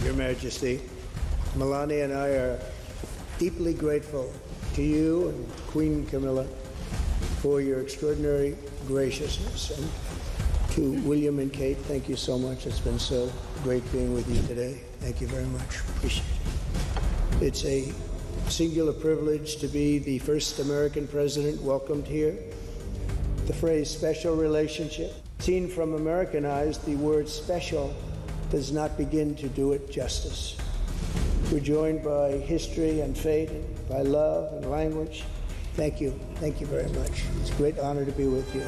Your Majesty. Melania and I are deeply grateful to you and Queen Camilla for your extraordinary graciousness. And to William and Kate, thank you so much. It's been so great being with you today. Thank you very much. Appreciate it. It's a singular privilege to be the first American president welcomed here. The phrase special relationship, seen from American eyes, the word special does not begin to do it justice. We're joined by history and fate, and by love and language. Thank you. Thank you very much. It's a great honor to be with you.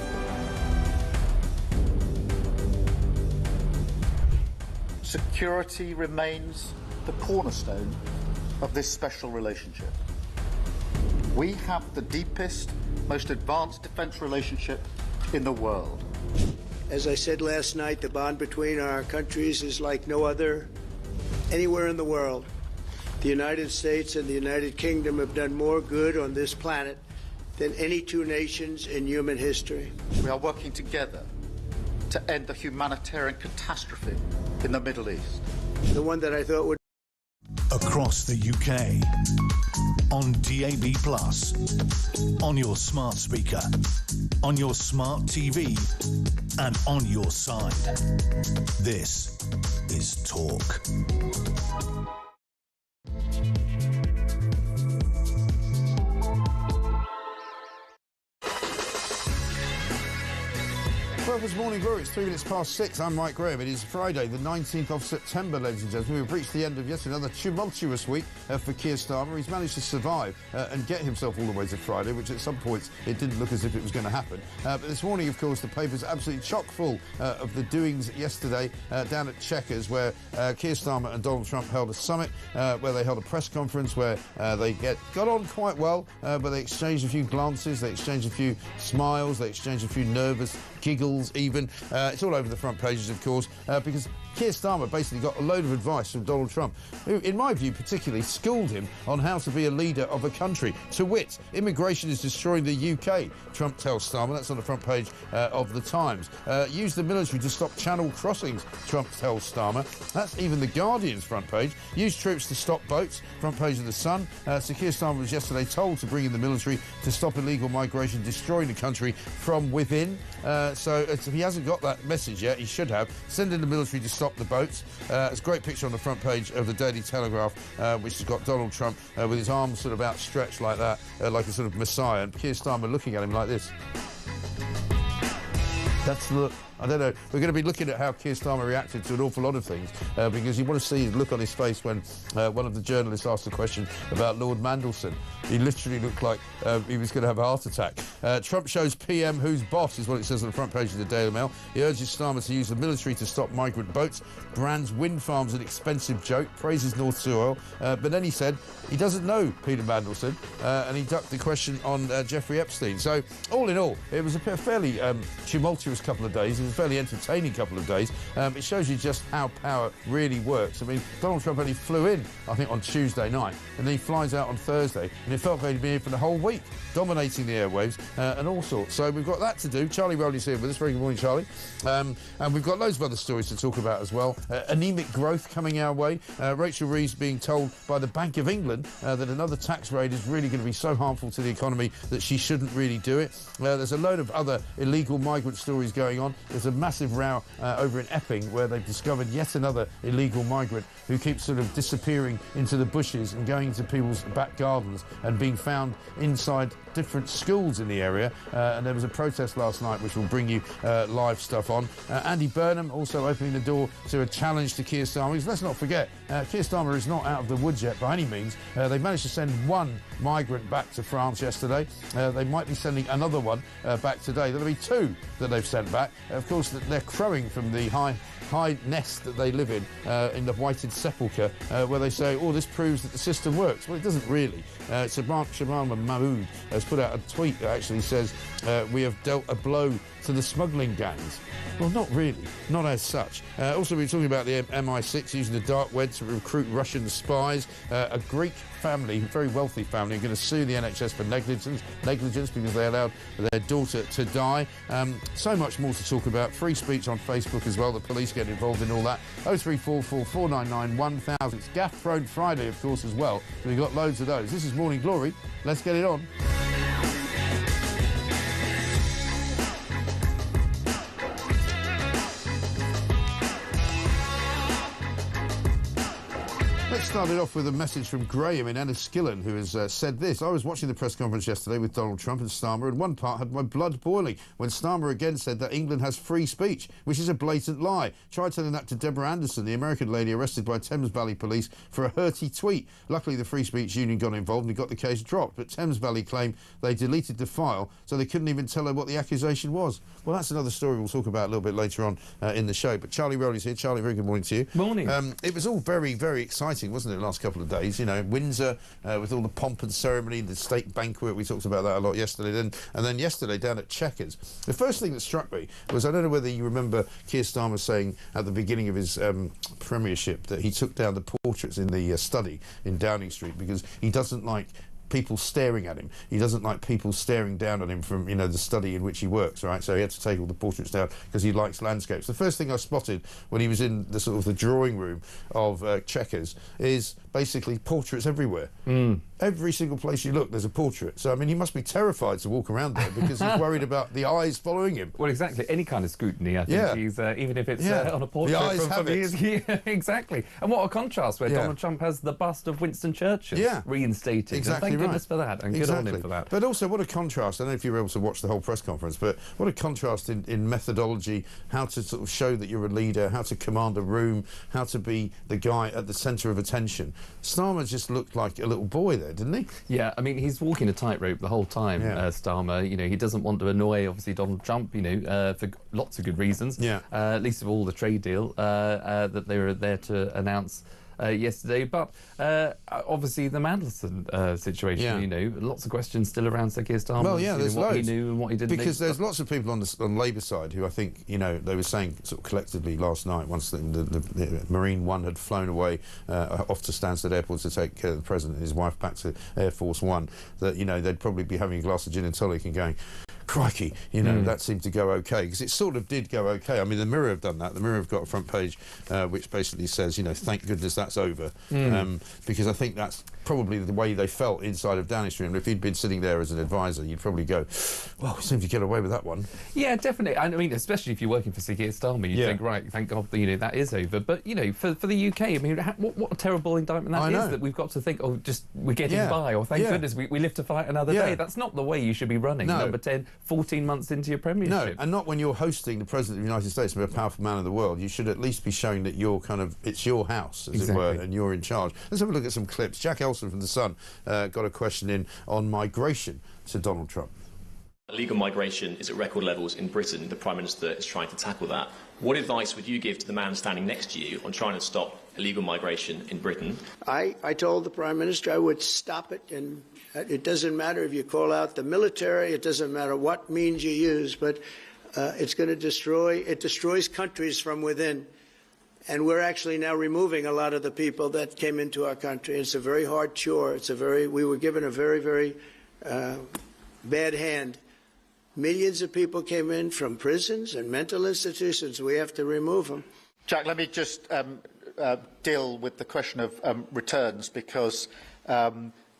Security remains the cornerstone of this special relationship. We have the deepest, most advanced defense relationship in the world. As I said last night, the bond between our countries is like no other anywhere in the world. The United States and the United Kingdom have done more good on this planet than any two nations in human history. We are working together to end the humanitarian catastrophe in the Middle East. The one that I thought would... Across the UK, on DAB+, on your smart speaker, on your smart TV, and on your side. This is Talk. Purpose Morning Brew, it's 3 minutes past 6. I'm Mike Graham. It is Friday, the 19th of September, ladies and gentlemen. We've reached the end of yet another tumultuous week for Keir Starmer. He's managed to survive and get himself all the way to Friday, which at some points it didn't look as if it was going to happen. But this morning, of course, the paper's absolutely chock full of the doings yesterday down at Chequers, where Keir Starmer and Donald Trump held a summit, where they held a press conference, where they got on quite well, but they exchanged a few glances, they exchanged a few smiles, they exchanged a few nervous giggles even. It's all over the front pages, of course, because Keir Starmer basically got a load of advice from Donald Trump, who, in my view, particularly schooled him on how to be a leader of a country. To wit, immigration is destroying the UK, Trump tells Starmer. That's on the front page of the Times. Use the military to stop channel crossings, Trump tells Starmer. That's even the Guardian's front page. Use troops to stop boats, front page of the Sun. So Keir Starmer was yesterday told to bring in the military to stop illegal migration destroying the country from within. So he hasn't got that message yet. He should have. Send in the military to stop the boats. It's a great picture on the front page of the Daily Telegraph, which has got Donald Trump with his arms sort of outstretched like that, like a sort of messiah, and Keir Starmer looking at him like this. That's the look. I don't know. We're going to be looking at how Keir Starmer reacted to an awful lot of things, because you want to see the look on his face when one of the journalists asked a question about Lord Mandelson. He literally looked like he was going to have a heart attack. Trump shows PM who's boss, is what it says on the front page of the Daily Mail. He urges Starmer to use the military to stop migrant boats, brands wind farms an expensive joke, praises North Sea oil. But then he said he doesn't know Peter Mandelson, and he ducked the question on Jeffrey Epstein. So, all in all, it was a fairly tumultuous couple of days. It was a fairly entertaining couple of days. It shows you just how power really works. I mean, Donald Trump only flew in, I think, on Tuesday night, and then he flies out on Thursday, and it felt like he'd been here for the whole week, dominating the airwaves and all sorts. So we've got that to do. Charlie Rowley's here with us. Very good morning, Charlie. And we've got loads of other stories to talk about as well. Anemic growth coming our way. Rachel Reeves being told by the Bank of England that another tax raid is really going to be so harmful to the economy that she shouldn't really do it. There's a load of other illegal migrant stories going on. There's a massive row over in Epping where they've discovered yet another illegal migrant who keeps sort of disappearing into the bushes and going into people's back gardens and being found inside different schools in the area. And there was a protest last night which will bring you live stuff on. Andy Burnham also opening the door to a challenge to Keir Starmer. Because let's not forget, Keir Starmer is not out of the woods yet by any means. They managed to send one migrant back to France yesterday. They might be sending another one back today. There'll be two that they've sent back. Of course, they're crowing from the high nest that they live in the Whited Sepulchre, where they say, oh, this proves that the system works. Well, it doesn't really. Shamal Mahmood has put out a tweet that actually says, we have dealt a blow to the smuggling gangs. Well, not really, not as such. Also, we were talking about the MI6 using the dark web to recruit Russian spies. A Greek family, a very wealthy family, are going to sue the NHS for negligence because they allowed their daughter to die. So much more to talk about free speech on Facebook as well. The police get involved in all that. 0344 499 1000. It's Gaff Prone Friday, of course, as well. So we've got loads of those. This is Morning Glory. Let's get it on. Let's start it off with a message from Graham in Enniskillen, who has said this. I was watching the press conference yesterday with Donald Trump and Starmer, and one part had my blood boiling when Starmer again said that England has free speech, which is a blatant lie. Tried telling that to Deborah Anderson, the American lady arrested by Thames Valley Police for a hurty tweet. Luckily, the Free Speech Union got involved and got the case dropped, but Thames Valley claimed they deleted the file, so they couldn't even tell her what the accusation was. Well, that's another story we'll talk about a little bit later on in the show. But Charlie Rowley's here. Charlie, very good morning to you. Morning. It was all very, very exciting, wasn't it, the last couple of days? You know, Windsor, with all the pomp and ceremony, the state banquet, we talked about that a lot yesterday, and then yesterday down at Chequers. The first thing that struck me was, I don't know whether you remember Keir Starmer saying at the beginning of his premiership that he took down the portraits in the study in Downing Street because he doesn't like people staring at him. He doesn't like people staring down at him from, you know, the study in which he works, right? So he had to take all the portraits down because he likes landscapes. The first thing I spotted when he was in the sort of the drawing room of Chequers is basically portraits everywhere. Every single place you look, there's a portrait. So, I mean, he must be terrified to walk around there because he's worried about the eyes following him. Well, exactly. Any kind of scrutiny, I think he's, even if it's on a portrait. The eyes have it. Yeah, exactly. And what a contrast where Donald Trump has the bust of Winston Churchill reinstated. Exactly. And thank goodness for that, and good on him for that. But also, what a contrast. I don't know if you were able to watch the whole press conference, but what a contrast in methodology, how to sort of show that you're a leader, how to command a room, how to be the guy at the centre of attention. Starmer just looked like a little boy there, didn't he? Yeah, I mean, he's walking a tightrope the whole time, Starmer. You know, he doesn't want to annoy, obviously, Donald Trump, you know, for lots of good reasons. Least of all the trade deal that they were there to announce yesterday, but obviously the Mandelson situation, you know, lots of questions still around Sir Keir Starmer. Well, yeah, there's what loads. he knew and what he didn't. Because there's lots of people on the Labour side who I think, you know, they were saying sort of collectively last night, once the Marine One had flown away off to Stansted Airport to take the President and his wife back to Air Force One, that, you know, they'd probably be having a glass of gin and tonic and going, crikey, you know, that seemed to go okay, because it sort of did go okay. I mean, the Mirror have done that. The Mirror have got a front page which basically says, you know, thank goodness that's over, because I think that's probably the way they felt inside of Downing Street. And if you'd been sitting there as an advisor, you'd probably go, well, we seem to get away with that one. Yeah, definitely. I mean, especially if you're working for Sir Keir Starmer, you think, right, thank God, you know, that is over. But, you know, for the UK, I mean, what a terrible indictment that is, that we've got to think, oh, just we're getting by, or thank goodness we live to fight another day. That's not the way you should be running. Number 10, 14 months into your premiership. No, and not when you're hosting the President of the United States, the most powerful man in the world. You should at least be showing that you're kind of, it's your house, as it were, and you're in charge. Let's have a look at some clips. Jack Elson from The Sun got a question in on migration to Donald Trump. Illegal migration is at record levels in Britain. The Prime Minister is trying to tackle that. What advice would you give to the man standing next to you on trying to stop illegal migration in Britain? I told the Prime Minister I would stop it, and it doesn't matter if you call out the military, it doesn't matter what means you use, but it's going to destroys countries from within. And we're actually now removing a lot of the people that came into our country. It's a very hard chore. We were given a very, very bad hand. Millions of people came in from prisons and mental institutions. We have to remove them. Jack, let me just deal with the question of returns, because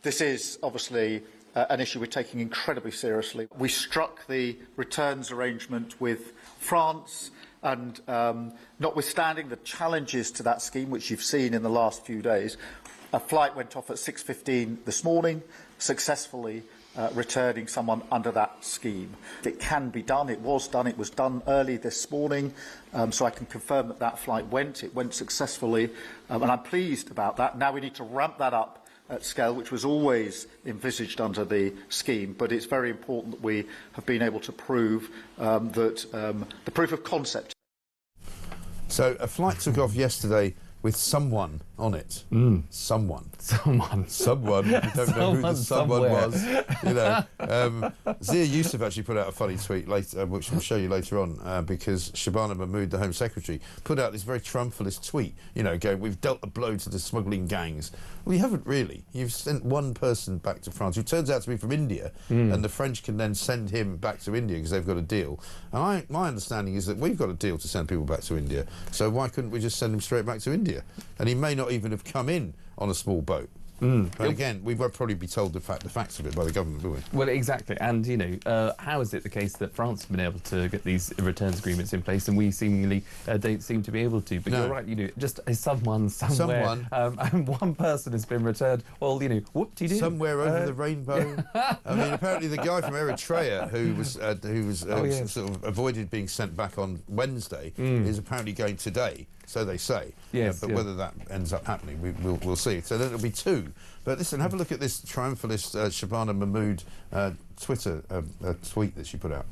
this is obviously an issue we're taking incredibly seriously. We struck the returns arrangement with France, and notwithstanding the challenges to that scheme, which you've seen in the last few days, a flight went off at 6:15 this morning, successfully returning someone under that scheme. It can be done. It was done early this morning, so I can confirm that that flight went. It went successfully, and I'm pleased about that. Now we need to ramp that up at scale, which was always envisaged under the scheme, but it's very important that we have been able to prove that the proof of concept. So a flight took off yesterday with someone on it. Someone. Someone. Someone. You don't know who the someone was. You know, Zia Yusuf actually put out a funny tweet later, which we'll show you later on, because Shabana Mahmood, the Home Secretary, put out this very triumphalist tweet, you know, going, we've dealt a blow to the smuggling gangs. Well, you haven't really. You've sent one person back to France who turns out to be from India, and the French can then send him back to India because they've got a deal. And my understanding is that we've got a deal to send people back to India, so why couldn't we just send him straight back to India? And he may not even have come in on a small boat. But again, we won't probably be told the facts of it by the government, will we? Well, exactly. And, you know, how is it the case that France has been able to get these returns agreements in place and we seemingly don't seem to be able to? But you're right, you know, just someone somewhere, and one person has been returned, well, you know, whoop-de-doo. Somewhere over the rainbow. I mean, apparently the guy from Eritrea who was sort of avoided being sent back on Wednesday is apparently going today. So they say. Yes, but whether that ends up happening, we'll see. So then it'll be two. But listen, have a look at this triumphalist Shabana Mahmood Twitter tweet that she put out.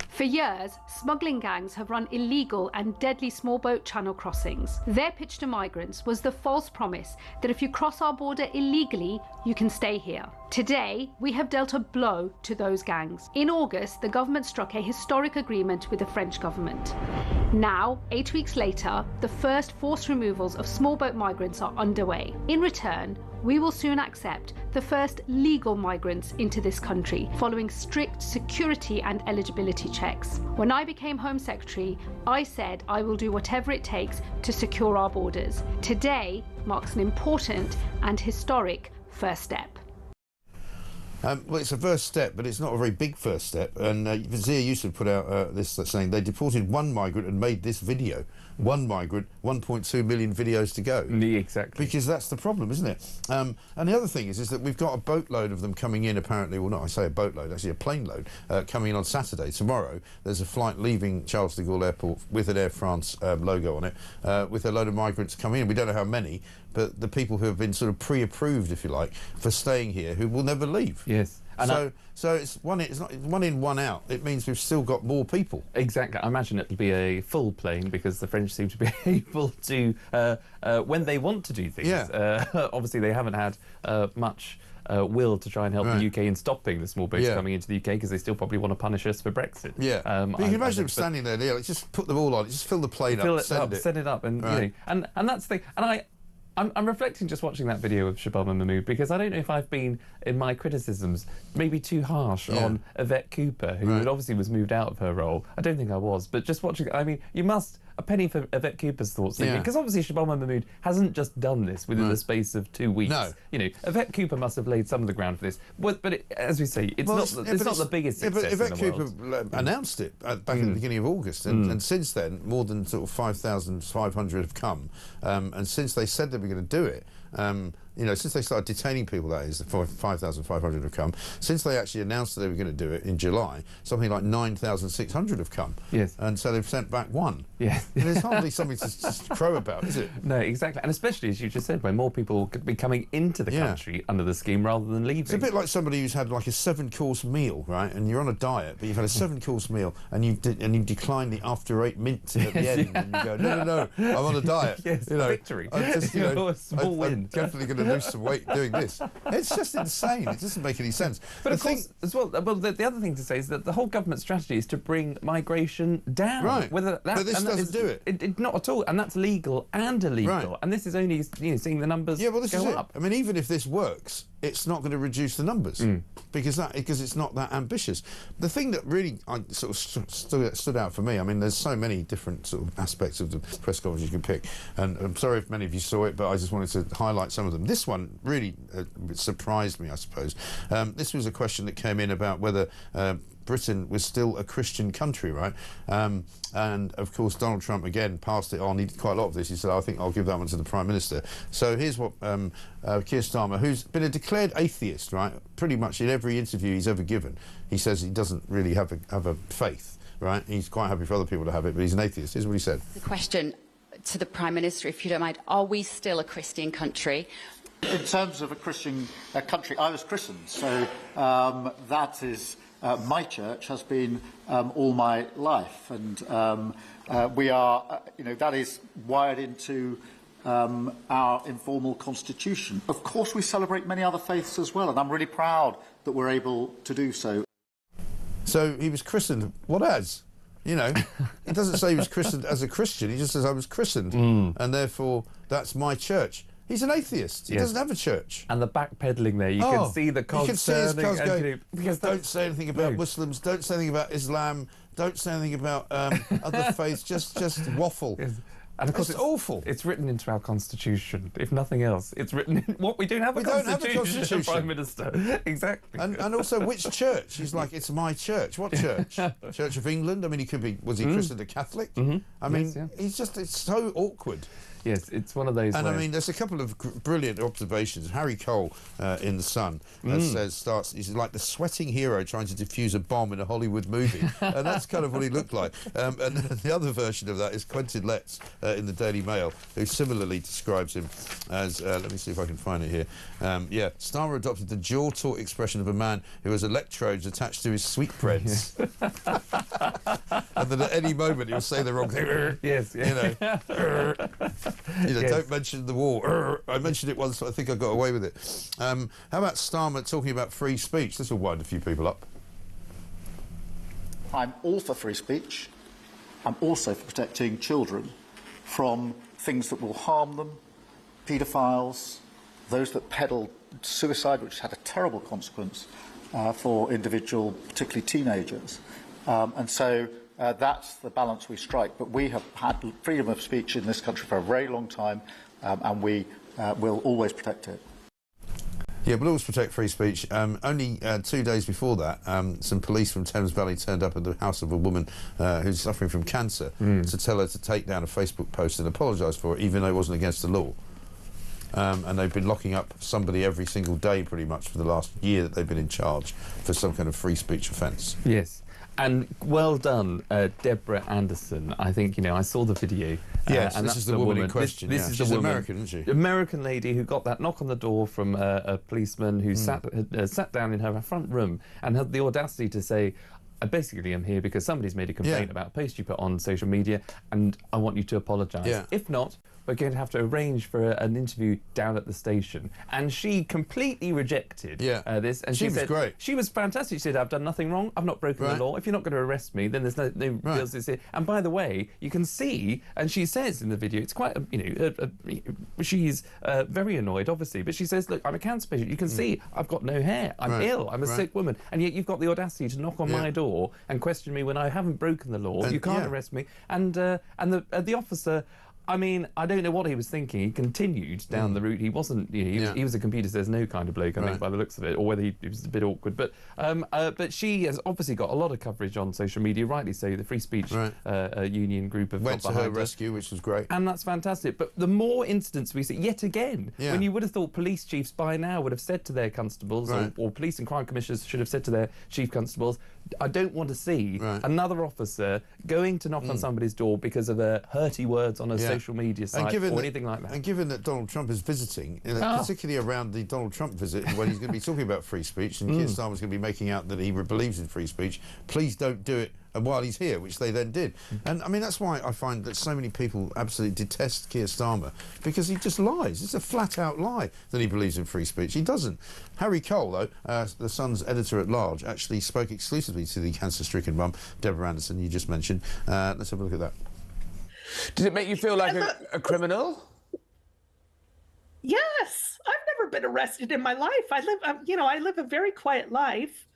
For years, smuggling gangs have run illegal and deadly small boat channel crossings. Their pitch to migrants was the false promise that if you cross our border illegally, you can stay here. Today, we have dealt a blow to those gangs. In August, the government struck a historic agreement with the French government. Now, 8 weeks later, the first forced removals of small boat migrants are underway. In return, we will soon accept the first legal migrants into this country, following strict security and eligibility checks. When I became Home Secretary, I said I will do whatever it takes to secure our borders. Today marks an important and historic first step. Well, it's a first step, but it's not a very big first step. And Zia Yusuf put out this saying they deported one migrant and made this video. One migrant, 1.2 million videos to go. Exactly. Because that's the problem, isn't it? And the other thing is that we've got a boatload of them coming in, apparently. Well, not I say a boatload, actually a plane load, coming in on Saturday. Tomorrow, there's a flight leaving Charles de Gaulle Airport with an Air France logo on it, with a load of migrants coming in. We don't know how many, but the people who have been sort of pre-approved, if you like, for staying here, who will never leave. Yes. And so it's not one in, one out. It means we've still got more people. Exactly. I imagine it'll be a full plane because the French seem to be able to, when they want to do things. Yeah. Obviously, they haven't had much will to try and help the UK in stopping the small boats coming into the UK because they still probably want to punish us for Brexit. Yeah. But you can imagine them standing there, Neil. Just put them all on. Just fill the plane up, send it up, and you know, and that's the thing. And I'm reflecting just watching that video of Shabana Mahmood because I don't know if I've been, in my criticisms, maybe too harsh on Yvette Cooper, who obviously was moved out of her role. I don't think I was, but just watching, I mean, you must, a penny for Yvette Cooper's thoughts, because obviously Shabana Mahmood hasn't just done this within the space of 2 weeks. No. You know, Yvette Cooper must have laid some of the ground for this. But as we say, it's not the biggest success in the world. Yvette Cooper announced it back in the beginning of August, and since then, more than sort of 5,500 have come. And since they said they were going to do it, you know, since they started detaining people, that is, 5,500 have come. Since they actually announced that they were going to do it in July, something like 9,600 have come. Yes. And so they've sent back one. Yes. And there's hardly something to crow about, is it? No, exactly. And especially, as you just said, when more people could be coming into the country under the scheme rather than leaving. It's a bit like somebody who's had like a 7-course meal, right? And you're on a diet, but you've had a 7-course meal and you decline the after-8 mints at the end, and you go, no, I'm on a diet. Yes, you know, victory. I'm just, you know, a small win. I'm definitely going to lose some weight doing this. It's just insane. It doesn't make any sense. But of course, as well, the other thing to say is that the whole government strategy is to bring migration down. Right. But this doesn't do it. Not at all. And that's legal and illegal. Right. And this is only, you know, seeing the numbers go up. I mean, even if this works, it's not going to reduce the numbers because it's not that ambitious. The thing that really sort of stood out for me, I mean, there's so many different sort of aspects of the press conference you can pick, and I'm sorry if many of you saw it, but I just wanted to highlight some of them. This one really surprised me, I suppose. This was a question that came in about whether Britain was still a Christian country, right? And of course Donald Trump again passed it on. He did quite a lot of this. He said, I think I'll give that one to the Prime Minister. So here's what Keir Starmer, who's been a declared atheist, right, pretty much in every interview he's ever given, he says he doesn't really have a faith, right? He's quite happy for other people to have it, but he's an atheist. Here's what he said. The question to the Prime Minister, if you don't mind, are we still a Christian country? In terms of a Christian country, I was christened, so that is... my church has been all my life, and we are, you know, that is wired into our informal constitution. Of course, we celebrate many other faiths as well, and I'm really proud that we're able to do so. So he was christened. What as? You know, he doesn't say he was christened as a Christian. He just says, I was christened, and therefore that's my church. He's an atheist. He doesn't have a church. And the backpedaling there, you can see the cogs. You can see his cogs going, because don't say anything about Muslims, don't say anything about Islam, don't say anything about other faiths, just waffle. Yes. And of course, it's awful. It's written into our constitution, if nothing else. It's written in what we don't have a constitution. Prime Minister, exactly. And also, which church? He's like, it's my church. What church? Church of England? I mean, he could be. Was he christened a Catholic? I mean, he's just. It's so awkward. Yes, it's one of those. And I mean, there's a couple of brilliant observations. Harry Cole in The Sun says he's like the sweating hero trying to defuse a bomb in a Hollywood movie, and that's kind of what he looked like. And the other version of that is Quentin Letts in the Daily Mail, who similarly describes him as. Let me see if I can find it here. Starmer adopted the jaw-taut expression of a man who has electrodes attached to his sweetbreads, and then at any moment he'll say the wrong thing. Yes, you know. Don't mention the war. I mentioned it once, but I think I got away with it. How about Starmer talking about free speech? This will wind a few people up. I'm all for free speech. I'm also for protecting children from things that will harm them, paedophiles, those that peddle suicide, which had a terrible consequence for individual, particularly teenagers. And so that's the balance we strike. But we have had freedom of speech in this country for a very long time, and we will always protect it. Yeah, we'll always protect free speech. Only 2 days before that, some police from Thames Valley turned up at the house of a woman who's suffering from cancer to tell her to take down a Facebook post and apologise for it, even though it wasn't against the law. And they've been locking up somebody every single day, pretty much, for the last year that they've been in charge for some kind of free speech offence. Yes. And well done, Deborah Anderson. I think, I saw the video. Yes, and this is the woman in question. This is She's the woman, American, isn't she? American lady who got that knock on the door from a policeman who sat down in her front room and had the audacity to say, basically, I'm here because somebody's made a complaint about a post you put on social media, and I want you to apologise. Yeah. If not, we're going to have to arrange for an interview down at the station. And she completely rejected this. And she was said, great. She was fantastic. She said, I've done nothing wrong. I've not broken the law. If you're not going to arrest me, then there's no business here. And by the way, you can see, and she says in the video, it's quite, she's very annoyed, obviously, but she says, look, I'm a cancer patient. You can see I've got no hair. I'm ill. I'm a sick woman. And yet you've got the audacity to knock on my door and question me when I haven't broken the law. You can't arrest me. And the officer, I mean, I don't know what he was thinking. He continued down the route. He wasn't, he was a computer says no kind of bloke, I think, by the looks of it, or whether he was a bit awkward. But she has obviously got a lot of coverage on social media, rightly so. The Free Speech Union group have went got to her behind rescue, which was great. And that's fantastic. But the more incidents we see, yet again, when you would have thought police chiefs by now would have said to their constables, or police and crime commissioners should have said to their chief constables, I don't want to see another officer going to knock on somebody's door because of hurty words on a social media site or anything like that. And given that Donald Trump is visiting, particularly around the Donald Trump visit, when he's going to be talking about free speech, and Keir Starmer's going to be making out that he believes in free speech, please don't do it while he's here, which they then did. And I mean, that's why I find that so many people absolutely detest Keir Starmer, because he just lies. It's a flat-out lie that he believes in free speech. He doesn't. Harry Cole, though, the Sun's editor-at-large, actually spoke exclusively to the cancer-stricken mum, Deborah Anderson, you just mentioned. Let's have a look at that. Did it make you feel like a criminal? Yes. I've never been arrested in my life. I live a very quiet life.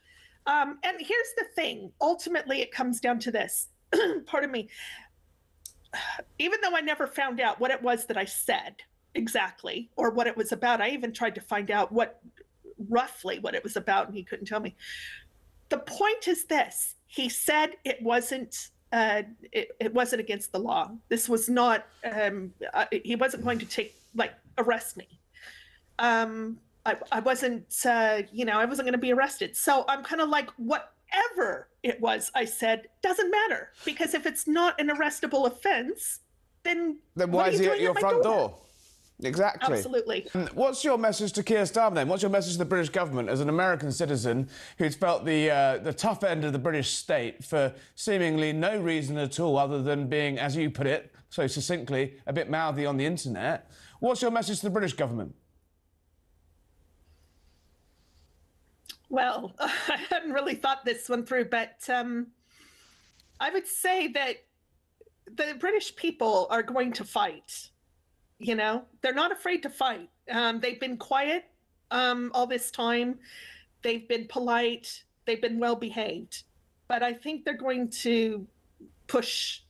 And here's the thing. Ultimately, it comes down to this. Pardon me. Even though I never found out what it was that I said exactly, or what it was about, I even tried to find out roughly what it was about, and he couldn't tell me. The point is this. He said it wasn't against the law. This was not, he wasn't going to arrest me. I wasn't, I wasn't going to be arrested. So I'm kind of like, whatever it was I said doesn't matter, because if it's not an arrestable offense, then why is he at your front door? Exactly. Absolutely. What's your message to Keir Starmer then? What's your message to the British government as an American citizen who's felt the tough end of the British state for seemingly no reason at all other than being, as you put it so succinctly, a bit mouthy on the internet? What's your message to the British government? Well, I hadn't really thought this one through, but I would say that the British people are going to fight. You know, they're not afraid to fight. They've been quiet all this time. They've been polite. They've been well behaved. But I think they're going to push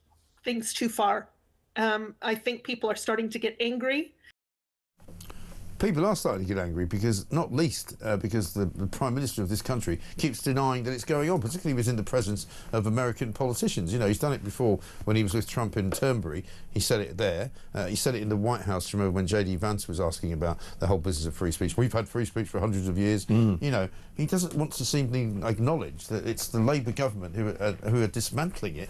things too far. I think people are starting to get angry. People are starting to get angry because, not least, because the Prime Minister of this country keeps denying that it's going on, particularly within the presence of American politicians. You know, he's done it before when he was with Trump in Turnberry. He said it there. He said it in the White House, remember, when J.D. Vance was asking about the whole business of free speech. We've had free speech for hundreds of years. You know, he doesn't want to seem to acknowledge that it's the Labour government who are dismantling it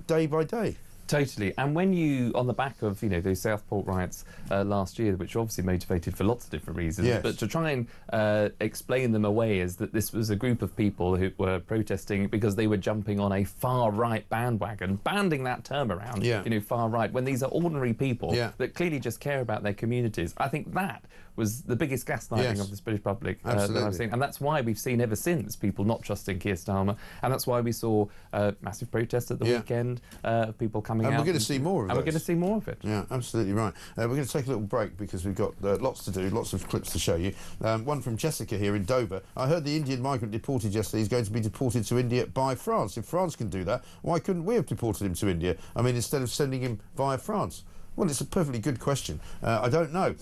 day by day. Totally. And when you, on the back of, you know, those Southport riots last year, which were obviously motivated for lots of different reasons, yes, but to try and explain them away as that this was a group of people who were protesting because they were jumping on a far-right bandwagon, banding that term around, you know, far-right, when these are ordinary people that clearly just care about their communities. I think that was the biggest gaslighting of the British public that I've seen. And that's why we've seen ever since people not trusting Keir Starmer. And that's why we saw massive protests at the weekend of people coming out. And we're going to see more of it. And we're going to see more of it. Yeah, absolutely right. We're going to take a little break because we've got lots to do, lots of clips to show you. One from Jessica here in Dover. I heard the Indian migrant deported yesterday is going to be deported to India by France. If France can do that, why couldn't we have deported him to India? I mean, instead of sending him via France. Well, it's a perfectly good question. I don't know.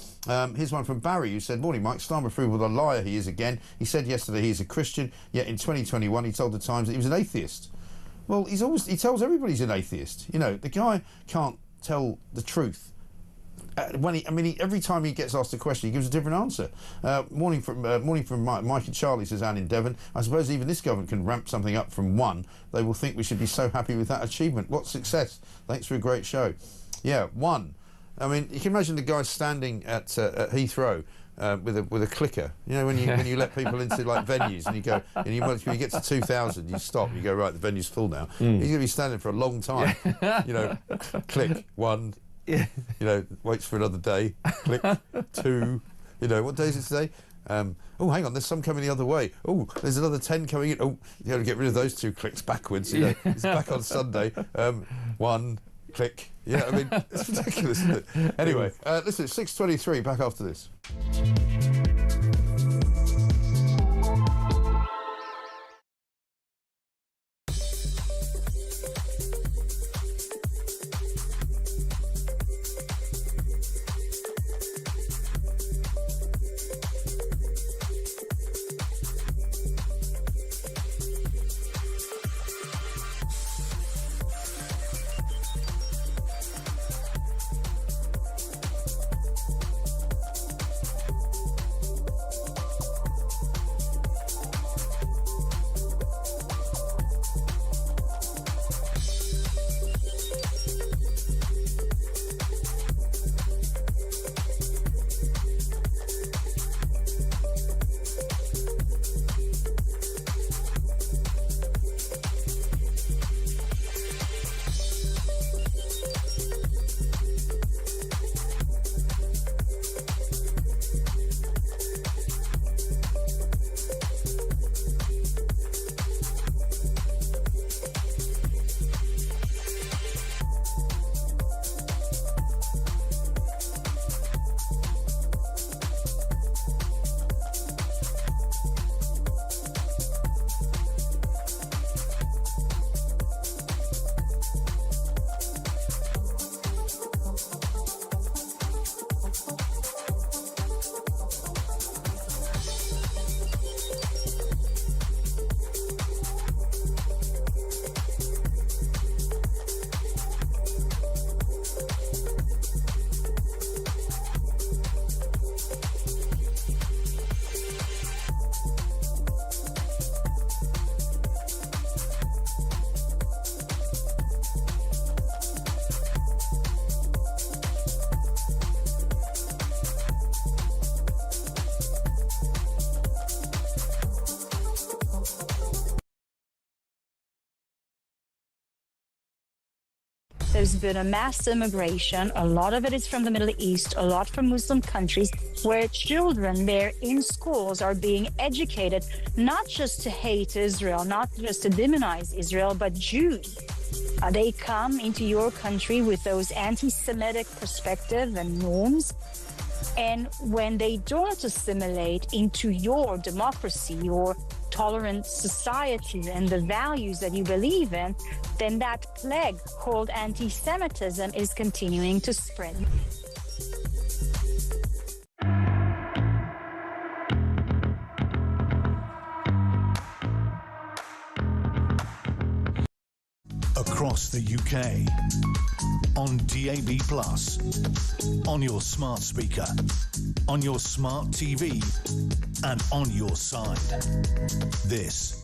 Here's one from Barry who said, "Morning, Mike. Starmer proved what a liar he is again. He said yesterday he is a Christian, yet in 2021 he told the Times that he was an atheist." Well, he tells everybody he's an atheist. You know, the guy can't tell the truth. Every time he gets asked a question, he gives a different answer. Morning from Mike and Charlie, says Anne in Devon. I suppose even this government can ramp something up from 1. They will think we should be so happy with that achievement. What success? Thanks for a great show. Yeah, 1. I mean, you can imagine the guy standing at Heathrow with a clicker. You know, when you let people into like venues and you go, and when you get to 2,000, you stop. You go, right, the venue's full now. He's going to be standing for a long time. You know, click 1. You know, waits for another day. Click 2. You know, what day is it today? Oh, hang on, there's some coming the other way. Oh, there's another 10 coming in. Oh, you got to get rid of those 2 clicks backwards. You know, it's back on Sunday. 1. Click. Yeah, I mean, it's ridiculous, isn't it? Anyway, listen, it's 6:23, back after this. there's been a mass immigration. A lot of it is from the Middle East, a lot from Muslim countries, where children there in schools are being educated not just to hate Israel, not just to demonize Israel, but Jews. They come into your country with those anti-Semitic perspectives and norms. And when they don't assimilate into your democracy, your tolerant society, and the values that you believe in, then that plague called anti-Semitism is continuing to spread. Across the UK, on DAB+, on your smart speaker, on your smart TV, and on your side. This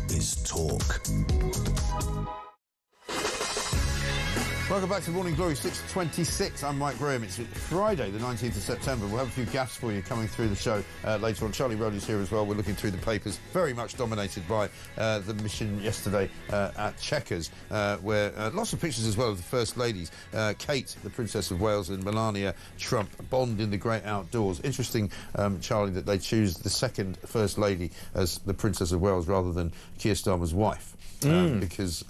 is Talk. Welcome back to Morning Glory, 6:26. I'm Mike Graham. It's Friday, the 19th of September. We'll have a few gaffes for you coming through the show later on. Charlie Rowley's here as well. We're looking through the papers, very much dominated by the mission yesterday at Chequers, where lots of pictures as well of the First Ladies. Kate, the Princess of Wales, and Melania Trump bond in the great outdoors. Interesting, Charlie, that they choose the second First Lady as the Princess of Wales rather than Keir Starmer's wife. Because,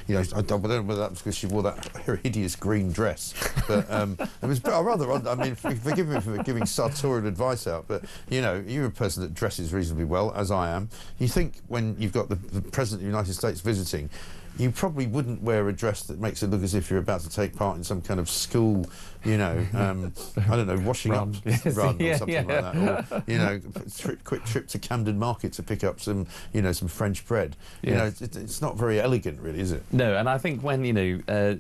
you know, I don't know whether that was because she wore that hideous green dress, but it was rather odd. I mean, forgive me for giving sartorial advice out, but, you know, you're a person that dresses reasonably well, as I am. You think when you've got the President of the United States visiting, you probably wouldn't wear a dress that makes it look as if you're about to take part in some kind of school, you know, I don't know, washing up run or something like that. Or, you know, quick trip to Camden Market to pick up some, you know, some French bread. You know, it's not very elegant, really, is it? No, and I think when, you know,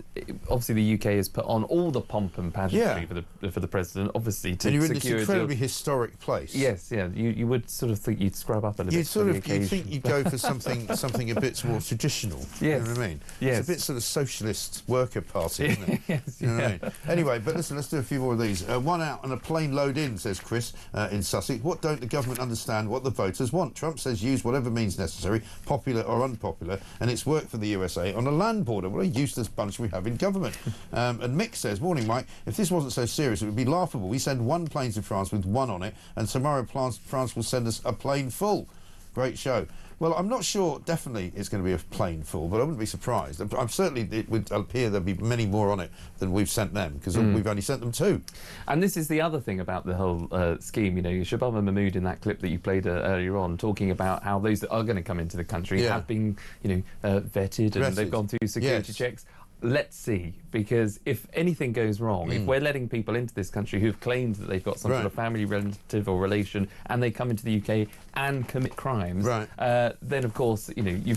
obviously the UK has put on all the pomp and pageantry for the president, obviously to and you're secure in this incredibly historic place. Yes, yeah, you would sort of think you'd scrub up a little bit. You'd think you'd go for something a bit more traditional. Yes. You know what I mean? Yes. It's a bit sort of socialist worker party, isn't it? Yes, you know what I mean? Anyway, but listen, let's do a few more of these. One out and a plane load in, says Chris in Sussex. What don't the government understand what the voters want? Trump says use whatever means necessary, popular or unpopular, and it's worked for the USA on a land border. What a useless bunch we have in government. And Mick says, morning, Mike, if this wasn't so serious, it would be laughable. We send one plane to France with one on it, and tomorrow France will send us a plane full. Great show. Well, I'm not sure, definitely, it's going to be a plane full, but I wouldn't be surprised. I'm certainly, it would appear there'll be many more on it than we've sent them, because we've only sent them 2. And this is the other thing about the whole scheme. You know, Shababa Mahmood, in that clip that you played earlier on, talking about how those that are going to come into the country have been, you know, vetted and they've gone through security checks. Let's see, because if anything goes wrong, if we're letting people into this country who've claimed that they've got some sort of family relative or relation, and they come into the UK and commit crimes, then of course, you know,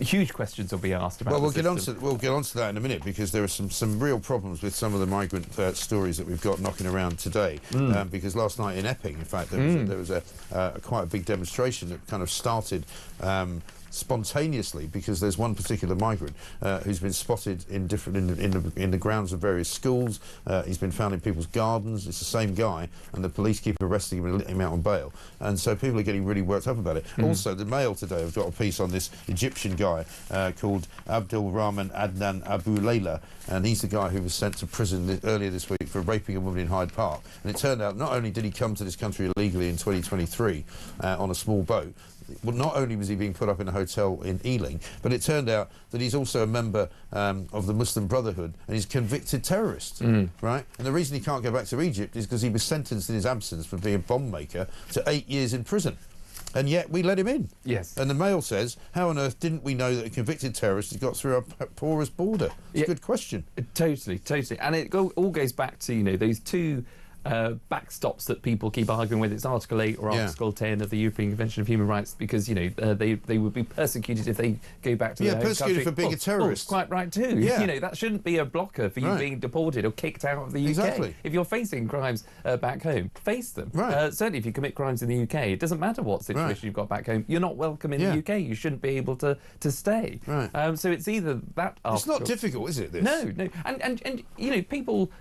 huge questions will be asked about. Well, we'll get onto that in a minute, because there are some real problems with some of the migrant stories that we've got knocking around today. Because last night in Epping, in fact, there was quite a big demonstration that kind of started spontaneously, because there's one particular migrant who's been spotted in the grounds of various schools. He's been found in people's gardens. It's the same guy, and the police keep arresting him and letting him out on bail. And so people are getting really worked up about it. Also, the Mail today have got a piece on this Egyptian guy called Abdul Rahman Adnan Abu Layla, and he's the guy who was sent to prison earlier this week for raping a woman in Hyde Park. And it turned out not only did he come to this country illegally in 2023 on a small boat, well, not only was he being put up in a hotel in Ealing, but it turned out that he's also a member of the Muslim Brotherhood, and he's a convicted terrorist, right? And the reason he can't go back to Egypt is because he was sentenced in his absence for being a bomb maker to 8 years in prison. And yet we let him in. Yes. And the Mail says, how on earth didn't we know that a convicted terrorist has got through our porous border? It's a good question. Totally. And it all goes back to, you know, those two backstops that people keep arguing with. It's Article 8 or Article 10 of the European Convention of Human Rights, because, you know, they would be persecuted if they go back to their home persecuted country. for being a terrorist. Quite right too. Yeah. You know, that shouldn't be a blocker for you being deported or kicked out of the UK. Exactly. If you're facing crimes back home, face them. Certainly if you commit crimes in the UK, it doesn't matter what situation you've got back home, you're not welcome in the UK. You shouldn't be able to stay. So it's either that... It's not difficult, is it, this? No. And you know, people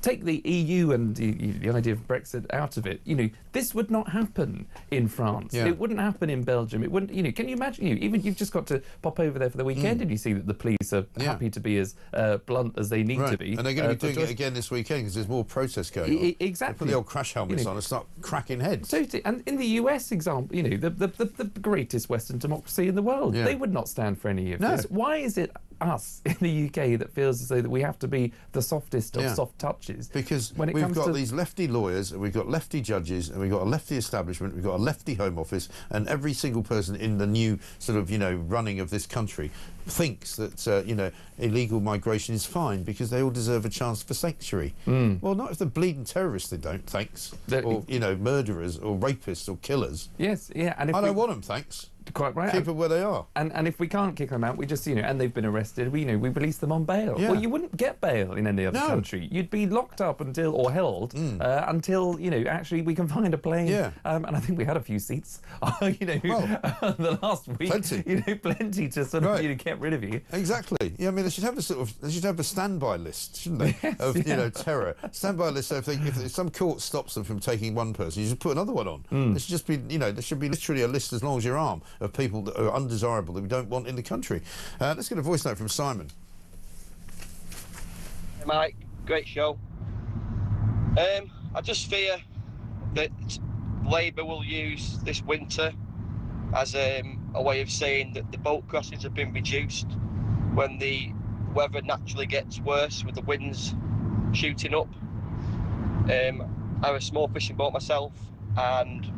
take the EU and the idea of Brexit out of it. You know, this would not happen in France. Yeah. It wouldn't happen in Belgium. It wouldn't. You know, can you imagine? Even you've just got to pop over there for the weekend and you see that the police are happy to be as blunt as they need to be. And they're going to be doing it again this weekend because there's more protests going on. Exactly. They put the old crash helmets on and start cracking heads. Totally. And in the US example, you know, the greatest Western democracy in the world, they would not stand for any of this. Why is it us in the UK that feels as though that we have to be the softest of soft touches? Because when it we've comes got to these lefty lawyers, and we've got lefty judges, and we've got a lefty establishment, we've got a lefty Home Office, and every single person in the new sort of, you know, running of this country thinks that, you know, illegal migration is fine because they all deserve a chance for sanctuary. Well, not if they're bleeding terrorists, they don't, thanks. Or, you know, murderers or rapists or killers. Yes, yeah. And if I don't want them, thanks. Quite right. Keep them where they are. And if we can't kick them out, we just, you know, and they've been arrested, we release them on bail. Yeah. Well, you wouldn't get bail in any other country. You'd be locked up until, or held, until, you know, actually we can find a plane. Yeah. And I think we had a few seats, you know, the last week. Plenty. You know, plenty to sort of, you know, get rid of you. Exactly. Yeah, I mean, they should have a standby list, shouldn't they, of, you know, terror. Standby list, so if some court stops them from taking one person, you should put another one on. There should just be, you know, there should be literally a list as long as your arm of people that are undesirable that we don't want in the country. Let's get a voice note from Simon. Hey Mike, great show. I just fear that Labour will use this winter as a way of saying that the boat crossings have been reduced when the weather naturally gets worse with the winds shooting up. I have a small fishing boat myself and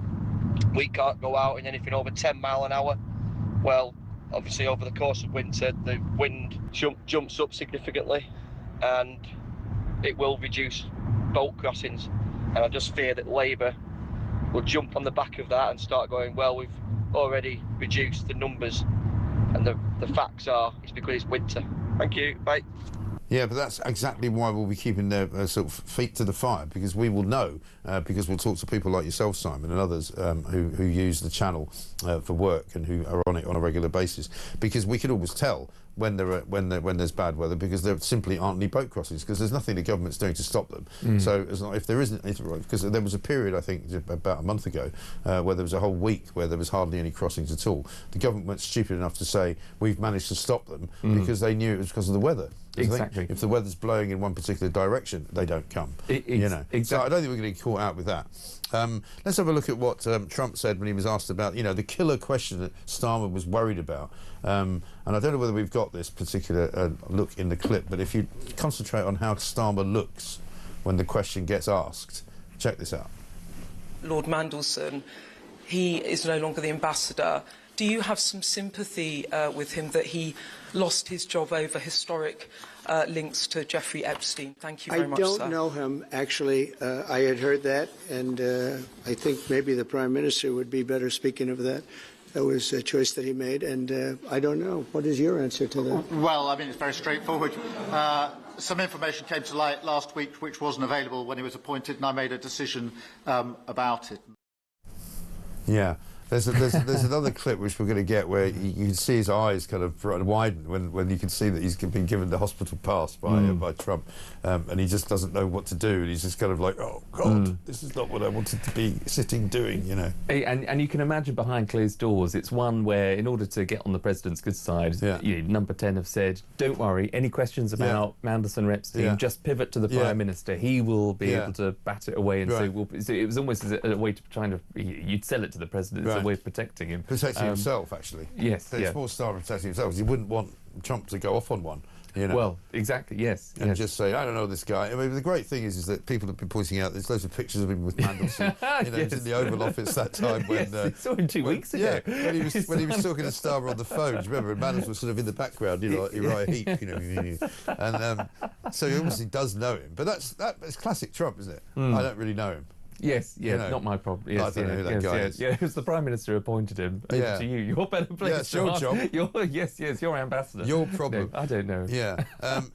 we can't go out in anything over 10 mile an hour. Well, obviously over the course of winter, the wind jumps up significantly and it will reduce boat crossings. And I just fear that Labour will jump on the back of that and start going, well, we've already reduced the numbers. And the facts are, it's because it's winter. Thank you, bye. Yeah, but that's exactly why we'll be keeping their sort of feet to the fire, because we will know, because we'll talk to people like yourself, Simon, and others who use the channel for work and who are on it on a regular basis, because we can always tell when there's bad weather, because there simply aren't any boat crossings, because there's nothing the government's doing to stop them. So if there isn't, because there was a period, I think about a month ago, where there was a whole week where there was hardly any crossings at all. The government went stupid enough to say we've managed to stop them because they knew it was because of the weather. Exactly. If the weather's blowing in one particular direction, they don't come. You know. Exactly. So I don't think we're going to get caught out with that. Let's have a look at what Trump said when he was asked about, you know, the killer question that Starmer was worried about. And I don't know whether we've got this particular look in the clip, but if you concentrate on how Starmer looks when the question gets asked, check this out. Lord Mandelson, he is no longer the ambassador. Do you have some sympathy with him that he lost his job over historic links to Jeffrey Epstein? Thank you very much, sir. I don't know him, actually. I had heard that, and I think maybe the Prime Minister would be better speaking of that. That was a choice that he made, and I don't know. What is your answer to that? Well, I mean, it's very straightforward. Some information came to light last week which wasn't available when he was appointed, and I made a decision about it. Yeah. There's another clip which we're going to get where you can see his eyes kind of widen when you can see that he's been given the hospital pass by Trump, and he just doesn't know what to do, and he's just kind of like, oh God, this is not what I wanted to be sitting doing, you know. And you can imagine behind closed doors, it's one where in order to get on the president's good side, you know, number 10 have said, don't worry, any questions about Mandelson or Epstein, just pivot to the Prime Minister. He will be able to bat it away and say, so it was almost as a way to try to, you'd sell it to the president. A way of protecting him. Protecting himself, actually. Yes. It's more Starmer protecting himself, because he wouldn't want Trump to go off on one. You know? Well, exactly, yes. And just say, I don't know this guy. I mean, the great thing is that people have been pointing out there's loads of pictures of him with Mandelson. You know, he was in the Oval Office that time when... saw him 2 weeks ago. Yeah, when he was talking to Starmer on the phone. Do you remember? And Mandelson was sort of in the background, you know, like Uriah Heep, you know. And so he obviously does know him. But that's classic Trump, isn't it? I don't really know him. Yes, you know, not my problem. Yes, I don't know who that guy is. Yeah, it was the Prime Minister who appointed him. Over to you. You're better placed. Yeah, it's your job. Yes, your ambassador. Your problem. No, I don't know. Yeah.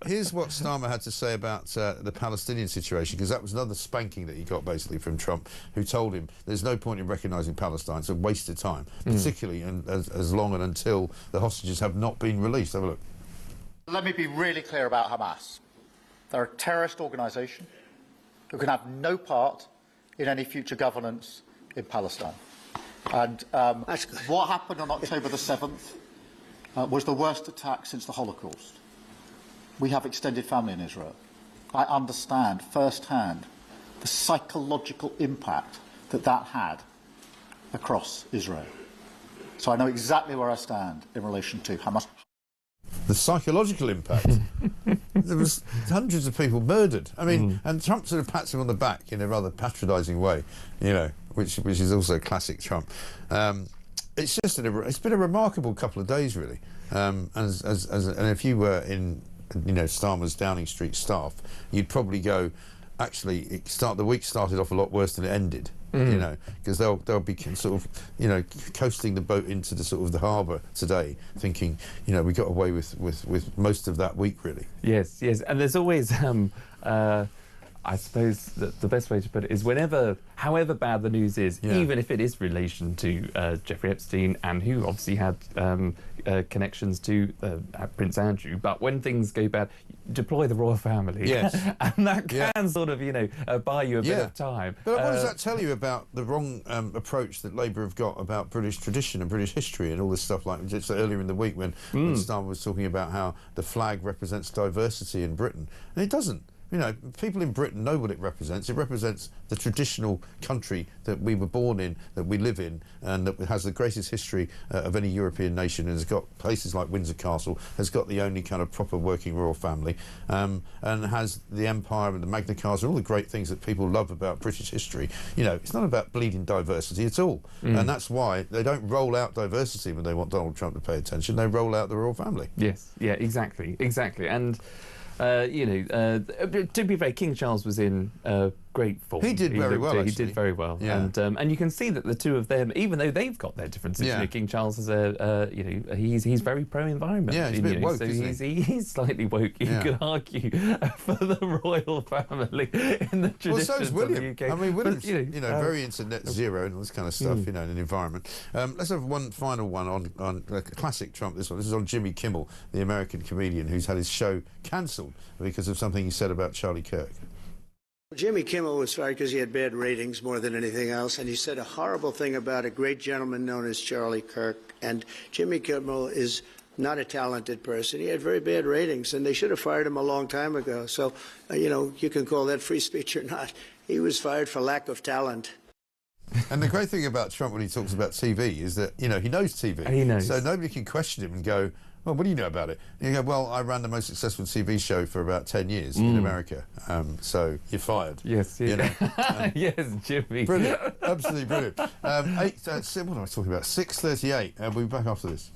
Here's what Starmer had to say about the Palestinian situation, because that was another spanking that he got basically from Trump, who told him there's no point in recognising Palestine. It's a waste of time, particularly as long and until the hostages have not been released. Have a look. Let me be really clear about Hamas. They're a terrorist organisation who can have no part in any future governance in Palestine. And what happened on October the 7th was the worst attack since the Holocaust. We have extended family in Israel. I understand firsthand the psychological impact that that had across Israel. So I know exactly where I stand in relation to Hamas. The psychological impact. There was hundreds of people murdered. I mean, and Trump sort of pats him on the back in a rather patronising way, you know, which is also classic Trump. It's just it's been a remarkable couple of days, really. And if you were in, you know, Starmer's Downing Street staff, you'd probably go, actually, the week started off a lot worse than it ended. You know, because they'll be sort of, you know, coasting the boat into the sort of the harbour today, thinking, you know, we got away with most of that week, really. Yes, and there's always, I suppose that the best way to put it is however bad the news is, even if it is relation to Jeffrey Epstein, and who obviously had connections to Prince Andrew, but when things go bad, deploy the royal family. Yes. And that can sort of, you know, buy you a bit of time. But what does that tell you about the wrong approach that Labour have got about British tradition and British history and all this stuff, like just earlier in the week when Starmer was talking about how the flag represents diversity in Britain, and it doesn't. You know, people in Britain know what it represents. It represents the traditional country that we were born in, that we live in, and that has the greatest history of any European nation, and has got places like Windsor Castle, has got the only kind of proper working royal family, and has the Empire and the Magna Carta, and all the great things that people love about British history. You know, it's not about bleeding diversity at all. And that's why they don't roll out diversity when they want Donald Trump to pay attention. They roll out the royal family. Yes, yeah, exactly. And you know, to be fair, King Charles was in great form. He did very well, actually. He did very well. Yeah. And you can see that the two of them, even though they've got their differences, you know, King Charles is you know, he's very pro-environment. Yeah, he's a bit woke, so he's slightly woke. You could argue for the royal family in the traditions so is William. Of the UK. I mean, William's, you know, very into net zero and all this kind of stuff, you know, in the environment. Let's have one final one on classic Trump, this one. This is on Jimmy Kimmel, the American comedian who's had his show cancelled because of something he said about Charlie Kirk. Jimmy Kimmel was fired because he had bad ratings more than anything else, and he said a horrible thing about a great gentleman known as Charlie Kirk. And Jimmy Kimmel is not a talented person. He had very bad ratings, and they should have fired him a long time ago. So, you know, you can call that free speech or not. He was fired for lack of talent. And the great thing about Trump when he talks about TV is that, you know, he knows TV. He knows. So nobody can question him and go, well, what do you know about it? And you go, well, I ran the most successful TV show for about 10 years in America, so you're fired. Yes, you know? Yes, Jimmy. Brilliant, absolutely brilliant. What am I talking about? 6:38, and we'll be back after this.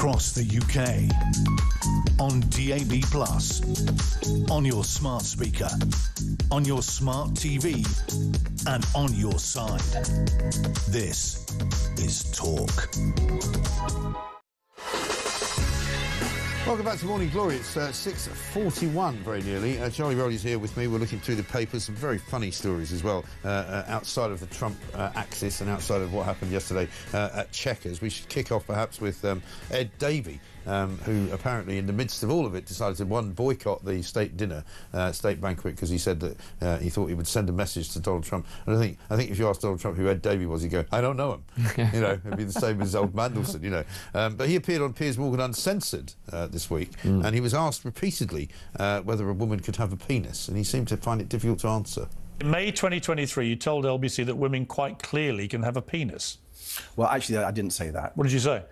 across the UK. On DAB+, on your smart speaker, on your smart TV, and on your side. This is Talk. Welcome back to Morning Glory. It's 6:41, very nearly. Charlie Rowley's here with me. We're looking through the papers. Some very funny stories as well, outside of the Trump axis and outside of what happened yesterday at Chequers. We should kick off perhaps with Ed Davey, who apparently in the midst of all of it decided to, boycott the state dinner, state banquet, because he said that he thought he would send a message to Donald Trump. And I think if you asked Donald Trump who Ed Davey was, he'd go, I don't know him. You know, it'd be the same as old Mandelson, you know. But he appeared on Piers Morgan Uncensored this week, and he was asked repeatedly whether a woman could have a penis, and he seemed to find it difficult to answer. In May 2023, you told LBC that women quite clearly can have a penis. Well, actually, I didn't say that. What did you say?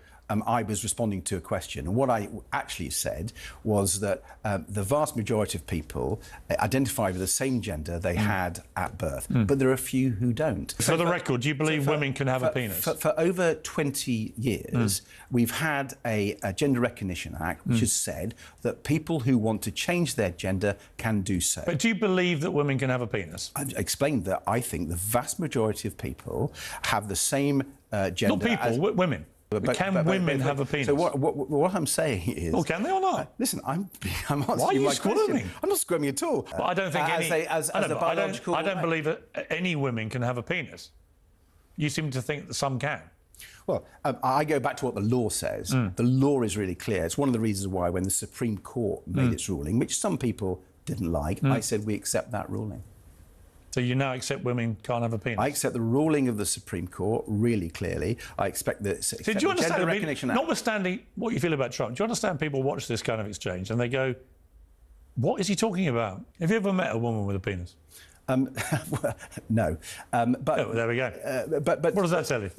I was responding to a question. And what I actually said was that the vast majority of people identify with the same gender they had at birth. But there are a few who don't. For the record, do you believe women can have a penis? For over 20 years, we've had a Gender Recognition Act which has said that people who want to change their gender can do so. But do you believe that women can have a penis? I've explained that I think the vast majority of people have the same gender. Not people, women. Can women have a penis? So what I'm saying is... Well, can they or not? Listen, I'm answering Why are you my squirming? question. I'm not squirming at all. But I don't think I don't believe that any women can have a penis. You seem to think that some can. Well, I go back to what the law says. The law is really clear. It's one of the reasons why when the Supreme Court made its ruling, which some people didn't like, I said we accept that ruling. So you now accept women can't have a penis? I accept the ruling of the Supreme Court really clearly. I expect that... So do you understand, notwithstanding what you feel about Trump, do you understand people watch this kind of exchange and they go, what is he talking about? Have you ever met a woman with a penis? Well, no. But oh, there we go. But what does that tell you?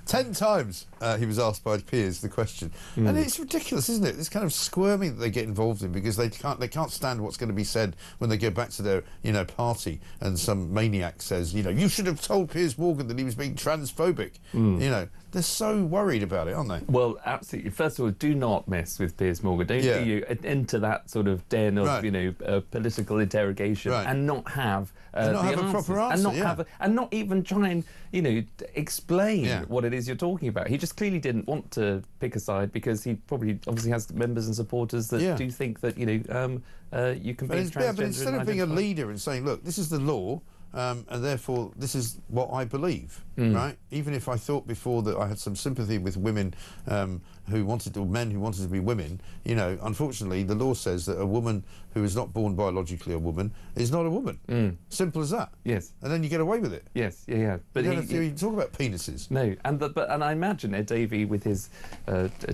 10 times he was asked by Piers the question, and it's ridiculous, isn't it? This kind of squirming that they get involved in because they can't stand what's going to be said when they go back to their party, and some maniac says, you should have told Piers Morgan that he was being transphobic. They're so worried about it, aren't they? Well, absolutely. First of all, do not mess with Piers Morgan. Don't you enter that sort of den of political interrogation and not have and not have a proper answer, and not even try and explain what it is you're talking about. He just clearly didn't want to pick a side because he obviously has members and supporters that do think that you can be transgender. But instead of being a leader and saying, look, this is the law, and therefore this is what I believe, right? Even if I thought before that I had some sympathy with women who wanted to, or men who wanted to be women, unfortunately the law says that a woman who is not born biologically a woman is not a woman. Simple as that. Yes. And then you get away with it. Yes, yeah. But you talk about penises. No, and I imagine Ed Davey with his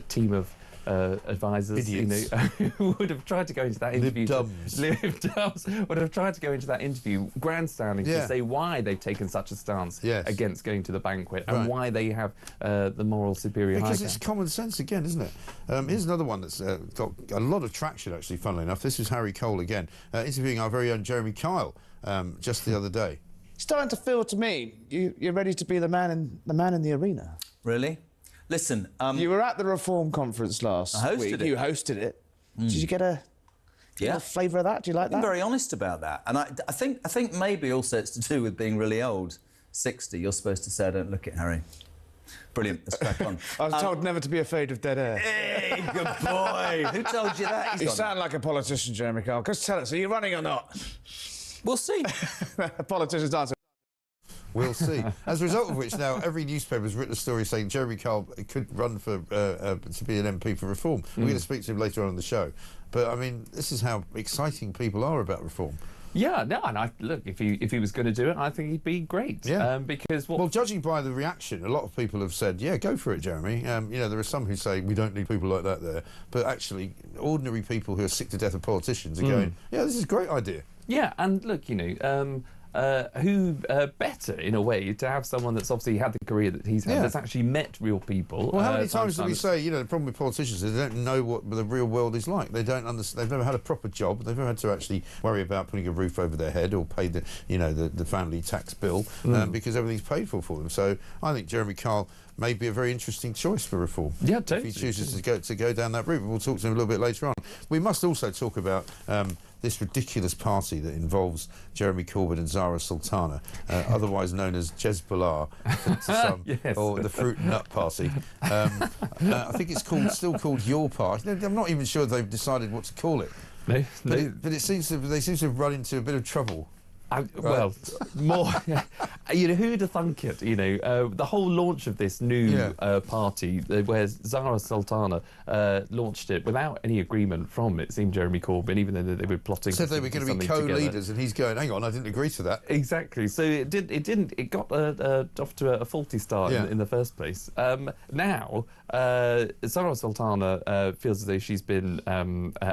team of advisors, who would have tried to go into that interview. Lib Dubs would have tried to go into that interview grandstanding to say why they've taken such a stance against going to the banquet and why they have the moral superior high ground. Because it's common sense again, isn't it? Here's another one that's got a lot of traction, actually, funnily enough. This is Harry Cole again, interviewing our very own Jeremy Kyle just the other day. It's starting to feel to me you're ready to be the man in the arena. Really? Listen, you were at the Reform conference last week. You hosted it. Did you get a flavour of that? Do you like that? I'm very honest about that, and I think maybe also it's to do with being really old. 60, you're supposed to say, "I don't look it, Harry." Brilliant. Let's crack on. I was told never to be afraid of dead air. Hey, good boy. Who told you that? You sound like a politician, Jeremy Kyle. Just tell us, are you running or not? We'll see. Politicians answer. We'll see. As a result of which, now every newspaper has written a story saying Jeremy Kyle could run for to be an MP for Reform. We're going to speak to him later on the show. But I mean, this is how exciting people are about Reform. Yeah, no, and look, if he was going to do it, I think he'd be great. Yeah. Because well, judging by the reaction, a lot of people have said, yeah, go for it, Jeremy. There are some who say we don't need people like that there, but actually, ordinary people who are sick to death of politicians are going, yeah, this is a great idea. Yeah, and look, who better, in a way, to have someone that's obviously had the career that he's had, that's actually met real people. Well, how many times do we say, you know, the problem with politicians is they don't know what the real world is like. They don't understand. They've never had a proper job. They've never had to actually worry about putting a roof over their head or pay the, you know, the family tax bill because everything's paid for them. So I think Jeremy Kyle may be a very interesting choice for reform. Yeah, totally. If he chooses to go down that route. We'll talk to him a little bit later on. We must also talk about this ridiculous party that involves Jeremy Corbyn and Zara Sultana, otherwise known as Jezbollah to some, or the Fruit and Nut Party. I think it's still called Your Party. I'm not even sure they've decided what to call it. No, but they seem to have run into a bit of trouble. Well, more. You know, who'd have thunk it? You know, the whole launch of this new party, where Zara Sultana launched it without any agreement from, it seemed, Jeremy Corbyn, even though they were plotting. Said they were going to be co-leaders, and he's going, "Hang on, I didn't agree to that." Exactly. So it got off to a faulty start in the first place. Now, Zara Sultana feels as though she's been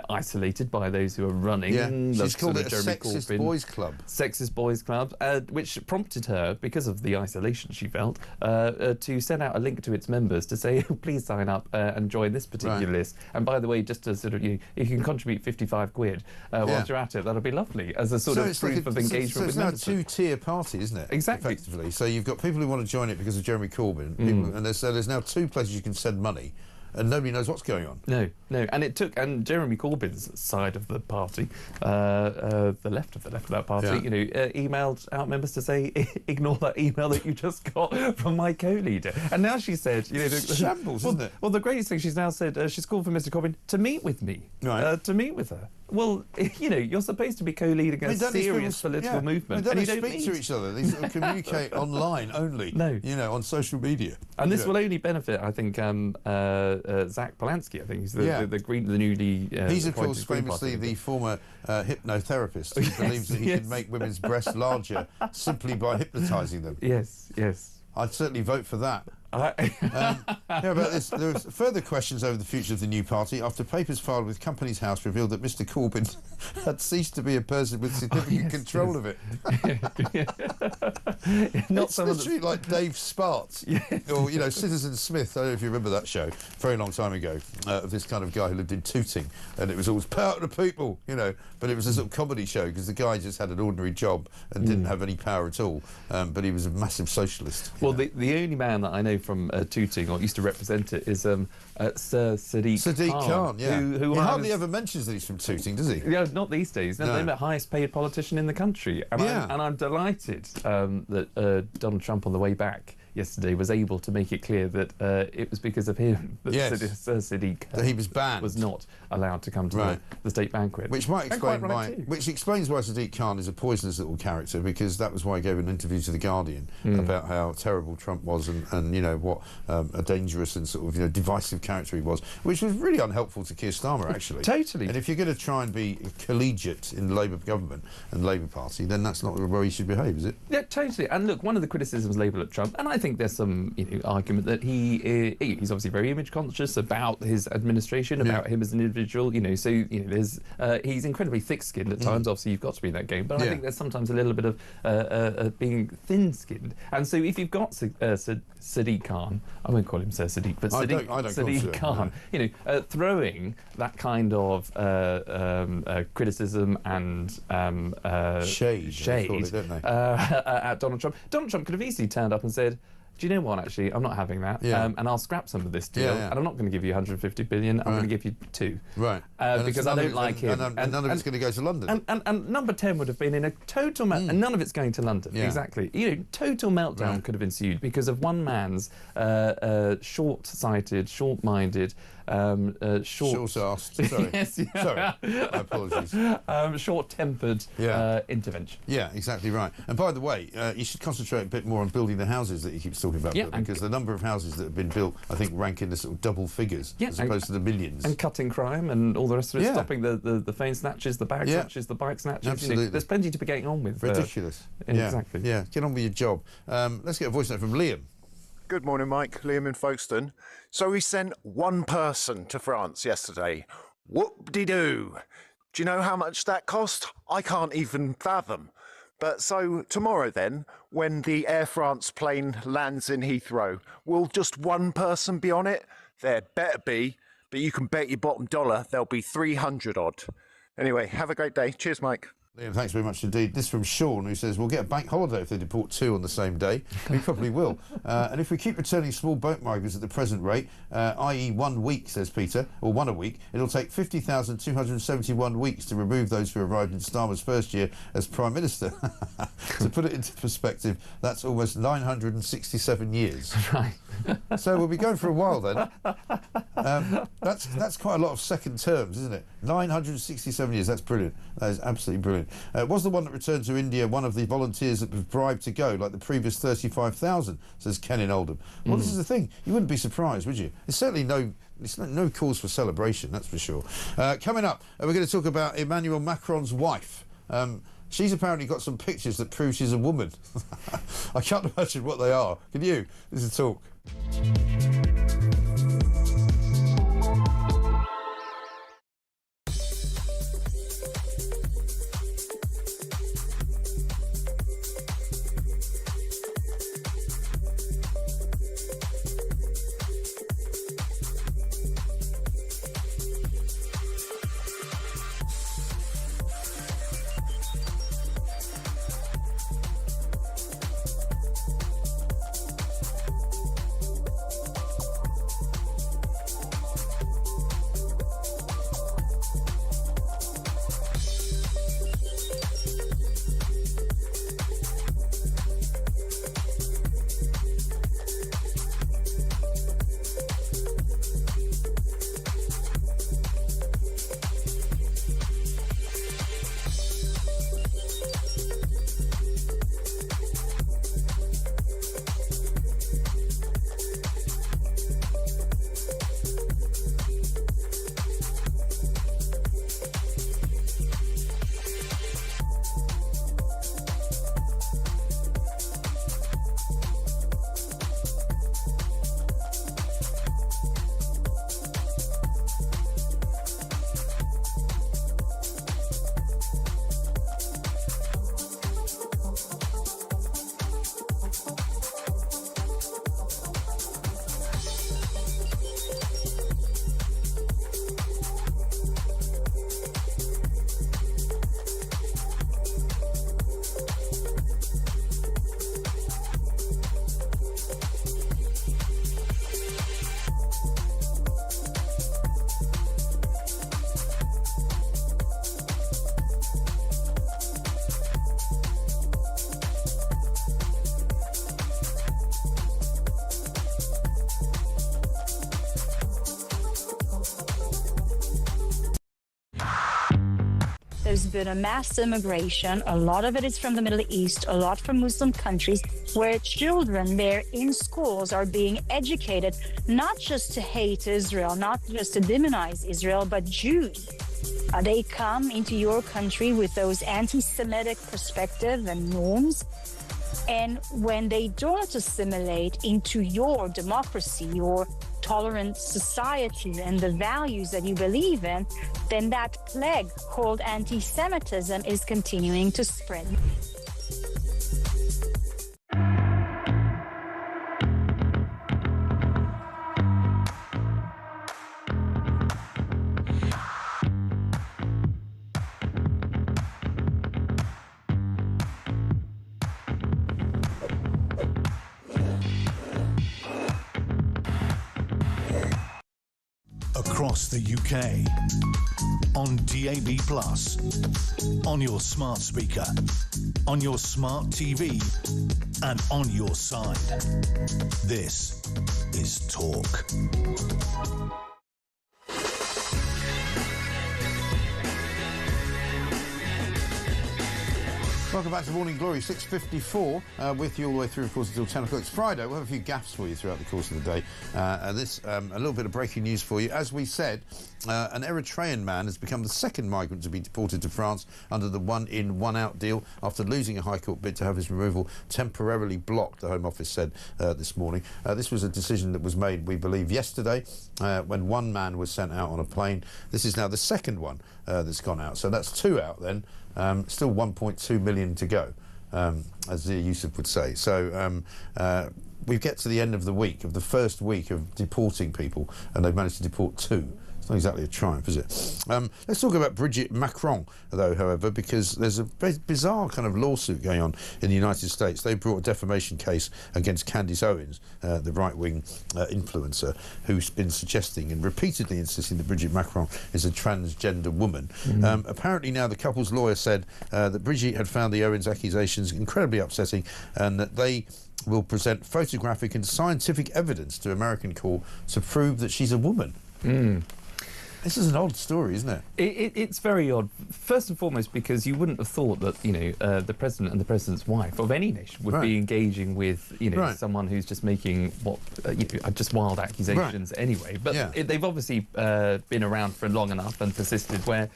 isolated by those who are running. Yeah, she's called it a sexist boys' club. Sexist Boys Club, which prompted her, because of the isolation she felt, to send out a link to its members to say, please sign up and join this particular list. And by the way, just to sort of, you can contribute 55 quid whilst you're at it. That'll be lovely as a sort of proof of engagement with membership. It's now a two-tier party, isn't it? Exactly. Effectively. So you've got people who want to join it because of Jeremy Corbyn, and there's now two places you can send money. And nobody knows what's going on. No. And Jeremy Corbyn's side of the party, the left of that party, emailed out members to say, ignore that email that you just got from my co-leader. And now she said, shambles, isn't it? Well, the greatest thing she's now said, she's called for Mr. Corbyn to meet with me, to meet with her. Well, you're supposed to be co-leading a serious political movement. They don't speak to each other. They sort of communicate online only. No. On social media. And this will only benefit, I think, Zach Polanski. I think he's the newly. He's of course famously the former hypnotherapist who believes that he can make women's breasts larger simply by hypnotising them. Yes. I'd certainly vote for that. About this, there are further questions over the future of the new party after papers filed with Companies House revealed that Mr. Corbyn had ceased to be a person with significant control of it. It's literally like Dave Spartz, or Citizen Smith. I don't know if you remember that show, very long time ago, of this kind of guy who lived in Tooting, and it was always power to the people, but it was a sort of comedy show because the guy just had an ordinary job and didn't have any power at all, but he was a massive socialist. Well, the only man that I know from Tooting, or used to represent it, is Sir Sadiq Khan. Who he hardly ever mentions that he's from Tooting, does he? Yeah, not these days. No. They're the highest paid politician in the country. And I'm delighted that Donald Trump, on the way back yesterday, was able to make it clear that it was because of him that Sir Sadiq that he was banned, was not allowed to come to the state banquet. Which might explain which explains why Sadiq Khan is a poisonous little character, because that was why he gave an interview to The Guardian about how terrible Trump was and what a dangerous and sort of divisive character he was, which was really unhelpful to Keir Starmer, actually. Totally. And if you're going to try and be collegiate in the Labour government and Labour Party, then that's not the way you should behave, is it? Yeah, totally. And look, one of the criticisms labelled at Trump, and I think there's some argument that he's obviously very image conscious about his administration, about him as an individual. So there's he's incredibly thick-skinned at times. Obviously, you've got to be in that game, but I think there's sometimes a little bit of being thin-skinned. And so if you've got Sadiq Khan, I won't call him Sir Sadiq, but Sadiq Khan, throwing that kind of criticism and shade at Donald Trump. Donald Trump could have easily turned up and said, do you know what, actually, I'm not having that, and I'll scrap some of this deal, and I'm not going to give you 150 billion, I'm going to give you 2. Because I don't like him. And none of it's going to go to London. And number 10 would have been in a total meltdown, and none of it's going to London, exactly. Total meltdown could have ensued because of one man's short-sighted, short-minded, short-arsed, sorry. Sorry, my apologies. Short-tempered intervention. Yeah, exactly right. And by the way, you should concentrate a bit more on building the houses that he keeps talking about, because the number of houses that have been built, I think, rank in the sort of double figures as opposed to the millions. And cutting crime and all the rest of it, stopping the phone snatches, the bag snatches, the bike snatches. Absolutely. There's plenty to be getting on with. Ridiculous. Exactly. Yeah, get on with your job. Let's get a voice note from Liam. Good morning, Mike. Liam in Folkestone. So we sent one person to France yesterday. Whoop-de-doo. Do you know how much that cost? I can't even fathom. But so tomorrow then, when the Air France plane lands in Heathrow, will just one person be on it? There better be, but you can bet your bottom dollar there'll be 300 odd. Anyway, have a great day. Cheers, Mike. Liam, thanks very much indeed. This from Sean, who says, we'll get a bank holiday if they deport 2 on the same day. We probably will. And if we keep returning small boat migrants at the present rate, i.e. 1 week, says Peter, or 1 a week, it'll take 50,271 weeks to remove those who arrived in Starmer's first year as Prime Minister. To put it into perspective, that's almost 967 years. Right. So we'll be going for a while then. That's quite a lot of second terms, isn't it? 967 years, that's brilliant. That is absolutely brilliant. Was the one that returned to India one of the volunteers that was bribed to go, like the previous 35,000, says Ken in Oldham. Well, this is the thing. You wouldn't be surprised, would you? There's certainly no cause for celebration, that's for sure. Coming up, we're going to talk about Emmanuel Macron's wife. She's apparently got some pictures that prove she's a woman. I can't imagine what they are. Can you? This is Talk. There's been a mass immigration. A lot of it is from the Middle East, a lot from Muslim countries, where children there in schools are being educated not just to hate Israel, not just to demonize Israel, but Jews. They come into your country with those anti-Semitic perspectives and norms. And when they don't assimilate into your democracy, your tolerant society, and the values that you believe in, then that plague called anti-Semitism is continuing to spread. Across the UK, on DAB+, on your smart speaker, on your smart TV, and on your side. This is Talk. Welcome back to Morning Glory, 6:54, with you all the way through, of course, until 10 o'clock. It's Friday. We'll have a few gaffes for you throughout the course of the day. A little bit of breaking news for you. As we said, an Eritrean man has become the second migrant to be deported to France under the one-in, one-out deal after losing a High Court bid to have his removal temporarily blocked, the Home Office said this morning. This was a decision that was made, we believe, yesterday when one man was sent out on a plane. This is now the second one that's gone out. So that's 2 out then. Still 1.2 million to go. as Zia Yusuf would say. So we get to the end of the week, of the first week of deporting people, and they've managed to deport 2. It's not exactly a triumph, is it? Let's talk about Macron, though, however, because there's a very bizarre kind of lawsuit going on in the United States. They brought a defamation case against Candace Owens, the right-wing influencer, who's been suggesting and repeatedly insisting that Macron is a transgender woman. Apparently now the couple's lawyer said that Brigitte had found the Owens accusations incredibly upsetting, and that they will present photographic and scientific evidence to American court to prove that she's a woman. This is an odd story, isn't it? It's very odd. First and foremost, because you wouldn't have thought that, you know, the president and the president's wife of any nation would be engaging with, you know, someone who's just making what, you know, just wild accusations anyway. But they've obviously been around for long enough and persisted, where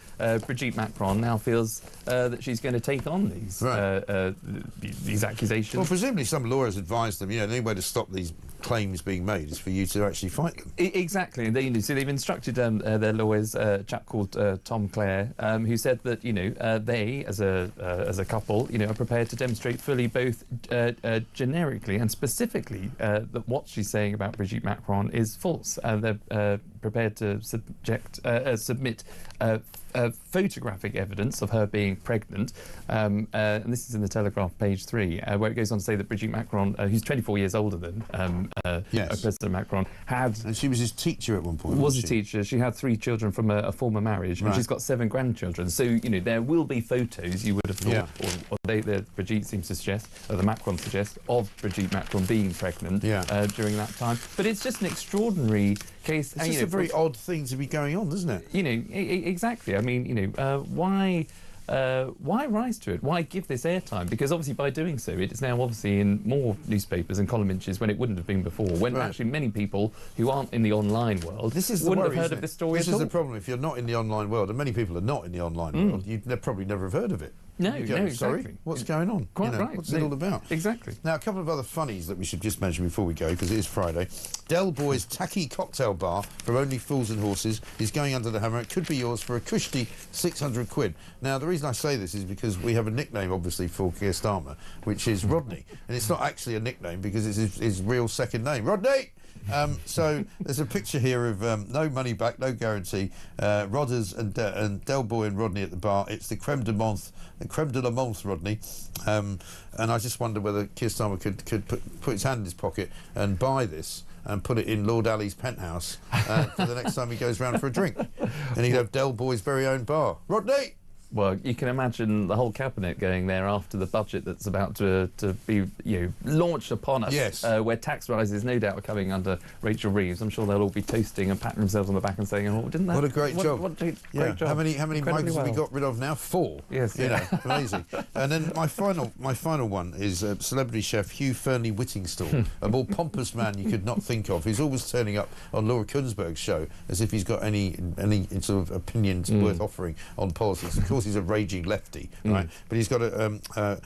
Brigitte Macron now feels that she's going to take on these accusations. Well, presumably some lawyers advised them, you know, the only way to stop these claims being made is for you to actually fight them. Exactly. So they've instructed their lawyers, a chap called Tom Clare, who said that, you know, they, as a couple, you know, are prepared to demonstrate fully, both generically and specifically, that what she's saying about Brigitte Macron is false. They're prepared to submit photographic evidence of her being pregnant, and this is in the Telegraph, page 3, where it goes on to say that Brigitte Macron, who's 24 years older than President Macron, had... And she was his teacher at one point, was a teacher. She had 3 children from a former marriage, and she's got 7 grandchildren. So, you know, there will be photos, you would have thought, or Brigitte seems to suggest, or the Macron suggests, of Brigitte Macron being pregnant during that time. But it's just an extraordinary case. It's just a very odd thing to be going on, isn't it? You know, exactly. I mean, you know, why rise to it? Why give this airtime? Because obviously by doing so, it is now obviously in more newspapers and column inches when it wouldn't have been before, when actually many people who aren't in the online world wouldn't have heard of this story at all. This is the problem. If you're not in the online world, and many people are not in the online world, you'd probably never have heard of it. No, exactly. Sorry, what's going on? Quite right. What's it all about? Exactly. Now, a couple of other funnies that we should just mention before we go, because it is Friday. Del Boy's tacky cocktail bar from Only Fools and Horses is going under the hammer. It could be yours for a cushy 600 quid. Now, the reason I say this is because we have a nickname, obviously, for Keir Starmer, which is Rodney. And it's not actually a nickname because it's his real second name. Rodney! So there's a picture here of no money back, no guarantee. Rodders and Del Boy and Rodney at the bar. It's the creme de la menthe, Rodney. And I just wonder whether Keir Starmer could put his hand in his pocket and buy this and put it in Lord Ali's penthouse for the next time he goes round for a drink. And he'd have Del Boy's very own bar. Rodney! Well, you can imagine the whole cabinet going there after the budget that's about to be, you know, launched upon us. Yes. Where tax rises, no doubt, are coming under Rachel Reeves. I'm sure they'll all be toasting and patting themselves on the back and saying, "Oh, didn't that? What a great job! Great job! How many migrants have we got rid of now? 4. Yes. You know, amazing. And then my final one is celebrity chef Hugh Fernley Whittingstall, a more pompous man you could not think of, who's always turning up on Laura Kuenssberg's show as if he's got any sort of opinions worth offering on politics. Of course, he's a raging lefty, right? But he's got a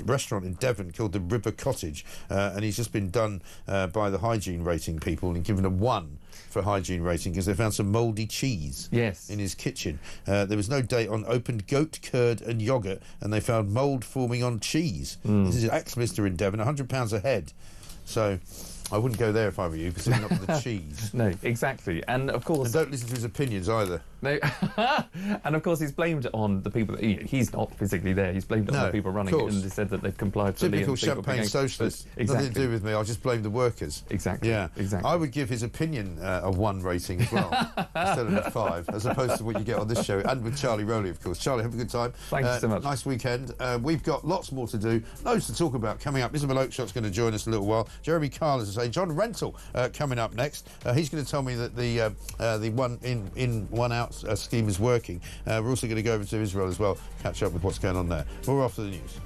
restaurant in Devon called the River Cottage, and he's just been done by the hygiene rating people and given a 1 for hygiene rating because they found some mouldy cheese in his kitchen. There was no date on opened goat curd and yoghurt, and they found mould forming on cheese. This is Axminster in Devon, £100 a head. So I wouldn't go there if I were you, because it's not the cheese. No, exactly. And of course... And don't listen to his opinions either. No. And of course he's blamed it on the people that... He's not physically there. He's blamed it on the people running it, and they said that they've complied fully. Typical champagne socialist. Exactly. Nothing to do with me. I'll just blame the workers. Exactly. Yeah. Exactly. I would give his opinion a 1 rating as well, instead of a 5, as opposed to what you get on this show, and with Charlie Rowley, of course. Charlie, have a good time. Thank you so much. Nice weekend. We've got lots more to do, loads to talk about coming up. Isabel Oakeshot's going to join us in a little while. Jeremy Kyle, as I say. John Rental coming up next. He's going to tell me that the one in one out scheme is working. We're also going to go over to Israel as well, catch up with what's going on there. More after the news.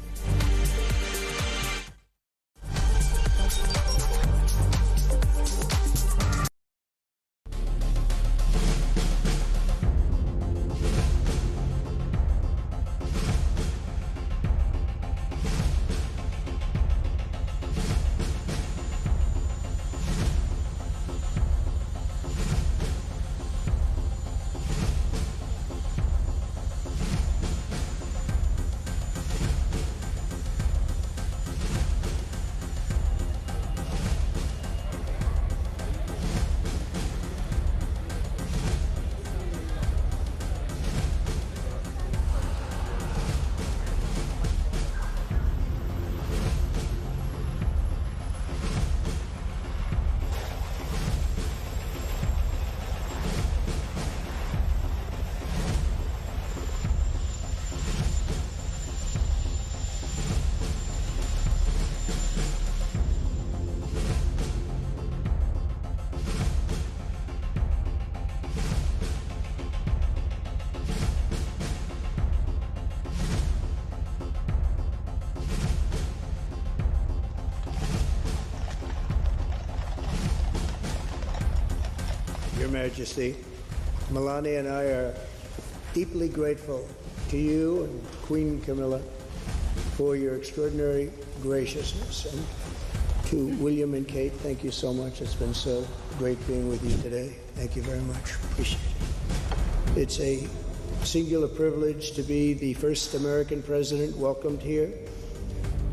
Majesty. Melania and I are deeply grateful to you and Queen Camilla for your extraordinary graciousness. And to William and Kate, thank you so much. It's been so great being with you today. Thank you very much. Appreciate it. It's a singular privilege to be the first American president welcomed here.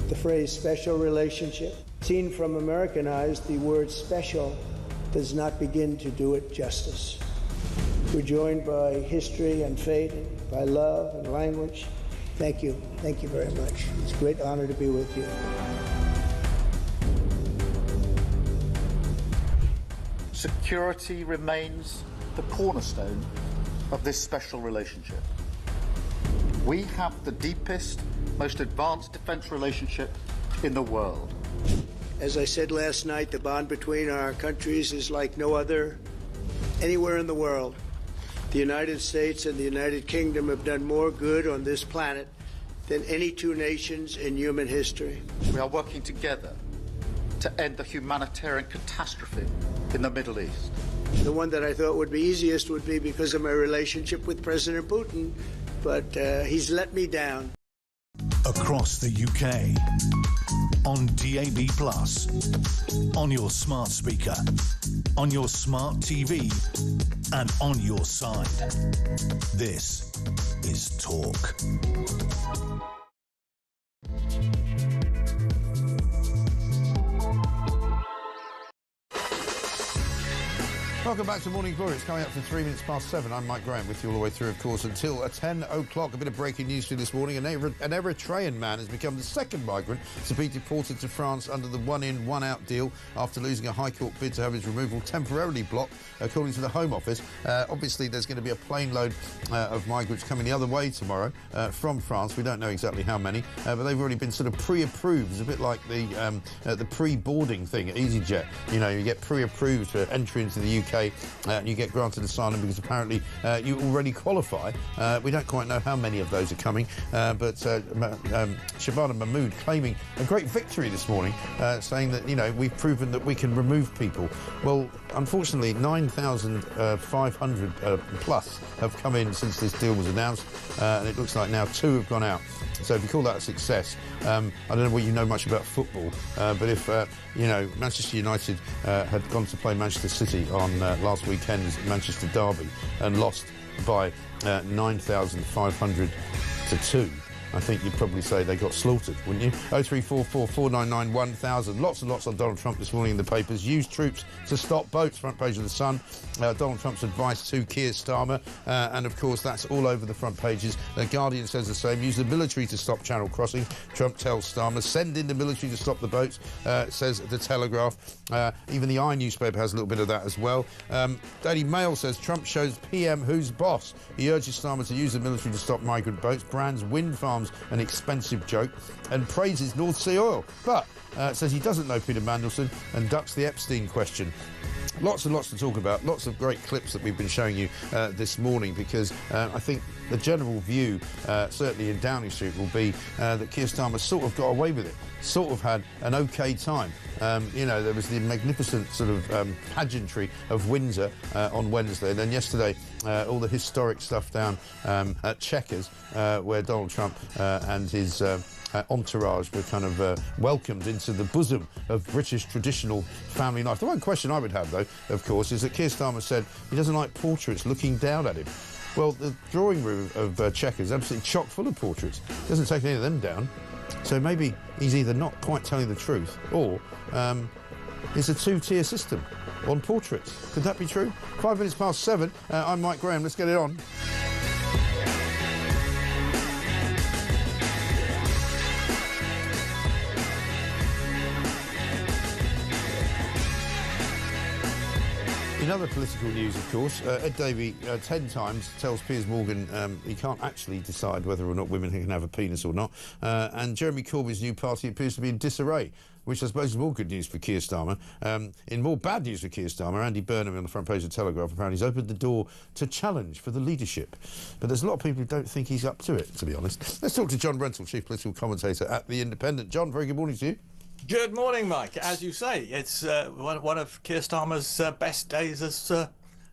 The phrase special relationship, seen from American eyes, the word special does not begin to do it justice. We're joined by history and fate, by love and language. Thank you. Thank you very much. It's a great honor to be with you. Security remains the cornerstone of this special relationship. We have the deepest, most advanced defense relationship in the world. As I said last night, the bond between our countries is like no other anywhere in the world. The United States and the United Kingdom have done more good on this planet than any two nations in human history. We are working together to end the humanitarian catastrophe in the Middle East. The one that I thought would be easiest would be because of my relationship with President Putin, but he's let me down. Across the UK, on DAB+, on your smart speaker, on your smart TV, and on your side. This is Talk. Welcome back to Morning Glory. It's coming up to 3 minutes past 7. I'm Mike Graham with you all the way through, of course, until 10 o'clock. A bit of breaking news for you this morning. An Eritrean man has become the second migrant to be deported to France under the one-in, one-out deal after losing a High Court bid to have his removal temporarily blocked, according to the Home Office. Obviously, there's going to be a plane load of migrants coming the other way tomorrow from France. We don't know exactly how many, but they've already been sort of pre-approved. It's a bit like the pre-boarding thing at EasyJet. You know, you get pre-approved for entry into the UK. And you get granted asylum because apparently you already qualify. We don't quite know how many of those are coming, but Shabana Mahmood claiming a great victory this morning, saying that, you know, we've proven that we can remove people. Well, unfortunately, 9,500 plus have come in since this deal was announced, and it looks like now 2 have gone out. So if you call that a success, I don't know whether you know much about football, but if, you know, Manchester United had gone to play Manchester City on last weekend's Manchester derby and lost by 9,500 to 2, I think you'd probably say they got slaughtered, wouldn't you? 0344 499 1000. Lots and lots on Donald Trump this morning in the papers. Use troops to stop boats, front page of the Sun. Donald Trump's advice to Keir Starmer. And, of course, that's all over the front pages. The Guardian says the same. Use the military to stop channel crossing. Trump tells Starmer. Send in the military to stop the boats, says the Telegraph. Even the I newspaper has a little bit of that as well. Daily Mail says Trump shows PM who's boss. He urges Starmer to use the military to stop migrant boats. Brands wind farms an expensive joke, and praises North Sea oil, but says he doesn't know Peter Mandelson and ducks the Epstein question. Lots and lots to talk about, lots of great clips that we've been showing you this morning, because I think the general view, certainly in Downing Street, will be that Keir Starmer sort of got away with it, sort of had an OK time. You know, there was the magnificent sort of pageantry of Windsor on Wednesday, and then yesterday all the historic stuff down at Chequers, where Donald Trump and his entourage were kind of welcomed into the bosom of British traditional family life. The one question I would have, though, of course, is that Keir Starmer said he doesn't like portraits looking down at him. Well, the drawing room of Chequers is absolutely chock full of portraits. Doesn't take any of them down. So maybe he's either not quite telling the truth, or it's a two-tier system on portraits. Could that be true? 5 minutes past 7. I'm Mike Graham. Let's get it on. In other political news, of course, Ed Davey 10 times tells Piers Morgan he can't actually decide whether or not women can have a penis or not. And Jeremy Corbyn's new party appears to be in disarray, which I suppose is more good news for Keir Starmer. In more bad news for Keir Starmer, Andy Burnham on the front page of the Telegraph apparently has opened the door to challenge for the leadership. But there's a lot of people who don't think he's up to it, to be honest. Let's talk to John Rentoul, chief political commentator at The Independent. John, very good morning to you. Good morning, Mike. As you say, it's one of Keir Starmer's best days as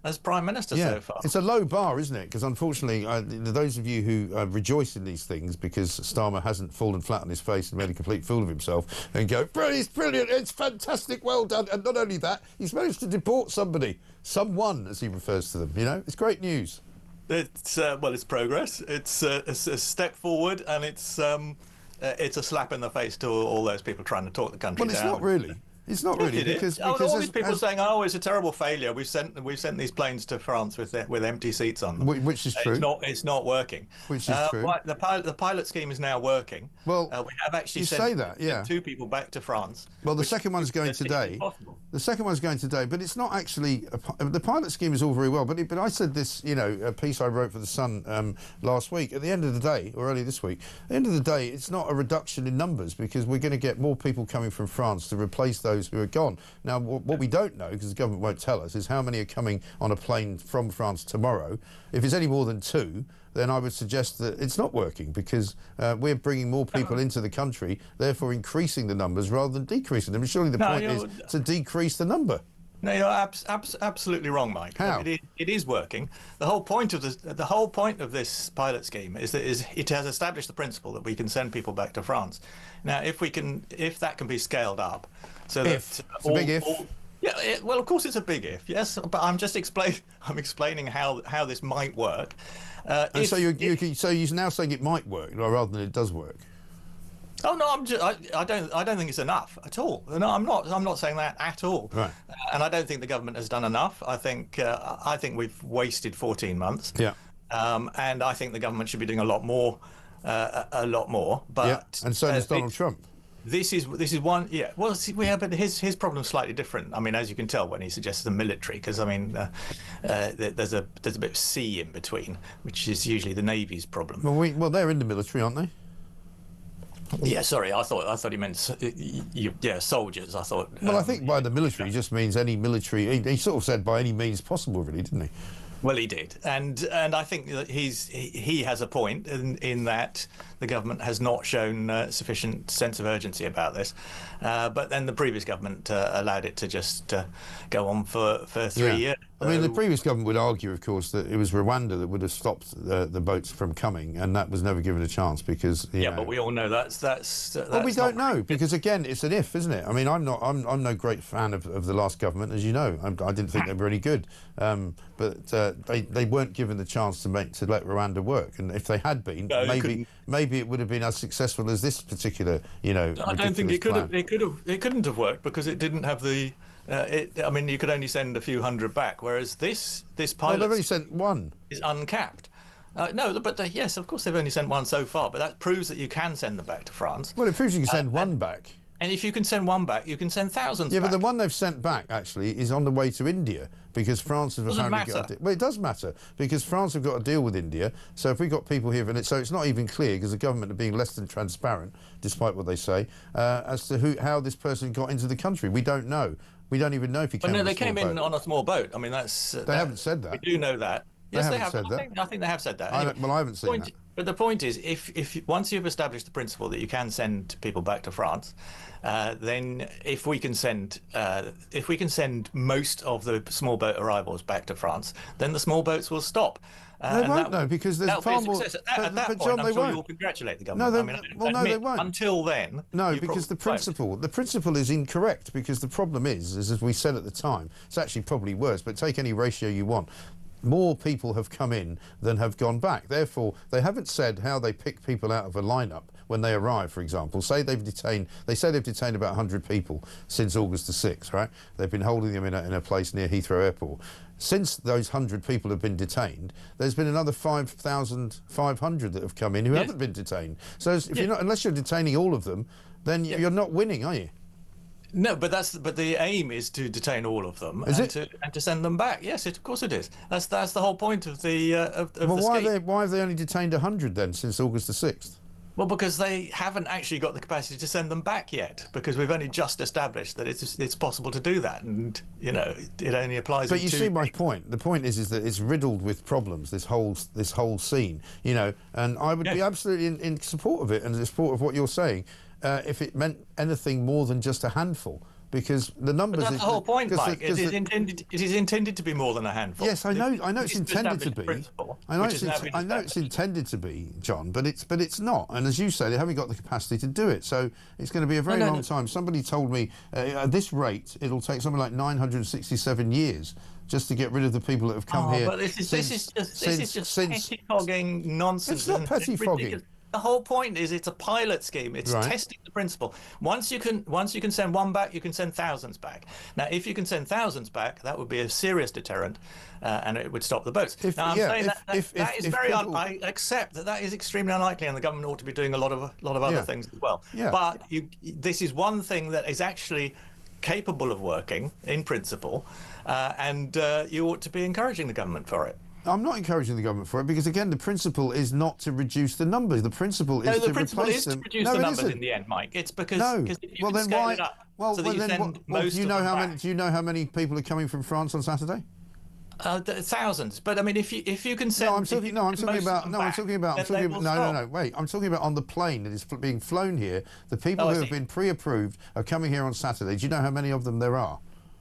as Prime Minister so far. It's a low bar, isn't it? Because unfortunately, those of you who rejoice in these things because Starmer hasn't fallen flat on his face and made a complete fool of himself and go, it's brilliant, it's fantastic, well done. And not only that, he's managed to deport somebody, someone, as he refers to them, you know? It's great news. It's well, it's progress. It's a step forward, and it's a slap in the face to all those people trying to talk the country down. Well, it's not really. It's not really because all these people saying, "Oh, it's a terrible failure. We've sent these planes to France with empty seats on them," which is true. It's not working. Which is true. Right, the pilot scheme is now working. Well, we have actually sent 2 people back to France. Well, the second one's going today. The second one's going today, but it's not actually the pilot scheme is all very well. But I said this, you know, a piece I wrote for the Sun last week. At the end of the day, or early this week, at the end of the day, it's not a reduction in numbers because we're going to get more people coming from France to replace those who are gone. Now, what we don't know, because the government won't tell us, is how many are coming on a plane from France tomorrow. If it's any more than 2, then I would suggest that it's not working because we're bringing more people into the country, therefore increasing the numbers rather than decreasing them. Surely the point is to decrease the number. No, you're absolutely wrong, Mike. How? It is working. The whole point of this pilot scheme is that it has established the principle that we can send people back to France. Now, if that can be scaled up, so it's a big if. Well, of course it's a big if. Yes, but I'm just explaining how this might work. So you're now saying it might work rather than it does work. Oh no, I don't think it's enough at all. No, I'm not saying that at all. Right. And I don't think the government has done enough. I think we've wasted 14 months. Yeah. And I think the government should be doing a lot more. But and so does Donald Trump. This is one. Yeah. Well, but his problem's slightly different. I mean, as you can tell when he suggests the military, because I mean, there's a bit of sea in between, which is usually the Navy's problem. Well, they're in the military, aren't they? Yeah, sorry, I thought he meant soldiers. I thought. Well, I think by the military he just means any military. He sort of said by any means possible, really, didn't he? Well, he did, and I think that he has a point in that the government has not shown sufficient sense of urgency about this. But then the previous government allowed it to just go on for 3 years. I mean, the previous government would argue, of course, that it was Rwanda that would have stopped the boats from coming, and that was never given a chance because. But we all know that's. Well, we don't know because again, it's an if, isn't it? I mean, I'm no great fan of the last government, as you know. I didn't think they were any good, but they weren't given the chance to let Rwanda work, and if they had been, maybe it would have been as successful as this particular, I don't think it could have. It couldn't have worked because it didn't have the. I mean, you could only send a few hundred back, whereas this pilot. They've only sent 1. Is uncapped. No, but yes, of course they've only sent 1 so far, but that proves that you can send them back to France. Well, it proves you can send 1 back. And if you can send 1 back, you can send thousands back. Yeah, but the one they've sent back, actually, is on the way to India, because France has apparently got... Well, it does matter, because France have got a deal with India, so if we've got people here... So it's not even clear, because the government are being less than transparent, despite what they say, as to how this person got into the country. We don't know. We don't even know if he came on a small boat. No, they came in on a small boat. I mean, that's... They haven't said that. We do know that. Yes, they have. Said that. I think they have said that. Anyway, I haven't seen that. But the point is, if once you've established the principle that you can send people back to France, then if we can send most of the small boat arrivals back to France, then the small boats will stop. They won't, though, because there's far more. At that point, John, I'm sure you'll congratulate the government. No, they won't. Until then, no, because the principle is incorrect. Because the problem is, as we said at the time, it's actually probably worse. But take any ratio you want. More people have come in than have gone back. Therefore, they haven't said how they pick people out of a lineup when they arrive, for example. They say they've detained about 100 people since August the 6th, right? They've been holding them in a place near Heathrow Airport. Since those 100 people have been detained, there's been another 5,500 that have come in who haven't been detained. So if you're not, unless you're detaining all of them, then you're not winning, are you? No, but the aim is to detain all of them and to send them back. Yes, of course it is. That's the whole point of the why have they only detained 100 then since August the 6th? Well, because they haven't actually got the capacity to send them back yet, because we've only just established that it's possible to do that, and it only applies. But you see my point. The point is that it's riddled with problems. This whole scene, and I would be absolutely in support of it and in support of what you're saying. If it meant anything more than just a handful, because the numbers. But that's the whole point, Mike. It is intended to be more than a handful. Yes, I know. I know it's intended to be. I know it's intended to be, John, but it's not. And as you say, they haven't got the capacity to do it. So it's going to be a very long time. Somebody told me at this rate, it'll take something like 967 years just to get rid of the people that have come here. But this is just pettifogging nonsense. It's not pettifogging. The whole point is it's a pilot scheme. It's testing the principle. Once you can send one back, you can send thousands back. Now, if you can send thousands back, that would be a serious deterrent, and it would stop the boats. I accept that is extremely unlikely, and the government ought to be doing a lot of other things as well. Yeah. But this is one thing that is actually capable of working in principle, and you ought to be encouraging the government for it. I'm not encouraging the government for it because, again, the principle is not to reduce the numbers. The principle is to replace them. To reduce the numbers in the end, Mike. It's because if you well, then scale why? it up Well, so that you send most do you know of them how back. many? Do you know how many people are coming from France on Saturday? Thousands, but I mean, if you can send. I'm talking about on the plane that is being flown here. The people who have been pre-approved are coming here on Saturday. Do you know how many of them there are?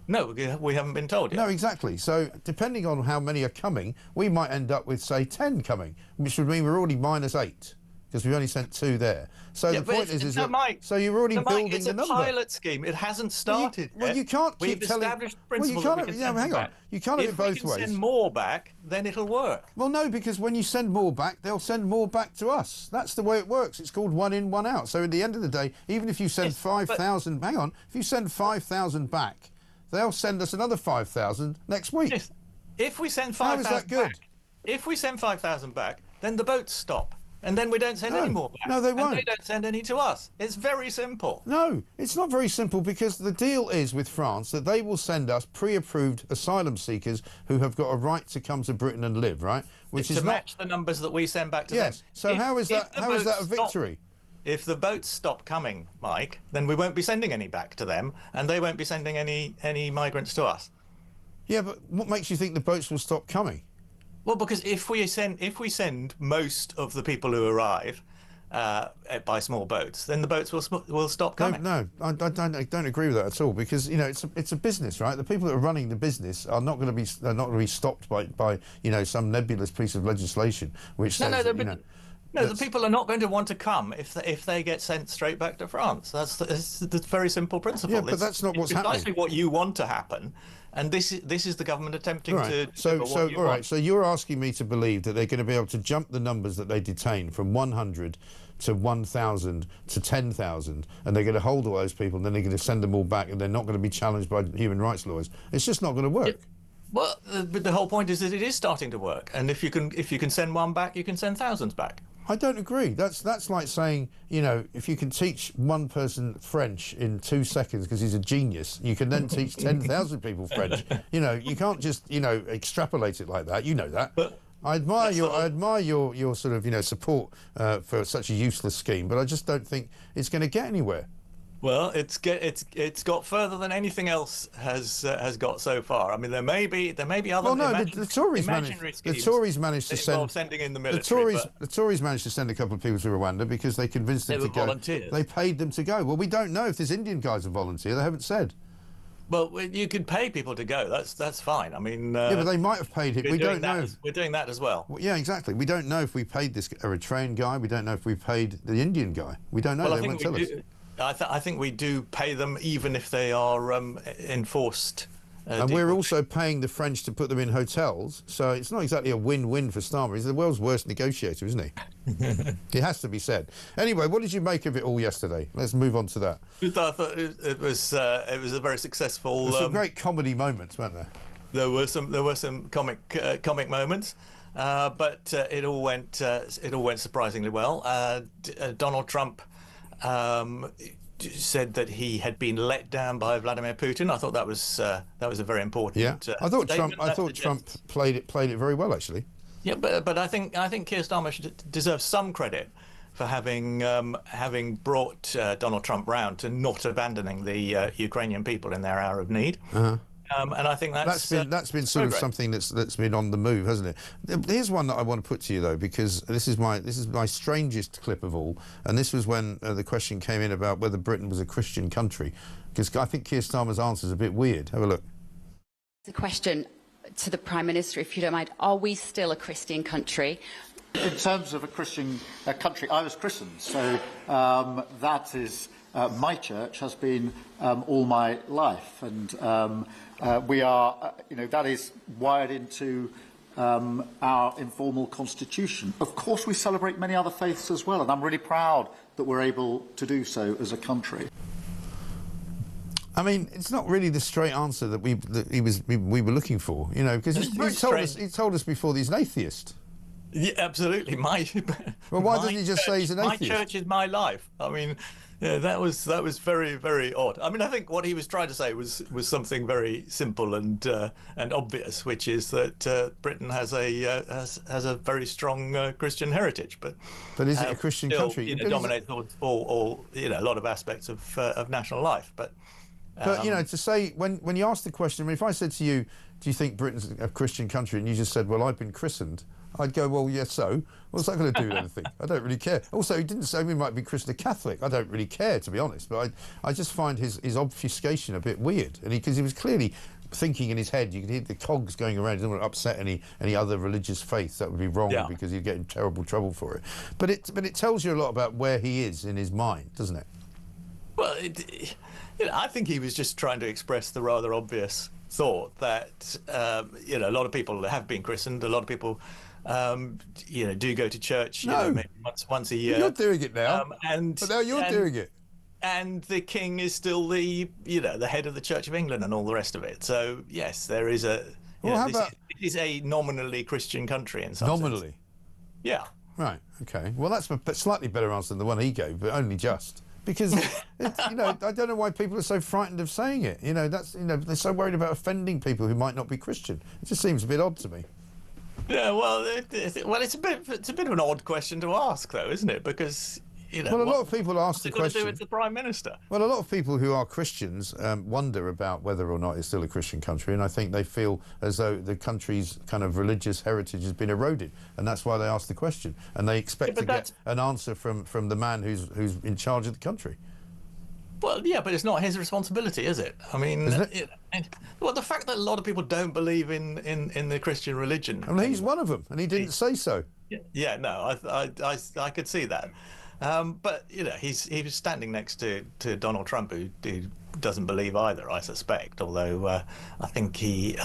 No, we haven't been told yet. No, exactly. So depending on how many are coming, we might end up with, say, 10 coming, which would mean we're already -8 because we've only sent 2 there. So the point is that Mike, so you're already building it's the number. It's a pilot scheme. It hasn't started yet. You can't keep telling. Established principles that we can send hang on. back. You can't have it both ways. If we ways. can send more back, then it'll work. Well, no, because when you send more back, they'll send more back to us. That's the way it works. It's called one in, one out. So at the end of the day, even if you send 5,000, hang on, if you send 5,000 back, they'll send us another 5,000 next week. Yes. If we send 5,000 back, then the boats stop. And then we don't send any more back. No, they won't. And they don't send any to us. It's very simple. No, it's not very simple because the deal is with France that they will send us pre-approved asylum seekers who have got a right to come to Britain and live, right? Which is to match the numbers that we send back to them. Yes. So how is that a victory? If the boats stop coming, Mike, then we won't be sending any back to them, and they won't be sending any migrants to us. Yeah, but what makes you think the boats will stop coming? Well, because if we send most of the people who arrive by small boats, then the boats will stop coming. No, I don't agree with that at all because it's a business, right? The people that are running the business are not going to be stopped by some nebulous piece of legislation which says the people are not going to want to come if they get sent straight back to France. That's the very simple principle. Yeah, but that's not what's happening. Precisely what you want to happen, and this is the government attempting to. So you're asking me to believe that they're going to be able to jump the numbers that they detain from 100 to 1,000 to 10,000, and they're going to hold all those people, and then they're going to send them all back, and they're not going to be challenged by human rights lawyers. It's just not going to work. Well, the whole point is that it is starting to work, and if you can send one back, you can send thousands back. I don't agree. That's like saying, if you can teach one person French in 2 seconds because he's a genius, you can then teach 10,000 people French. You can't just, extrapolate it like that. You know that. But I admire your sort of, support for such a useless scheme, but I just don't think it's going to get anywhere. Well, it's got further than anything else has got so far. I mean, there may be other. Well, no, the Tories managed to send sending in the military. The Tories managed to send a couple of people to Rwanda because they convinced them to go. Volunteers. They paid them to go. Well, we don't know if this Indian guy's a volunteer. They haven't said. Well, you could pay people to go. That's fine. I mean, yeah, but they might have paid him. We don't know. We're doing that as well. Yeah, exactly. We don't know if we paid this Eritrean guy. We don't know if we paid the Indian guy. We don't know. Well, they won't tell us. I think we do pay them even if they are enforced. And we're also paying the French to put them in hotels, so it's not exactly a win-win for Starmer. He's the world's worst negotiator, isn't he? It has to be said. Anyway, what did you make of it all yesterday? Let's move on to that. I thought it was a very successful. There were some great comedy moments, weren't there? There were some comic moments, but it all went surprisingly well. Donald Trump said that he had been let down by Vladimir Putin. I thought that was a very important. Yeah, I thought Trump played it very well, actually. Yeah, but I think Keir Starmer deserves some credit for having brought Donald Trump round to not abandoning the Ukrainian people in their hour of need. Uh-huh. And I think that's been sort of something that's been on the move, hasn't it? Here's one that I want to put to you though, because this is my strangest clip of all, and this was when the question came in about whether Britain was a Christian country. Because I think Keir Starmer's answer is a bit weird. Have a look. The question to the Prime Minister, if you don't mind, are we still a Christian country? In terms of a Christian country, I was christened, so that is my church has been all my life, and we are, that is wired into our informal constitution. Of course, we celebrate many other faiths as well, and I'm really proud that we're able to do so as a country. I mean, it's not really the straight answer that we were looking for, because he told us before that he's an atheist. Yeah, absolutely. Well, why doesn't he just say he's an atheist? My church is my life. I mean, yeah, that was very, very odd. I mean, I think what he was trying to say was something very simple and obvious, which is that Britain has a very strong Christian heritage, but is it a Christian country? Dominates all a lot of aspects of national life, but. To say, when you ask the question, I mean, if I said to you, do you think Britain's a Christian country, and you just said, well, I've been christened, I'd go, well, yes, so? What's that going to do with anything? I don't really care. Also, he didn't say we might be christened a Catholic. I don't really care, to be honest, but I just find his obfuscation a bit weird, and because he was clearly thinking in his head, you could hear the cogs going around. He didn't want to upset any other religious faith. That would be wrong because he'd get in terrible trouble for it. But it tells you a lot about where he is in his mind, doesn't it? Well, I think he was just trying to express the rather obvious thought that a lot of people have been christened. A lot of people, do go to church. Maybe once a year. You're doing it now, but now you're doing it. And the king is still the head of the Church of England and all the rest of it. So yes, there is a. This is a nominally Christian country in some sense. Yeah. Right. Okay. Well, that's a slightly better answer than the one he gave, but only just. Because I don't know why people are so frightened of saying it. They're so worried about offending people who might not be Christian. It just seems a bit odd to me. Yeah, well, it's a bit of an odd question to ask, though, isn't it? Because well, a lot of people ask the question. What's it got to do with the Prime Minister? Well, a lot of people who are Christians wonder about whether or not it's still a Christian country, and I think they feel as though the country's kind of religious heritage has been eroded, and that's why they ask the question, and they expect to get an answer from the man who's in charge of the country. Well, yeah, but it's not his responsibility, is it? I mean, the fact that a lot of people don't believe in the Christian religion. I mean, he's one of them, and he didn't say so. Yeah, no, I could see that. But he was standing next to Donald Trump, who doesn't believe either, I suspect. Although I think he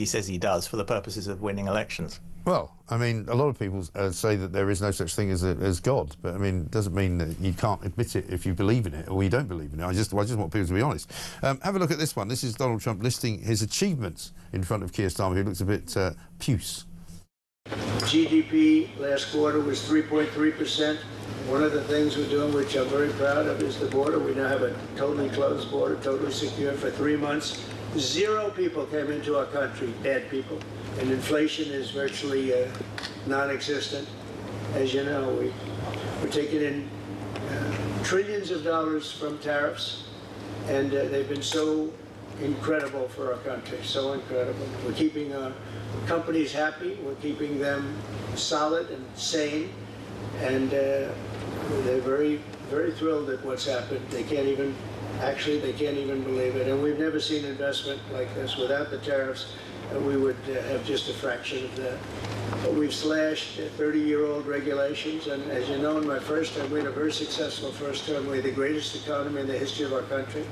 says he does for the purposes of winning elections. Well, I mean, a lot of people say that there is no such thing as God, but I mean, it doesn't mean that you can't admit it if you believe in it or you don't believe in it. I just want people to be honest. Have a look at this one. This is Donald Trump listing his achievements in front of Keir Starmer, who looks a bit puce. GDP last quarter was 3.3%. One of the things we're doing, which I'm very proud of, is the border. We now have a totally closed border, totally secure for 3 months. 0 people came into our country, bad people. And inflation is virtually non-existent. As you know, we're taking in trillions of dollars from tariffs, and they've been so incredible for our country, so incredible. We're keeping our companies happy, we're keeping them solid and sane, and they're very, very thrilled at what's happened. They can't even believe it. And we've never seen investment like this. Without the tariffs, we would have just a fraction of that. But we've slashed 30-year-old regulations, and as you know, in my first term, we had a very successful first term. We had the greatest economy in the history of our country,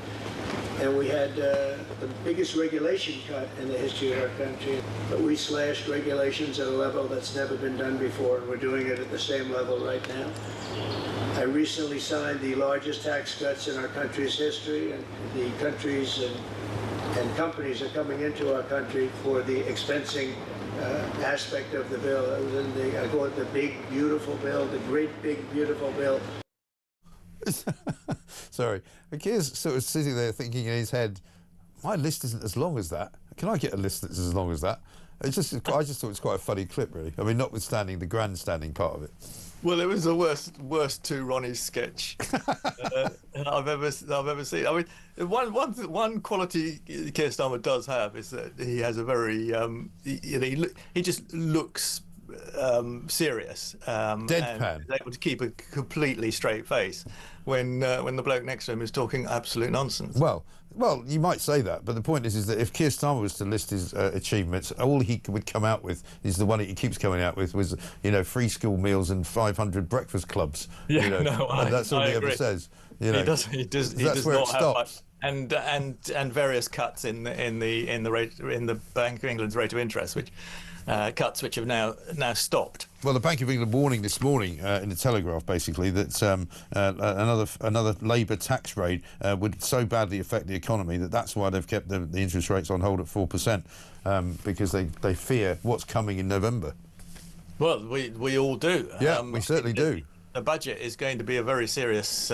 and we had the biggest regulation cut in the history of our country. But we slashed regulations at a level that's never been done before, and we're doing it at the same level right now. I recently signed the largest tax cuts in our country's history, and the countries and companies are coming into our country for the expensing aspect of the bill. It was in I call it the big, beautiful bill, the great, big, beautiful bill. Sorry. Keir's sort of sitting there thinking in his head, my list isn't as long as that. Can I get a list that's as long as that? I just thought it's quite a funny clip, really. I mean, notwithstanding the grandstanding part of it. Well, it was the worst two Ronnie's sketch I've ever seen. I mean, one quality Keir Starmer does have is that he has a very he just looks serious. Deadpan. And able to keep a completely straight face when the bloke next to him is talking absolute nonsense. Well, you might say that, but the point is that if Keir Starmer was to list his achievements, all he would come out with is the one that he keeps coming out with was, free school meals and 500 breakfast clubs. Yeah, that's all he agree. ever says. He does where not it have stops. much. And various cuts in the Bank of England's rate of interest, which which have now stopped. Well, the Bank of England warning this morning in the Telegraph, basically, that another Labour tax rate would so badly affect the economy that's why they've kept the interest rates on hold at 4%, because they fear what's coming in November. Well, we all do. Yeah, we certainly do. The budget is going to be a very serious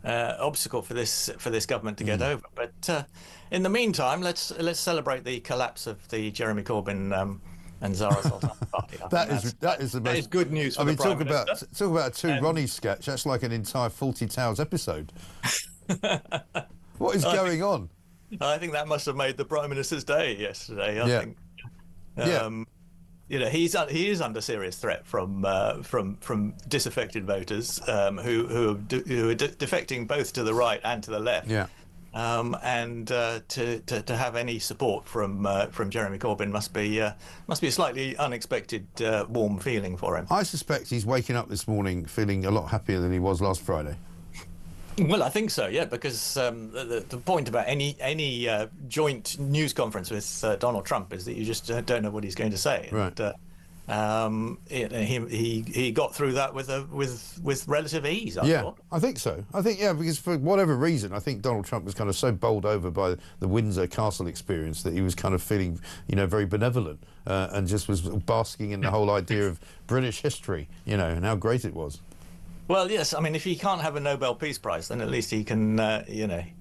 obstacle for this government to get over. But in the meantime, let's celebrate the collapse of the Jeremy Corbyn and Zara Sultan party. That is good news for the Prime Minister. Talk about a Two Ronnies sketch. That's like an entire Fawlty Towers episode. What is going on? I think that must have made the Prime Minister's day yesterday. I think. He is under serious threat from disaffected voters who are defecting both to the right and to the left. Yeah. And to have any support from Jeremy Corbyn must be a slightly unexpected warm feeling for him. I suspect he's waking up this morning feeling a lot happier than he was last Friday. Well, I think so, yeah, because the point about any joint news conference with Donald Trump is that you just don't know what he's going to say. Right. He got through that with relative ease. I thought. I think so. Because for whatever reason, I think Donald Trump was kind of so bowled over by the Windsor Castle experience that he was kind of feeling, very benevolent and just was basking in the whole idea of British history, and how great it was. Well, yes. I mean, if he can't have a Nobel Peace Prize, then at least he can,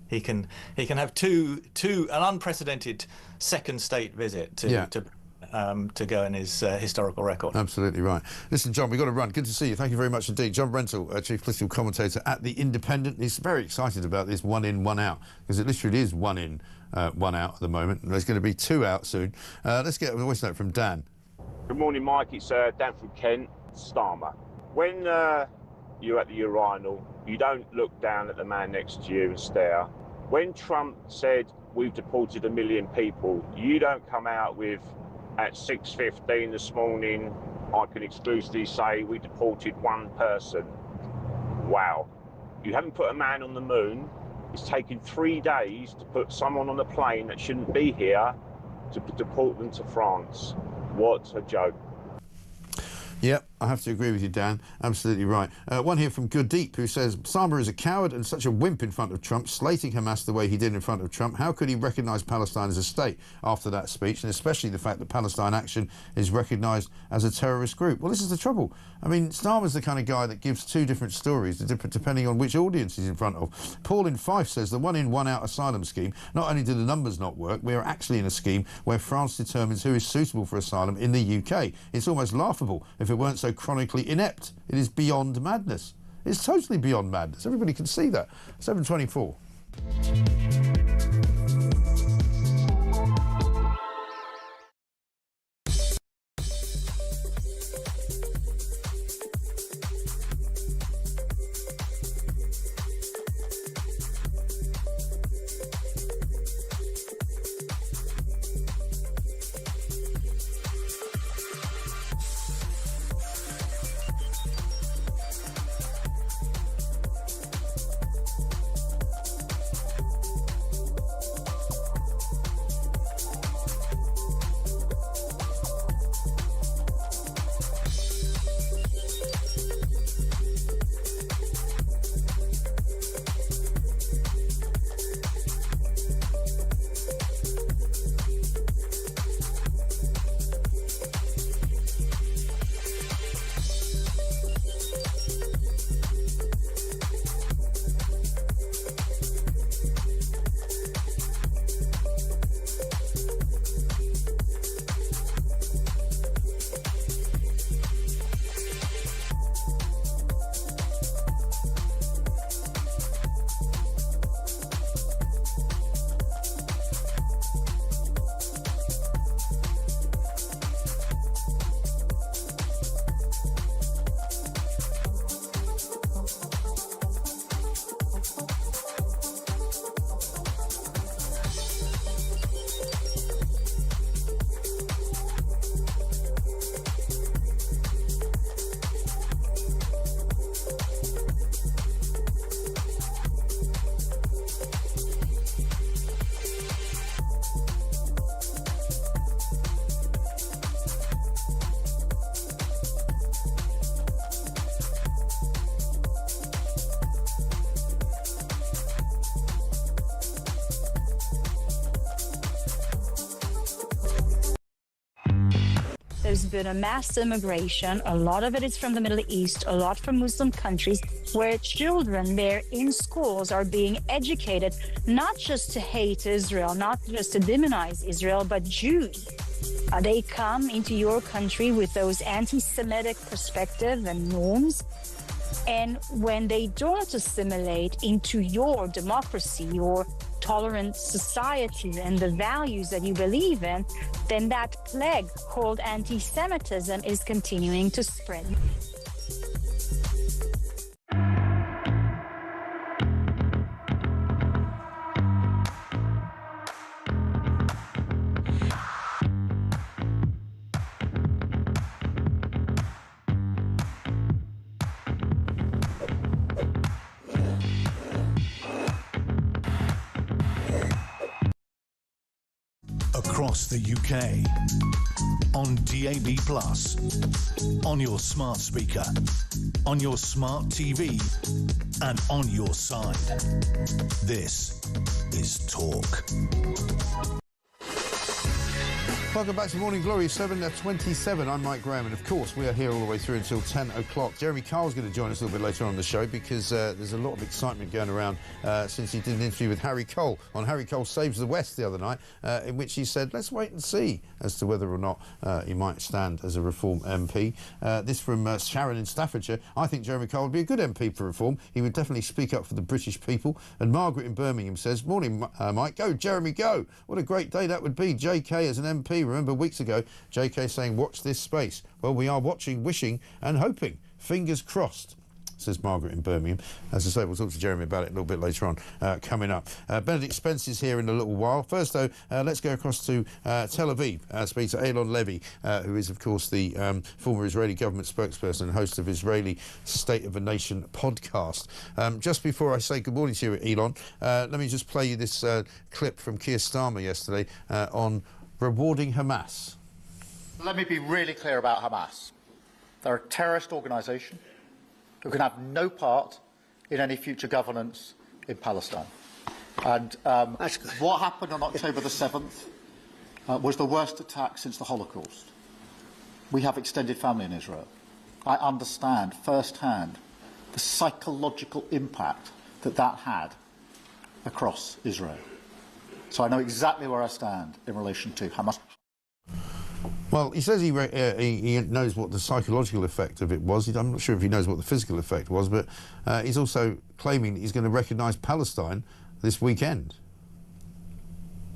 he can have an unprecedented second state visit to go in his historical record. Absolutely right. Listen, John, we've got to run. Good to see you. Thank you very much indeed. John Rentoul, Chief Political Commentator at The Independent. He's very excited about this one in, one out, because it literally is one in, one out at the moment. There's going to be two out soon. Let's get a voice note from Dan. Good morning, Mike. It's Dan from Kent. Starmer. When you're at the urinal, you don't look down at the man next to you and stare. When Trump said we've deported 1 million people, you don't come out with, at 6:15 this morning, I can exclusively say we deported one person. Wow. You haven't put a man on the moon. It's taken 3 days to put someone on a plane that shouldn't be here to deport them to France. What a joke. Yep, I have to agree with you, Dan. Absolutely right. One here from Gurdeep, who says, Starmer is a coward and such a wimp in front of Trump, slating Hamas the way he did in front of Trump. How could he recognise Palestine as a state after that speech, and especially the fact that Palestine Action is recognised as a terrorist group? Well, this is the trouble. I mean, Starmer's the kind of guy that gives two different stories, depending on which audience he's in front of. Paul in Fife says the one in, one out asylum scheme, not only do the numbers not work, we are actually in a scheme where France determines who is suitable for asylum in the UK. It's almost laughable if it weren't so chronically inept. It is beyond madness. It's totally beyond madness. Everybody can see that. 7:24. there's been a mass immigration. A lot of it is from the Middle East, a lot from Muslim countries, where children there in schools are being educated not just to hate Israel, not just to demonize Israel, but Jews. They come into your country with those anti-Semitic perspectives and norms. And when they don't assimilate into your democracy, your tolerant society and the values that you believe in, then that plague called anti-Semitism is continuing to spread. Across the UK, on DAB+, on your smart speaker, on your smart TV, and on your side. This is Talk. Welcome back to Morning Glory, 7:27. I'm Mike Graham, and of course we are here all the way through until 10 o'clock. Jeremy Carl's going to join us a little bit later on the show because there's a lot of excitement going around since he did an interview with Harry Cole on Harry Cole Saves the West the other night, in which he said, let's wait and see as to whether or not he might stand as a Reform MP. This from Sharon in Staffordshire. I think Jeremy Cole would be a good MP for Reform. He would definitely speak up for the British people. And Margaret in Birmingham says, morning, Mike. Go, Jeremy, go. What a great day that would be. JK as an MP. Remember weeks ago, JK saying, watch this space. Well, we are watching, wishing and hoping. Fingers crossed, says Margaret in Birmingham. As I say, we'll talk to Jeremy about it a little bit later on, coming up. Benedict Spence is here in a little while. First, though, let's go across to Tel Aviv, speak to Elon Levy, who is, of course, the former Israeli government spokesperson and host of Israeli State of a Nation podcast. Just before I say good morning to you, Elon, let me just play you this clip from Keir Starmer yesterday on rewarding Hamas. Let me be really clear about Hamas. They're a terrorist organisation who can have no part in any future governance in Palestine. And what happened on October the 7th was the worst attack since the Holocaust. We have extended family in Israel. I understand firsthand the psychological impact that that had across Israel. So I know exactly where I stand in relation to Hamas. Well, he says he knows what the psychological effect of it was. I'm not sure if he knows what the physical effect was, but he's also claiming that he's going to recognise Palestine this weekend.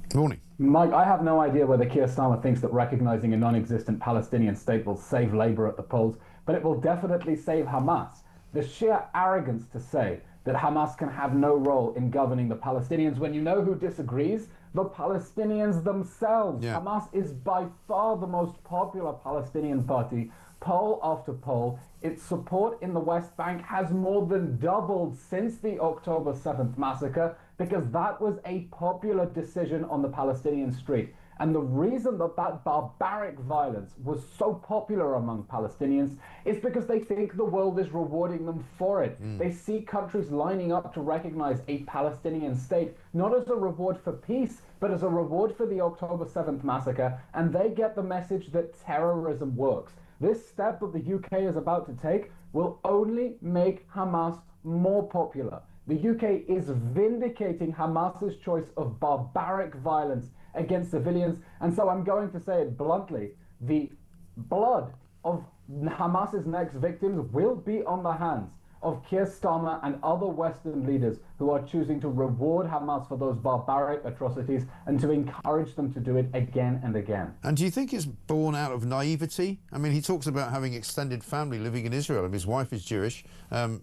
Good morning. Mike, I have no idea whether Keir Starmer thinks that recognising a non-existent Palestinian state will save Labour at the polls, but it will definitely save Hamas. The sheer arrogance to say that Hamas can have no role in governing the Palestinians when you know who disagrees? The Palestinians themselves. Yeah. Hamas is by far the most popular Palestinian party. Poll after poll, its support in the West Bank has more than doubled since the October 7th massacre because that was a popular decision on the Palestinian street. And the reason that that barbaric violence was so popular among Palestinians is because they think the world is rewarding them for it. They see countries lining up to recognize a Palestinian state, not as a reward for peace, but as a reward for the October 7th massacre, and they get the message that terrorism works. This step that the UK is about to take will only make Hamas more popular. The UK is vindicating Hamas's choice of barbaric violence against civilians, and so I'm going to say it bluntly, the blood of Hamas's next victims will be on the hands of Keir Starmer and other Western leaders who are choosing to reward Hamas for those barbaric atrocities and to encourage them to do it again and again. And do you think it's born out of naivety? I mean, he talks about having extended family living in Israel, and his wife is Jewish.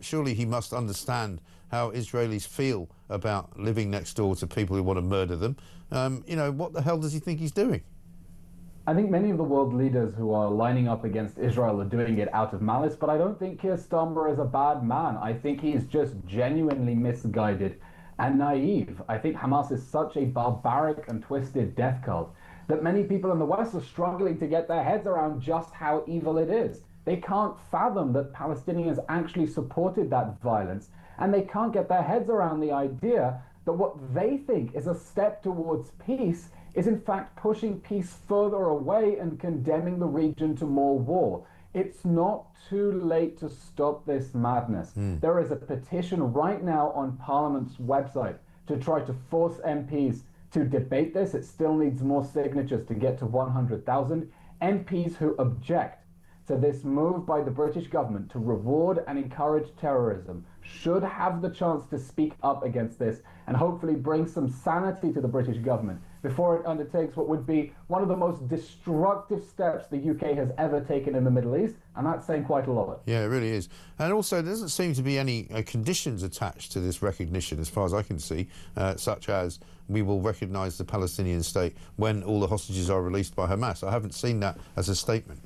Surely he must understand how Israelis feel about living next door to people who want to murder them. You know, what the hell does he think he's doing? I think many of the world leaders who are lining up against Israel are doing it out of malice, but I don't think Keir Starmer is a bad man. I think he's just genuinely misguided and naive. I think Hamas is such a barbaric and twisted death cult that many people in the West are struggling to get their heads around just how evil it is. They can't fathom that Palestinians actually supported that violence, and they can't get their heads around the idea that what they think is a step towards peace is in fact pushing peace further away and condemning the region to more war. It's not too late to stop this madness. There is a petition right now on Parliament's website to try to force MPs to debate this. It still needs more signatures to get to 100,000. MPs who object to this move by the British government to reward and encourage terrorism should have the chance to speak up against this and hopefully bring some sanity to the British government before it undertakes what would be one of the most destructive steps the UK has ever taken in the Middle East, and that's saying quite a lot. Yeah, it really is. And also, there doesn't seem to be any conditions attached to this recognition, as far as I can see, such as we will recognise the Palestinian state when all the hostages are released by Hamas. I haven't seen that as a statement.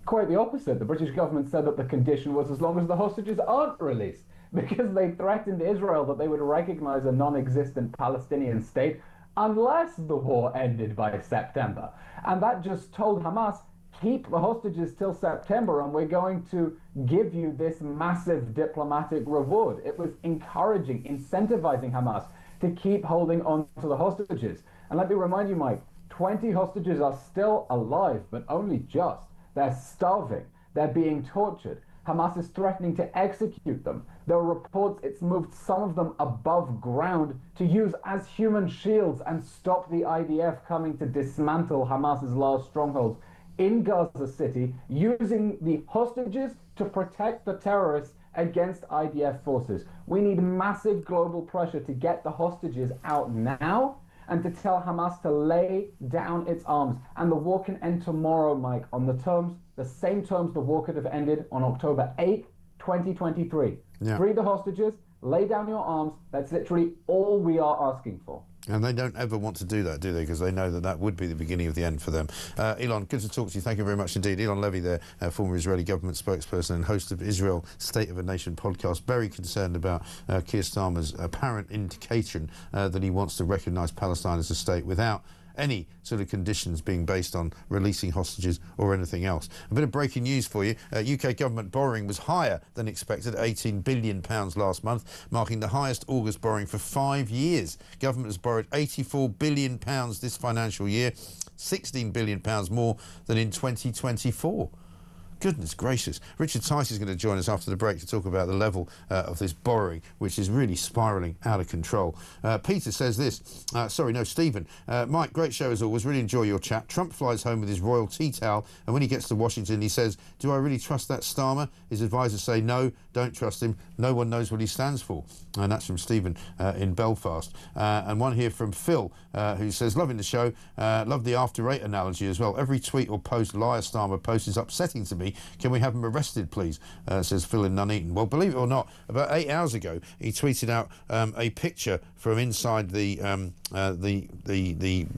Quite the opposite. The British government said that the condition was as long as the hostages aren't released, because they threatened Israel that they would recognise a non-existent Palestinian state unless the war ended by September. And that just told Hamas, keep the hostages till September and we're going to give you this massive diplomatic reward. It was encouraging, incentivizing Hamas to keep holding on to the hostages. And let me remind you, Mike, 20 hostages are still alive, but only just. They're starving. They're being tortured. Hamas is threatening to execute them. There are reports it's moved some of them above ground to use as human shields and stop the IDF coming to dismantle Hamas's last strongholds in Gaza City, using the hostages to protect the terrorists against IDF forces. We need massive global pressure to get the hostages out now and to tell Hamas to lay down its arms. And the war can end tomorrow, Mike, on the terms, the same terms the war could have ended on October 8th, 2023. Yeah. Free the hostages, lay down your arms. That's literally all we are asking for. And they don't ever want to do that, do they? Because they know that that would be the beginning of the end for them. Elon, good to talk to you. Thank you very much indeed. Elon Levy there, former Israeli government spokesperson and host of Israel State of a Nation podcast, very concerned about Keir Starmer's apparent indication that he wants to recognise Palestine as a state without any sort of conditions being based on releasing hostages or anything else. A bit of breaking news for you. UK government borrowing was higher than expected at £18 billion last month, marking the highest August borrowing for 5 years. Government has borrowed £84 billion this financial year, £16 billion more than in 2024. Goodness gracious. Richard Tice is going to join us after the break to talk about the level of this borrowing, which is really spiralling out of control. Peter says this. Stephen. Mike, great show as always. Really enjoy your chat. Trump flies home with his royal tea towel, and when he gets to Washington, he says, do I really trust that Starmer? His advisors say, no, don't trust him. No one knows what he stands for. And that's from Stephen in Belfast. And one here from Phil, who says, loving the show. Love the after 8 analogy as well. Every tweet or post liar Starmer post is upsetting to me. Can we have him arrested, please? Says Phil in Nuneaton. Well, believe it or not, about 8 hours ago, he tweeted out a picture from inside the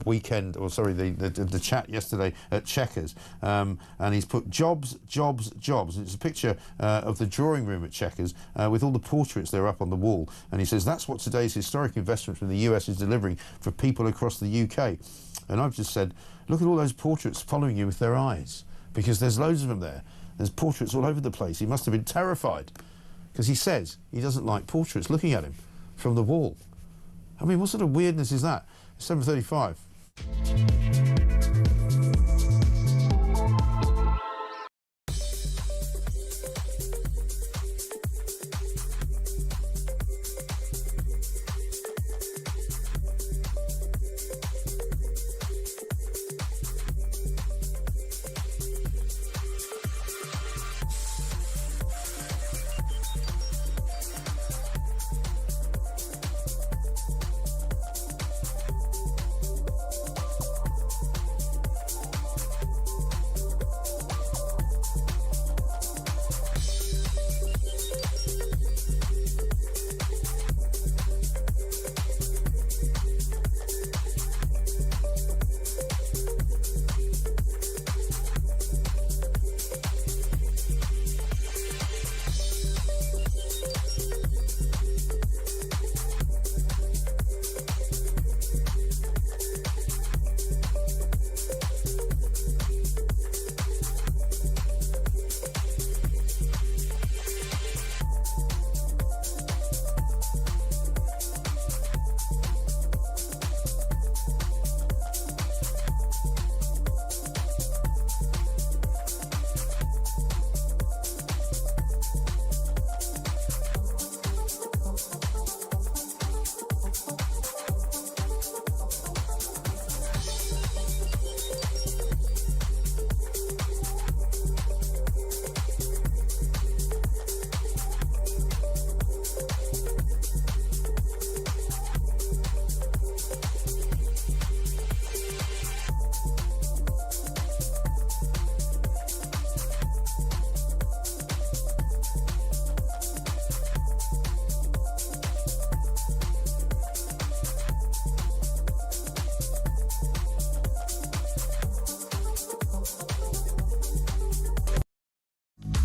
weekend, or sorry, the chat yesterday at Chequers, and he's put jobs, jobs, jobs. And it's a picture of the drawing room at Chequers with all the portraits there up on the wall. And he says that's what today's historic investment from the US is delivering for people across the UK. And I've just said, look at all those portraits following you with their eyes, because there's loads of them there. There's portraits all over the place. He must have been terrified, because he says he doesn't like portraits looking at him from the wall. I mean, what sort of weirdness is that? 7:35.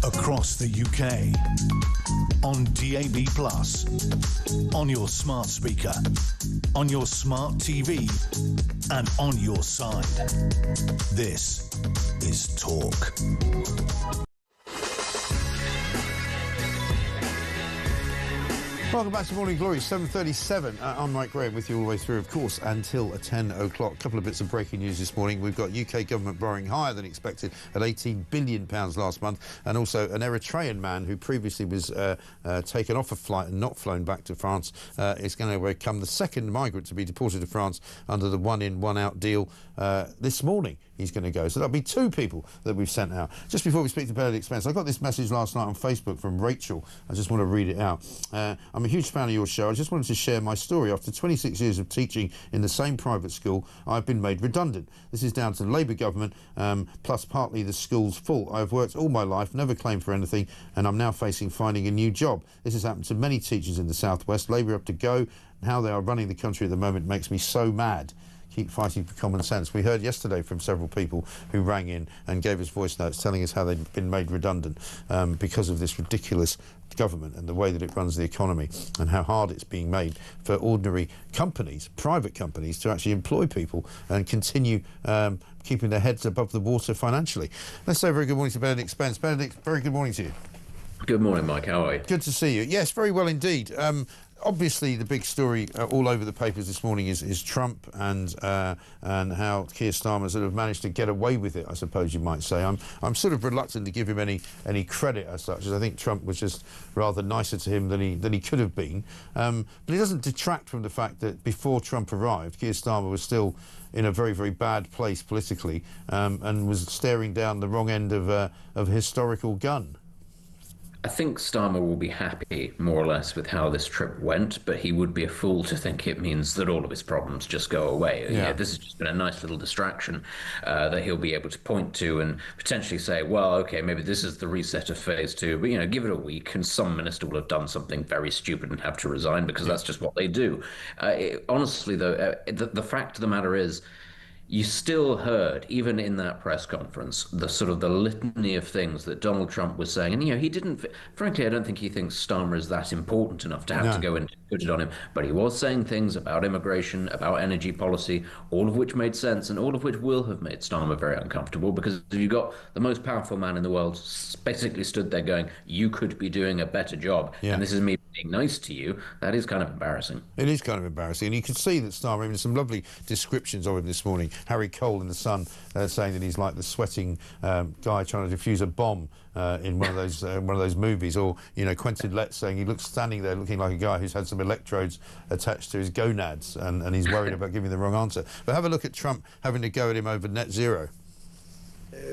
across the UK, on DAB+, on your smart speaker, on your smart TV, and on your side. This is Talk. Welcome back to Morning Glory, 7:37. I'm Mike Graham with you all the way through, of course, until 10 o'clock. A couple of bits of breaking news this morning. We've got UK government borrowing higher than expected at £18 billion last month, and also an Eritrean man who previously was taken off a flight and not flown back to France is going to become the second migrant to be deported to France under the one-in, one-out deal this morning. He's going to go. So there'll be two people that we've sent out. Just before we speak to Benedict Spence, I got this message last night on Facebook from Rachel. I just want to read it out. I'm a huge fan of your show. I just wanted to share my story. After 26 years of teaching in the same private school, I've been made redundant. This is down to the Labour government, plus partly the school's fault. I've worked all my life, never claimed for anything, and I'm now facing finding a new job. This has happened to many teachers in the South West. Labour have to go, and how they are running the country at the moment makes me so mad. Keep fighting for common sense. We heard yesterday from several people who rang in and gave us voice notes telling us how they'd been made redundant because of this ridiculous government and the way that it runs the economy, and how hard it's being made for ordinary companies, private companies, to actually employ people and continue keeping their heads above the water financially. Let's say a very good morning to Benedict Spence. Benedict, very good morning to you. Good morning, Mike. How are you? Good to see you. Yes, very well indeed. Obviously, the big story all over the papers this morning is Trump and how Keir Starmer sort of managed to get away with it, I suppose you might say. I'm sort of reluctant to give him any credit as such, as I think Trump was just rather nicer to him than he could have been. But it doesn't detract from the fact that before Trump arrived, Keir Starmer was still in a very, very bad place politically and was staring down the wrong end of a historical gun. I think Starmer will be happy, more or less, with how this trip went, but he would be a fool to think it means that all of his problems just go away. Yeah. This has just been a nice little distraction that he'll be able to point to and potentially say, well, OK, maybe this is the reset of phase two, but, give it a week and some minister will have done something very stupid and have to resign because that's just what they do. Honestly, though, the fact of the matter is, you still heard, even in that press conference, the sort of the litany of things that Donald Trump was saying. And, he didn't, frankly, I don't think he thinks Starmer is that important enough to have to go and put it on him. But he was saying things about immigration, about energy policy, all of which made sense and all of which will have made Starmer very uncomfortable, because you got the most powerful man in the world basically stood there going, you could be doing a better job. Yeah. And this is me being nice to you. That is kind of embarrassing. It is kind of embarrassing. And you can see that Starmer, I mean, some lovely descriptions of him this morning. Harry Cole in The Sun saying that he's like the sweating guy trying to defuse a bomb in one of those movies, or Quentin Letts saying he looks standing there looking like a guy who's had some electrodes attached to his gonads and he's worried about giving the wrong answer. But have a look at Trump having to go at him over net zero.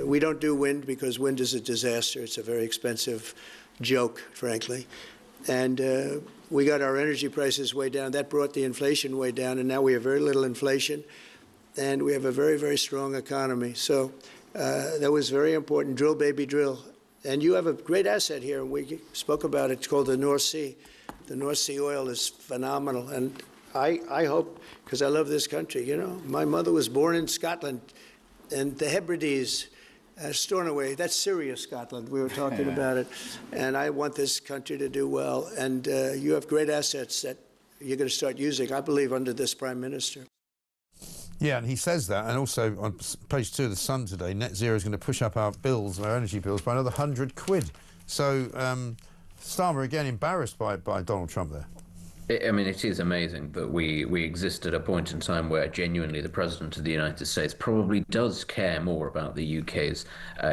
We don't do wind because wind is a disaster. It's a very expensive joke, frankly. And we got our energy prices way down. That brought the inflation way down, and now we have very little inflation. And we have a very, very strong economy. So that was very important. Drill, baby, drill. And you have a great asset here, and we spoke about it. It's called the North Sea. The North Sea oil is phenomenal. And I hope, because I love this country, my mother was born in Scotland, and the Hebrides, Stornoway, that's Syria, Scotland. We were talking about it. And I want this country to do well. And you have great assets that you're going to start using, I believe, under this Prime Minister. Yeah, and he says that, and also on page 2 of The Sun today, net zero is going to push up our bills, our energy bills, by another £100. So Starmer, again, embarrassed by Donald Trump there. I mean, it is amazing that we exist at a point in time where genuinely the President of the United States probably does care more about the UK's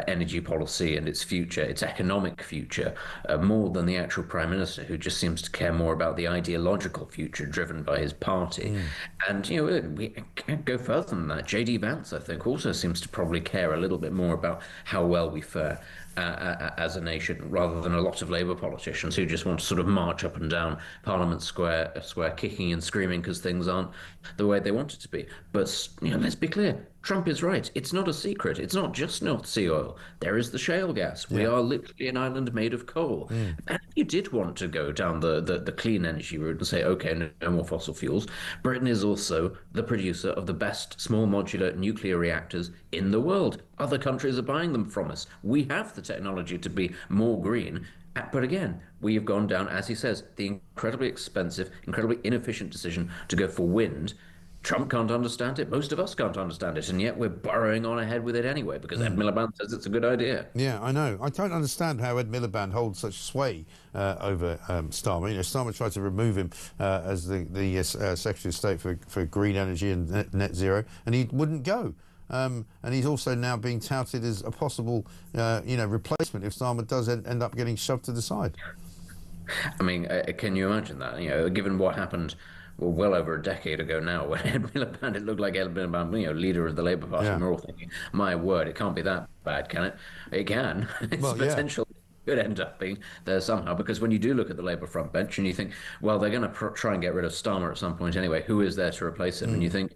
energy policy and its future, its economic future, more than the actual Prime Minister, who just seems to care more about the ideological future driven by his party. And, we can't go further than that. J.D. Vance, I think, also seems to probably care a little bit more about how well we fare as a nation, rather than a lot of Labour politicians who just want to sort of march up and down Parliament Square kicking and screaming because things aren't the way they want it to be. But let's be clear, Trump is right. It's not a secret. It's not just North Sea oil. There is the shale gas. We are literally an island made of coal. And if you did want to go down the clean energy route and say, okay, no more fossil fuels, Britain is also the producer of the best small modular nuclear reactors in the world. Other countries are buying them from us. We have the technology to be more green. But again, we have gone down, as he says, the incredibly expensive, incredibly inefficient decision to go for wind. Trump can't understand it. Most of us can't understand it. And yet we're burrowing on ahead with it anyway because Ed Miliband says it's a good idea. Yeah, I know. I don't understand how Ed Miliband holds such sway over Starmer. You know, Starmer tried to remove him as the Secretary of State for green energy and net zero, and he wouldn't go. And he's also now being touted as a possible, replacement if Starmer does end up getting shoved to the side. I mean, can you imagine that? You know, given what happened well over a decade ago now, when Ed Miliband, it looked like Ed Miliband, leader of the Labour Party, and we're all thinking, my word, it can't be that bad, can it? It can. It's potential. Could end up being there somehow, because when you do look at the Labour front bench and you think, well, they're going to try and get rid of Starmer at some point anyway, who is there to replace him? And you think,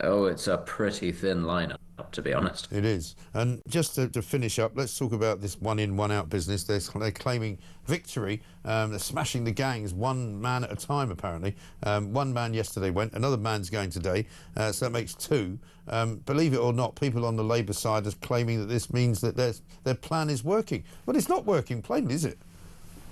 oh, it's a pretty thin lineup, to be honest. It is. And just to finish up, let's talk about this one-in, one-out business. They're claiming victory. They're smashing the gangs one man at a time, apparently. One man yesterday went, another man's going today, so that makes two. Believe it or not, people on the Labour side are claiming that this means that their plan is working. But it's not working plainly, is it?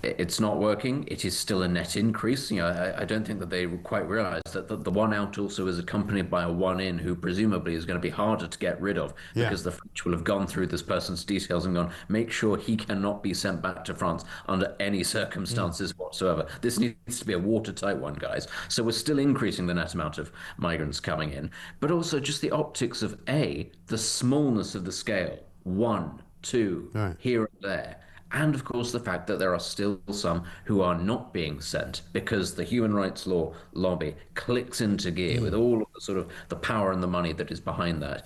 It's not working. It is still a net increase. You know, I don't think that they quite realise that the one out also is accompanied by a one in, who presumably is going to be harder to get rid of because the French will have gone through this person's details and gone, make sure he cannot be sent back to France under any circumstances whatsoever. This needs to be a watertight one, guys. So we're still increasing the net amount of migrants coming in, but also just the optics of the smallness of the scale. 1, 2, here and there. And, of course, the fact that there are still some who are not being sent because the human rights law lobby clicks into gear with all of the sort of the power and the money that is behind that.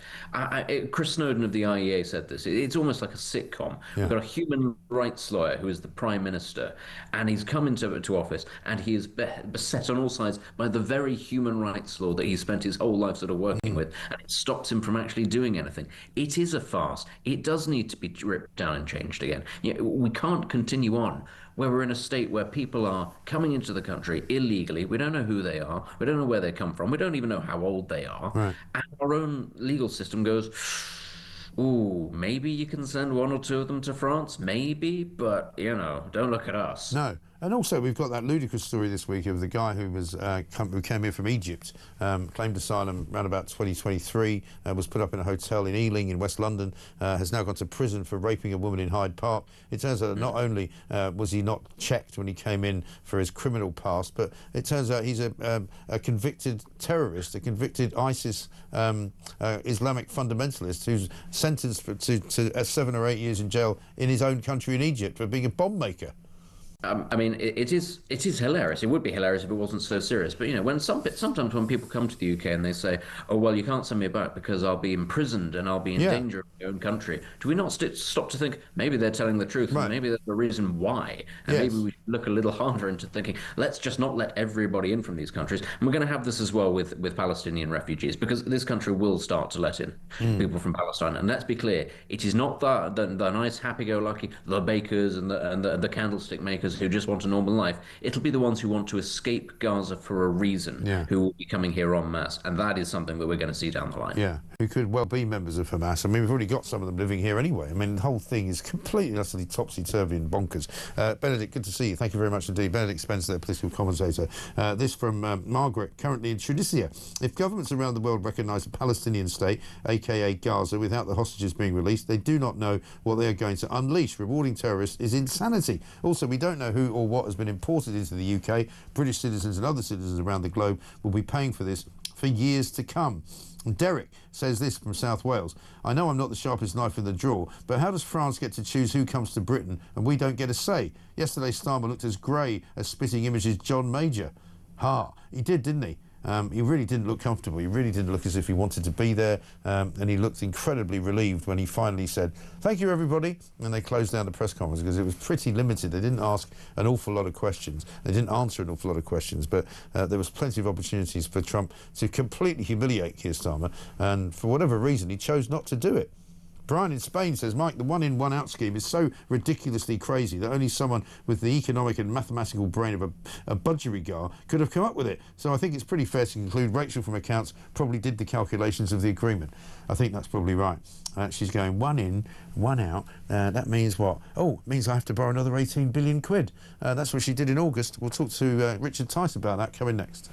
Chris Snowden of the IEA said this. It's almost like a sitcom. We've got a human rights lawyer who is the Prime Minister, and he's come into office, and he is beset on all sides by the very human rights law that he spent his whole life sort of working with, and it stops him from actually doing anything. It is a farce. It does need to be ripped down and changed again. We can't continue on where we're in a state where people are coming into the country illegally. We don't know who they are. We don't know where they come from. We don't even know how old they are. And our own legal system goes, ooh, maybe you can send 1 or 2 of them to France, maybe, but, don't look at us. No. And also, we've got that ludicrous story this week of the guy who was who came here from Egypt, claimed asylum around about 2023, was put up in a hotel in Ealing in West London, has now gone to prison for raping a woman in Hyde Park. It turns out not only was he not checked when he came in for his criminal past, but it turns out he's a convicted terrorist, a convicted ISIS Islamic fundamentalist who's sentenced to 7 or 8 years in jail in his own country in Egypt for being a bomb maker. I mean, it is hilarious. It would be hilarious if it wasn't so serious. But, when sometimes when people come to the UK and they say, oh, well, you can't send me back because I'll be imprisoned and I'll be in danger of my own country, do we not stop to think maybe they're telling the truth and maybe there's a reason why? And maybe we should look a little harder into thinking, let's just not let everybody in from these countries. And we're going to have this as well with Palestinian refugees, because this country will start to let in people from Palestine. And let's be clear, it is not the nice, happy-go-lucky, the bakers and the candlestick makers who just want a normal life. It'll be the ones who want to escape Gaza for a reason who will be coming here en masse, and that is something that we're going to see down the line. Yeah, who could well be members of Hamas. I mean, we've already got some of them living here anyway. I mean, the whole thing is completely, utterly topsy-turvy and bonkers. Benedict, good to see you. Thank you very much indeed. Benedict Spencer, political commentator. This from Margaret, currently in Tunisia. If governments around the world recognise a Palestinian state, a.k.a. Gaza, without the hostages being released, they do not know what they are going to unleash. Rewarding terrorists is insanity. Also, we don't know who or what has been imported into the UK. British citizens and other citizens around the globe will be paying for this for years to come. And Derek says this from South Wales. I know I'm not the sharpest knife in the drawer, but how does France get to choose who comes to Britain and we don't get a say? Yesterday, Starmer looked as grey as spitting images John Major. He did, didn't he? He really didn't look comfortable. He really didn't look as if he wanted to be there, and he looked incredibly relieved when he finally said, "Thank you, everybody," and they closed down the press conference because it was pretty limited. They didn't ask an awful lot of questions. They didn't answer an awful lot of questions, but there was plenty of opportunities for Trump to completely humiliate Keir Starmer, and for whatever reason, he chose not to do it. Brian in Spain says, Mike, the one-in, one-out scheme is so ridiculously crazy that only someone with the economic and mathematical brain of a budgerigar could have come up with it. So I think it's pretty fair to conclude Rachel from Accounts probably did the calculations of the agreement. I think that's probably right. She's going one in, one out. That means what? Oh, it means I have to borrow another 18 billion quid. That's what she did in August. We'll talk to Richard Tice about that coming next.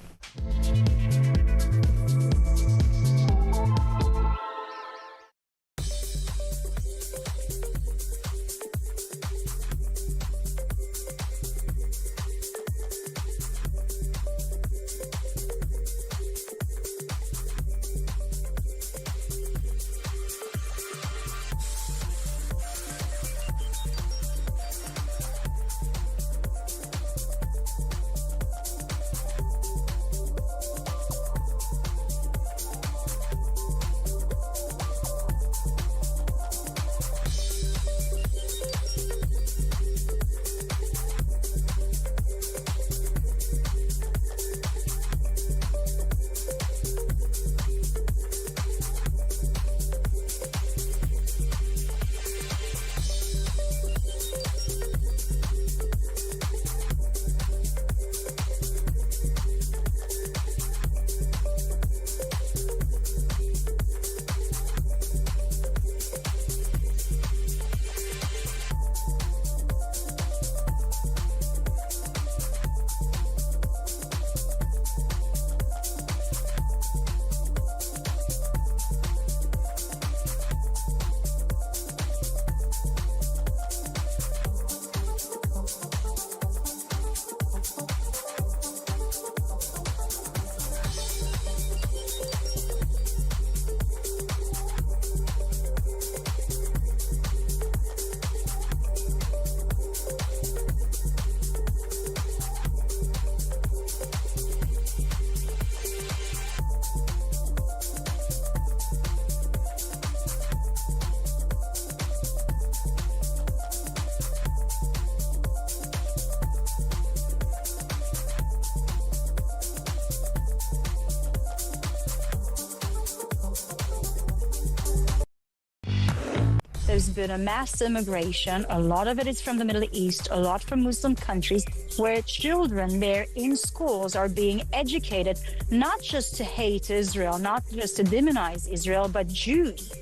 There's been a mass immigration. A lot of it is from the Middle East, a lot from Muslim countries, where children there in schools are being educated not just to hate Israel, not just to demonize Israel, but Jews.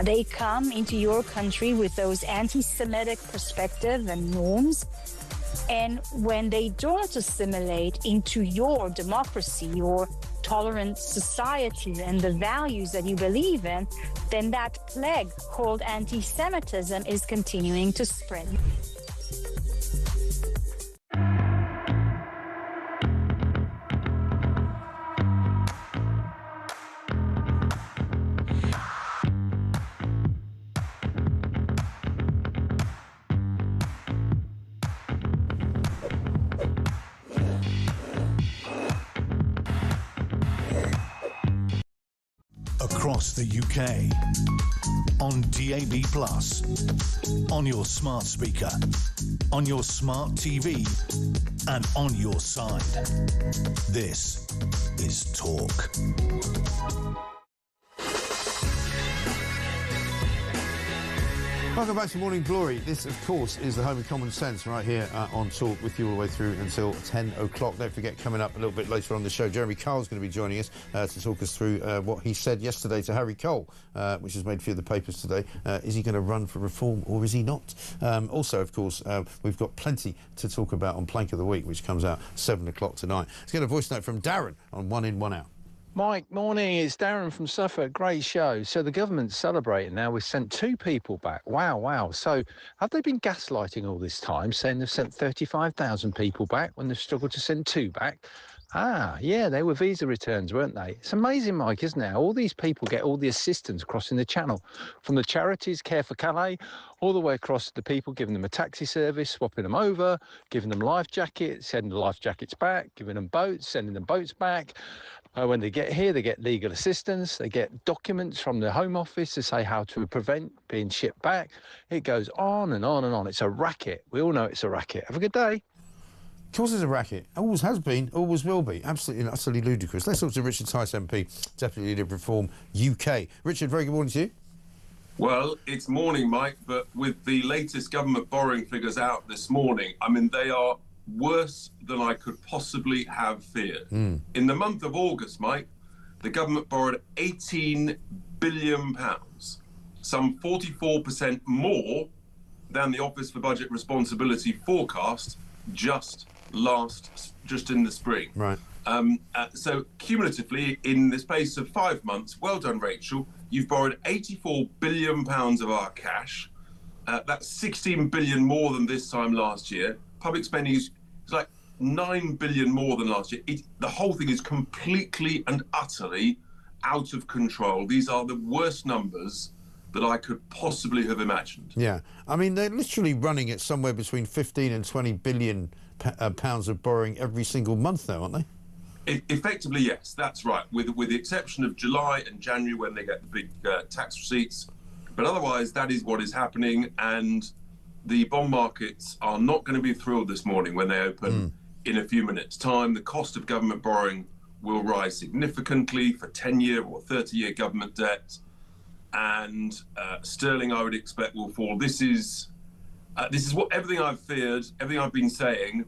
They come into your country with those anti-Semitic perspectives and norms. And when they don't assimilate into your democracy, your tolerant society, and the values that you believe in, then that plague called anti-Semitism is continuing to spread. Across the UK, on DAB+, on your smart speaker, on your smart TV, and on your side. This is Talk. Welcome back to Morning Glory. This, of course, is the home of common sense right here on Talk with you all the way through until 10 o'clock. Don't forget, coming up a little bit later on the show, Jeremy Carl's going to be joining us to talk us through what he said yesterday to Harry Cole, which has made a few of the papers today. Is he going to run for reform or is he not? Also, of course, we've got plenty to talk about on Plank of the Week, which comes out 7 o'clock tonight. Let's get a voice note from Darren on One In, One Out. Mike, morning. It's Darren from Suffolk. Great show. So the government's celebrating now. We've sent 2 people back. Wow, wow. So have they been gaslighting all this time, saying they've sent 35,000 people back when they've struggled to send 2 back? Ah, yeah, they were visa returns, weren't they? It's amazing, Mike, isn't it? All these people get all the assistance crossing the channel, from the charities, Care for Calais, all the way across to the people giving them a taxi service, swapping them over, giving them life jackets, sending the life jackets back, giving them boats, sending them boats back. When they get here, they get legal assistance, they get documents from the Home Office to say how to prevent being shipped back. It goes on and on and on. It's a racket. We all know it's a racket. Have a good day. Of course it's a racket. Always has been, always will be. Absolutely and utterly ludicrous. Let's talk to Richard Tice MP, Deputy Leader of Reform UK. Richard, very good morning to you. Well, it's morning, Mike, but with the latest government borrowing figures out this morning, I mean, they are worse than I could possibly have feared. In the month of August, Mike, the government borrowed £18 billion, some 44% more than the Office for Budget Responsibility forecast just in the spring. Right. So cumulatively, in the space of 5 months, well done, Rachel, you've borrowed £84 billion of our cash. That's 16 billion more than this time last year. Public spending is like 9 billion more than last year. The whole thing is completely and utterly out of control. These are the worst numbers that I could possibly have imagined. Yeah, I mean, they're literally running at somewhere between 15 and 20 billion pounds of borrowing every single month now, aren't they? Effectively, yes, that's right, with the exception of July and January when they get the big tax receipts. But otherwise, that is what is happening, and the bond markets are not going to be thrilled this morning when they open in a few minutes' time. The cost of government borrowing will rise significantly for 10-year or 30-year government debt, and sterling, I would expect, will fall. This is what everything I've feared, everything I've been saying.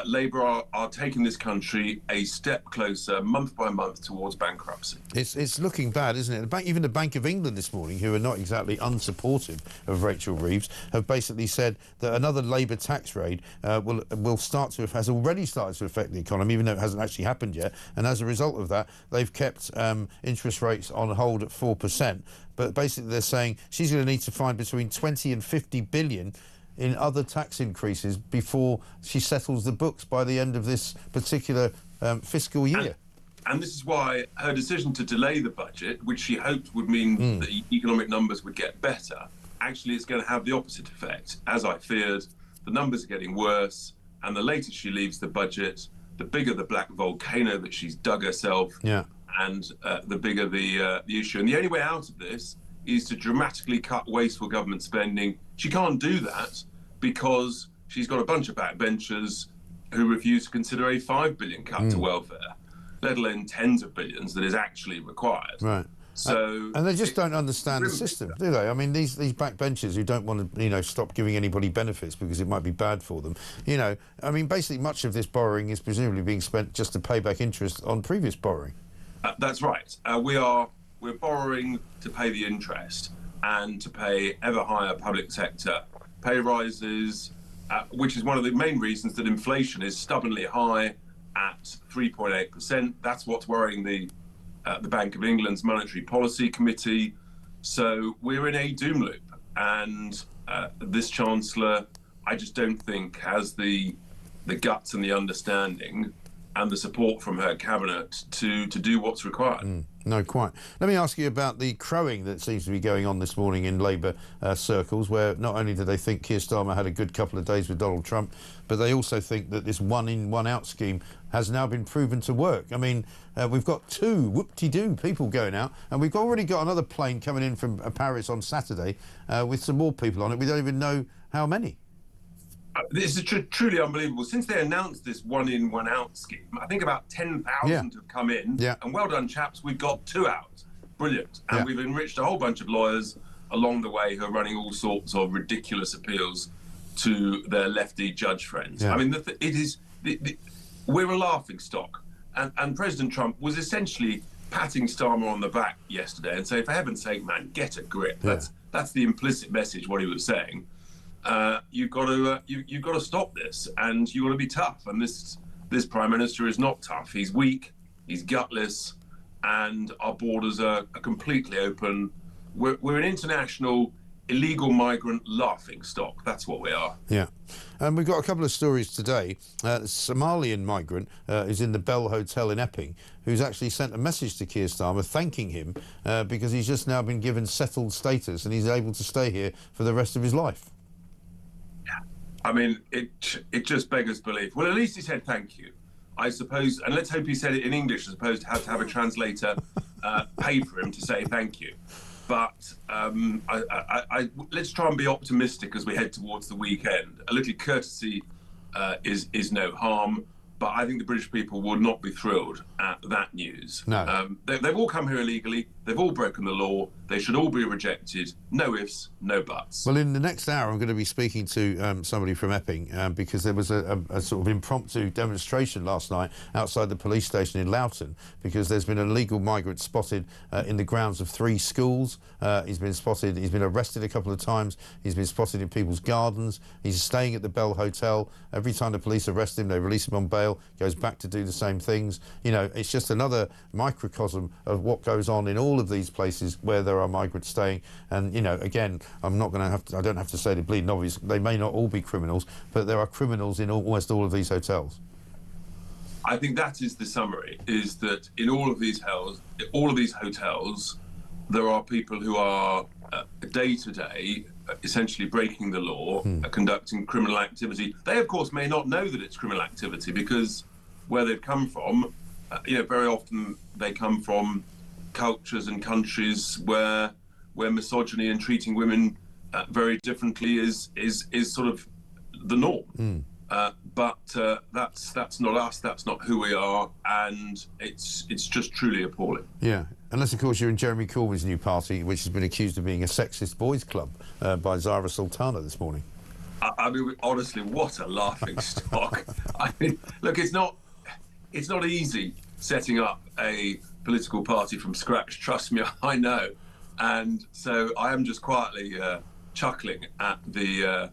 Labour are taking this country a step closer, month by month, towards bankruptcy. It's looking bad, isn't it? Even the Bank of England this morning, who are not exactly unsupportive of Rachel Reeves, have basically said that another Labour tax raid has already started to affect the economy, even though it hasn't actually happened yet. And as a result of that, they've kept interest rates on hold at 4%. But basically, they're saying she's going to need to find between 20 and 50 billion in other tax increases before she settles the books by the end of this particular fiscal year. And this is why her decision to delay the budget, which she hoped would mean that economic numbers would get better, actually is going to have the opposite effect. As I feared, the numbers are getting worse, and the later she leaves the budget, the bigger the black volcano that she's dug herself, and the bigger the issue. And the only way out of this is to dramatically cut wasteful government spending. She can't do that because she's got a bunch of backbenchers who refuse to consider a £5 billion cut to welfare, let alone tens of billions that is actually required. Right. So and they just don't understand the system, do they? I mean, these backbenchers who don't want to, stop giving anybody benefits because it might be bad for them. I mean, basically, much of this borrowing is presumably being spent just to pay back interest on previous borrowing. That's right. We're borrowing to pay the interest and to pay ever higher public sector pay rises, which is one of the main reasons that inflation is stubbornly high at 3.8%. That's what's worrying the Bank of England's Monetary Policy Committee. So we're in a doom loop, and this Chancellor, I just don't think, has the guts and the understanding and the support from her cabinet to do what's required. No, quite. Let me ask you about the crowing that seems to be going on this morning in Labour circles, where not only do they think Keir Starmer had a good couple of days with Donald Trump, but they also think that this one-in, one-out scheme has now been proven to work. I mean, we've got 2 whoop-de-doo people going out, and we've already got another plane coming in from Paris on Saturday with some more people on it. We don't even know how many. This is truly unbelievable. Since they announced this one-in, one-out scheme, I think about 10,000 have come in. And well done, chaps, we've got 2 out. Brilliant. And we've enriched a whole bunch of lawyers along the way who are running all sorts of ridiculous appeals to their lefty judge friends. I mean, we're a laughing stock. And President Trump was essentially patting Starmer on the back yesterday and saying, for heaven's sake, man, get a grip. That's the implicit message, what he was saying. You've got to stop this, and you've got to be tough. And this Prime Minister is not tough. He's weak, he's gutless, and our borders are completely open. We're an international illegal migrant laughing stock. That's what we are. Yeah. And we've got a couple of stories today. A Somalian migrant is in the Bell Hotel in Epping, who's actually sent a message to Keir Starmer thanking him because he's just now been given settled status and he's able to stay here for the rest of his life. I mean, it just beggars belief. Well, at least he said thank you. I suppose, and let's hope he said it in English as opposed to have a translator pay for him to say thank you. But let's try and be optimistic as we head towards the weekend. A little courtesy is no harm, but I think the British people would not be thrilled at that news. No. They've all come here illegally. They've all broken the law. They should all be rejected. No ifs, no buts. Well, in the next hour, I'm going to be speaking to somebody from Epping because there was a sort of impromptu demonstration last night outside the police station in Loughton because there's been an illegal migrant spotted in the grounds of 3 schools. He's been arrested a couple of times. He's been spotted in people's gardens. He's staying at the Bell Hotel. Every time the police arrest him, they release him on bail, goes back to do the same things. You know, it's just another microcosm of what goes on in all of these places where there are migrants staying. And, you know, again, I don't have to say the bleeding obvious, they may not all be criminals, but there are criminals in almost all of these hotels. I think that is the summary, is that in all of these hotels, there are people who are day to day essentially breaking the law, conducting criminal activity. They, of course, may not know that it's criminal activity because where they've come from, very often they come from cultures and countries where misogyny and treating women very differently is sort of the norm. But that's not us. That's not who we are, and it's just truly appalling. Yeah, unless of course you're in Jeremy Corbyn's new party, which has been accused of being a sexist boys' club by Zara Sultana this morning. I mean, honestly, what a laughing stock! I mean, look, it's not easy setting up a political party from scratch. Trust me, I know. And so I am just quietly chuckling at the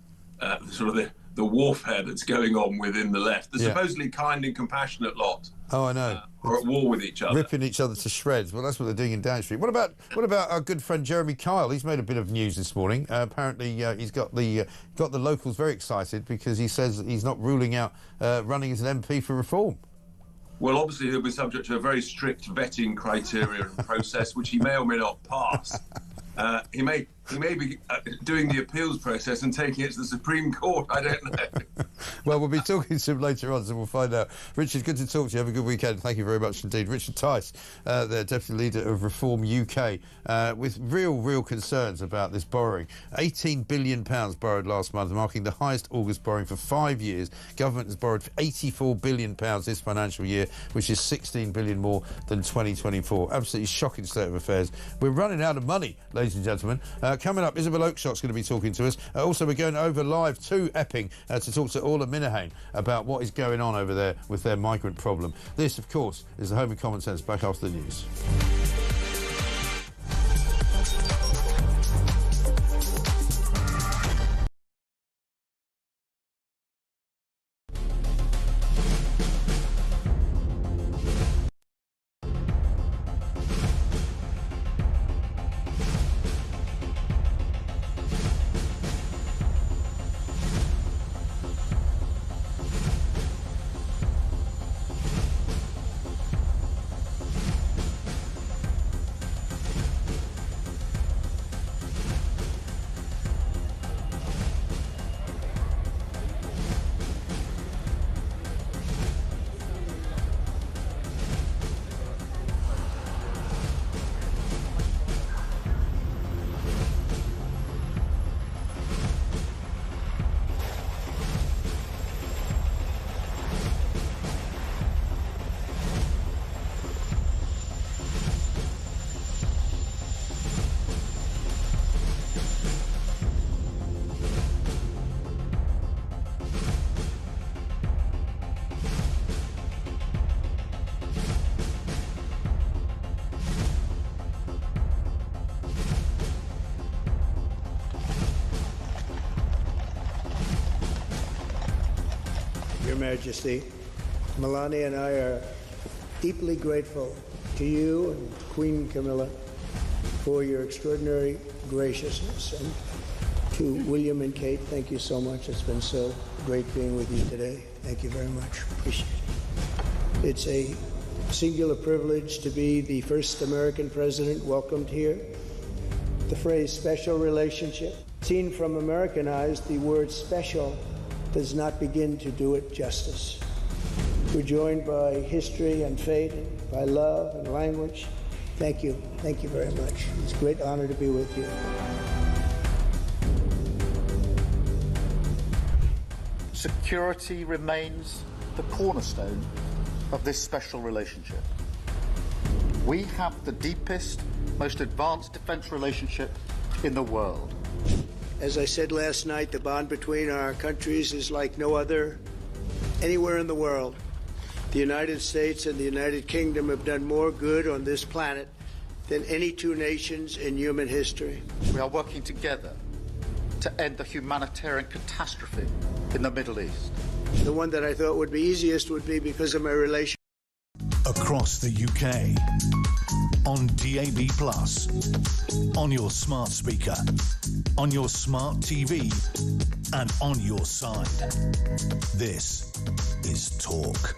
sort of the warfare that's going on within the left. The supposedly kind and compassionate lot. Oh, I know. Are at war with each other, ripping each other to shreds. Well, that's what they're doing in Down Street. What about our good friend Jeremy Kyle? He's made a bit of news this morning. Apparently, he's got the locals very excited because he says he's not ruling out running as an MP for Reform. Well, obviously, he'll be subject to a very strict vetting criteria and process, which he may or may not pass. He may be doing the appeals process and taking it to the Supreme Court. I don't know. Well, we'll be talking to him later on, so we'll find out. Richard, good to talk to you. Have a good weekend. Thank you very much indeed. Richard Tice, the Deputy Leader of Reform UK, with real concerns about this borrowing. £18 billion borrowed last month, marking the highest August borrowing for 5 years. Government has borrowed £84 billion this financial year, which is £16 billion more than 2024. Absolutely shocking state of affairs. We're running out of money, ladies and gentlemen. Coming up, Isabel Oakeshott's going to be talking to us. Also, we're going over live to Epping to talk to Orla Minahane about what is going on over there with their migrant problem. This, of course, is the Home of Common Sense. Back after the news. Your Majesty, Melania and I are deeply grateful to you and Queen Camilla for your extraordinary graciousness. And to William and Kate, thank you so much. It's been so great being with you today. Thank you very much. Appreciate it. It's a singular privilege to be the first American president welcomed here. The phrase special relationship, seen from American eyes, the word special does not begin to do it justice. We're joined by history and fate, and by love and language. Thank you. Thank you very much. It's a great honor to be with you. Security remains the cornerstone of this special relationship. We have the deepest, most advanced defence relationship in the world. As I said last night, the bond between our countries is like no other anywhere in the world. The United States and the United Kingdom have done more good on this planet than any two nations in human history. We are working together to end the humanitarian catastrophe in the Middle East. The one that I thought would be easiest would be because of my relation. Across the UK, on DAB+, on your smart speaker, on your smart TV, and on your side. This is Talk.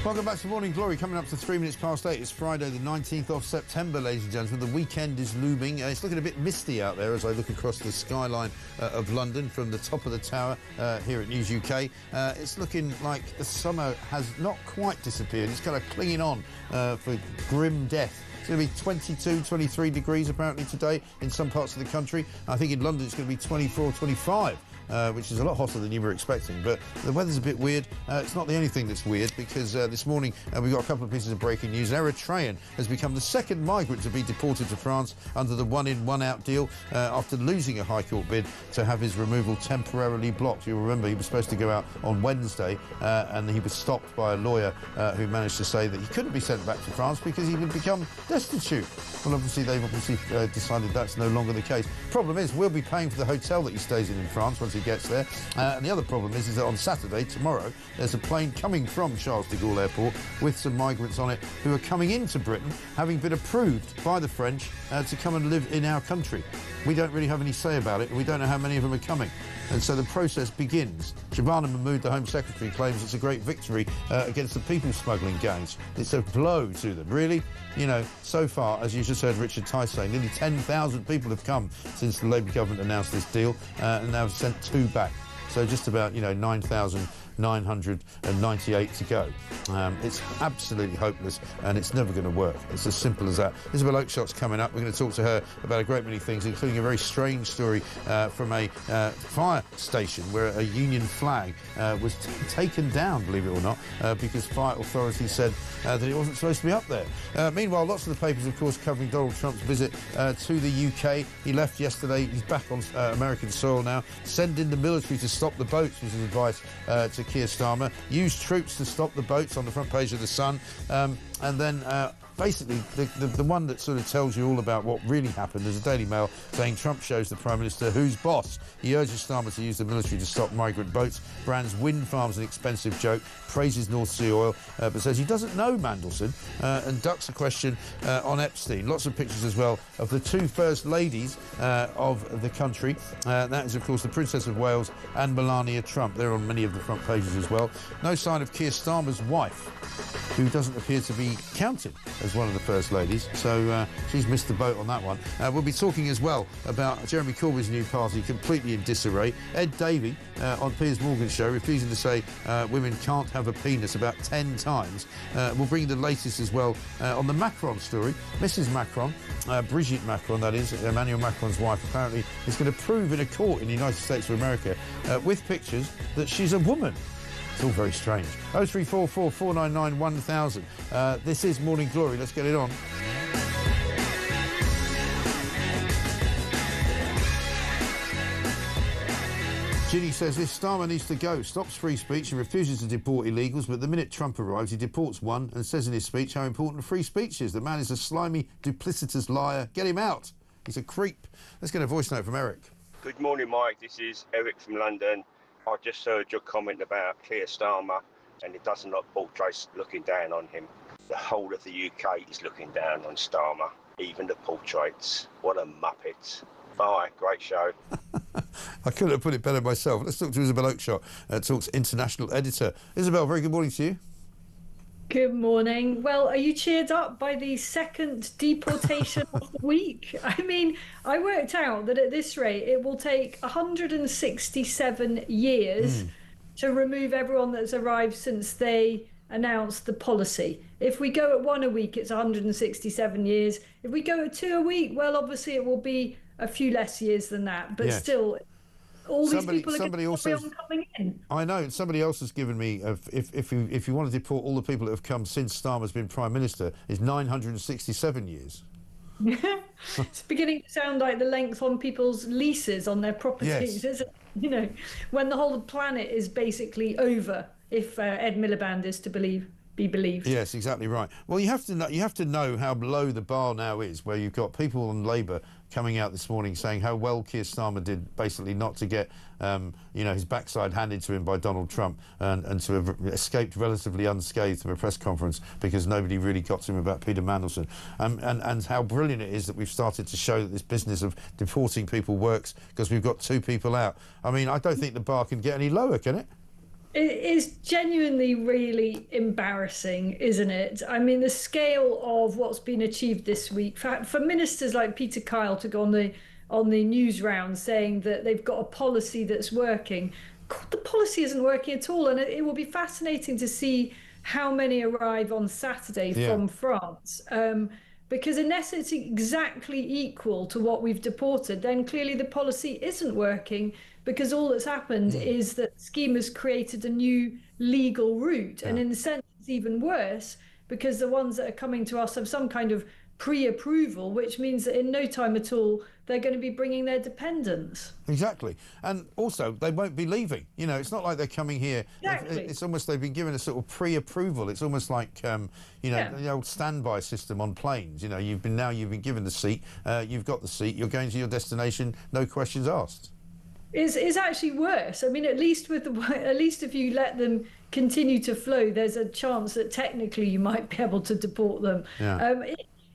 Welcome back to Morning Glory. Coming up to 3 minutes past 8. It's Friday the 19th of September, ladies and gentlemen. The weekend is looming. It's looking a bit misty out there as I look across the skyline of London from the top of the tower here at News UK. It's looking like the summer has not quite disappeared. It's kind of clinging on for grim death. It's going to be 22, 23 degrees apparently today in some parts of the country. I think in London it's going to be 24, 25. Which is a lot hotter than you were expecting. But the weather's a bit weird. It's not the only thing that's weird, because this morning we've got a couple of pieces of breaking news. An Eritrean has become the second migrant to be deported to France under the one-in, one-out deal after losing a High Court bid to have his removal temporarily blocked. You'll remember he was supposed to go out on Wednesday and he was stopped by a lawyer who managed to say that he couldn't be sent back to France because he would become destitute. Well, obviously, they've decided that's no longer the case. Problem is, we'll be paying for the hotel that he stays in France once he gets there. And the other problem is that on Saturday, tomorrow, there's a plane coming from Charles de Gaulle Airport with some migrants on it who are coming into Britain, having been approved by the French to come and live in our country. We don't really have any say about it, and we don't know how many of them are coming. And so the process begins. Shabana Mahmood, the Home Secretary, claims it's a great victory against the people smuggling gangs. It's a blow to them, really. You know, so far, as you just heard Richard Tice say, nearly 10,000 people have come since the Labour government announced this deal, and now have sent 2 back. So just about, 9,998 to go. It's absolutely hopeless, and it's never going to work. It's as simple as that. Isabel Oakeshot's coming up. We're going to talk to her about a great many things, including a very strange story from a fire station where a Union flag was taken down, believe it or not, because fire authorities said that it wasn't supposed to be up there. Meanwhile, lots of the papers, of course, covering Donald Trump's visit to the UK. He left yesterday. He's back on American soil now. Send in the military to stop the boats was his advice to Keir Starmer. Use troops to stop the boats on the front page of The Sun. And then basically the one that sort of tells you all about what really happened is the Daily Mail saying Trump shows the Prime Minister who's boss. He urges Starmer to use the military to stop migrant boats, brands wind farms an expensive joke, praises North Sea oil, but says he doesn't know Mandelson, and ducks a question on Epstein. Lots of pictures as well of the 2 first ladies of the country. That is, of course, the Princess of Wales and Melania Trump. They're on many of the front pages as well. No sign of Keir Starmer's wife, who doesn't appear to be counted as one of the first ladies, so she's missed the boat on that one. We'll be talking as well about Jeremy Corbyn's new party, completely in disarray. Ed Davey on Piers Morgan's show, refusing to say women can't have a penis about 10 times. We'll bring the latest as well on the Macron story. Mrs Macron, Brigitte Macron, that is, Emmanuel Macron's wife, apparently is going to prove in a court in the United States of America with pictures that she's a woman. It's all very strange. 0344 499 1000. This is Morning Glory. Let's get it on. Ginny says this Starmer needs to go. Stops free speech and refuses to deport illegals, but the minute Trump arrives, he deports one and says in his speech how important free speech is. The man is a slimy, duplicitous liar. Get him out. He's a creep. Let's get a voice note from Eric. Good morning, Mike. This is Eric from London. I just heard your comment about Keir Starmer, and it doesn't look portraits looking down on him. The whole of the UK is looking down on Starmer, even the portraits. What a muppet. Bye, great show. I couldn't have put it better myself. Let's talk to Isabel Oakeshott, Talk's international editor. Isabel, very good morning to you. Good morning. Well, are you cheered up by the second deportation of the week? I mean, I worked out that at this rate, it will take 167 years to remove everyone that's arrived since they announced the policy. If we go at 1 a week, it's 167 years. If we go at 2 a week, well, obviously it will be a few less years than that. But still, all these people are coming in. I know. Somebody else has given me, if you want to deport all the people that have come since Starmer's been Prime Minister, is 967 years. It's beginning to sound like the length on people's leases on their properties, isn't it? You know, when the whole planet is basically over, if Ed Miliband is to be believed. Yes, exactly right. Well, you have to know how low the bar now is, where you've got people on Labour coming out this morning saying how well Keir Starmer did basically not to get his backside handed to him by Donald Trump and to have escaped relatively unscathed from a press conference because nobody really got to him about Peter Mandelson, and how brilliant it is that we've started to show that this business of deporting people works because we've got 2 people out. I mean, I don't think the bar can get any lower, can it? It is genuinely really embarrassing, isn't it? I mean, the scale of what's been achieved this week for ministers like Peter Kyle to go on the news round saying that they've got a policy that's working. God, the policy isn't working at all, and it will be fascinating to see how many arrive on Saturday from France. Because unless it's exactly equal to what we've deported, then clearly the policy isn't working, because all that's happened is that scheme has created a new legal route. And in a sense, it's even worse, because the ones that are coming to us have some kind of pre-approval, which means that in no time at all, they're going to be bringing their dependents. Exactly. And also, they won't be leaving. You know, it's not like they're coming here. Exactly. It's almost they've been given a sort of pre-approval. It's almost like, the old standby system on planes. You know, you've been given the seat. You've got the seat. You're going to your destination. No questions asked. Is actually worse. I mean, at least if you let them continue to flow, there's a chance that technically you might be able to deport them. Yeah.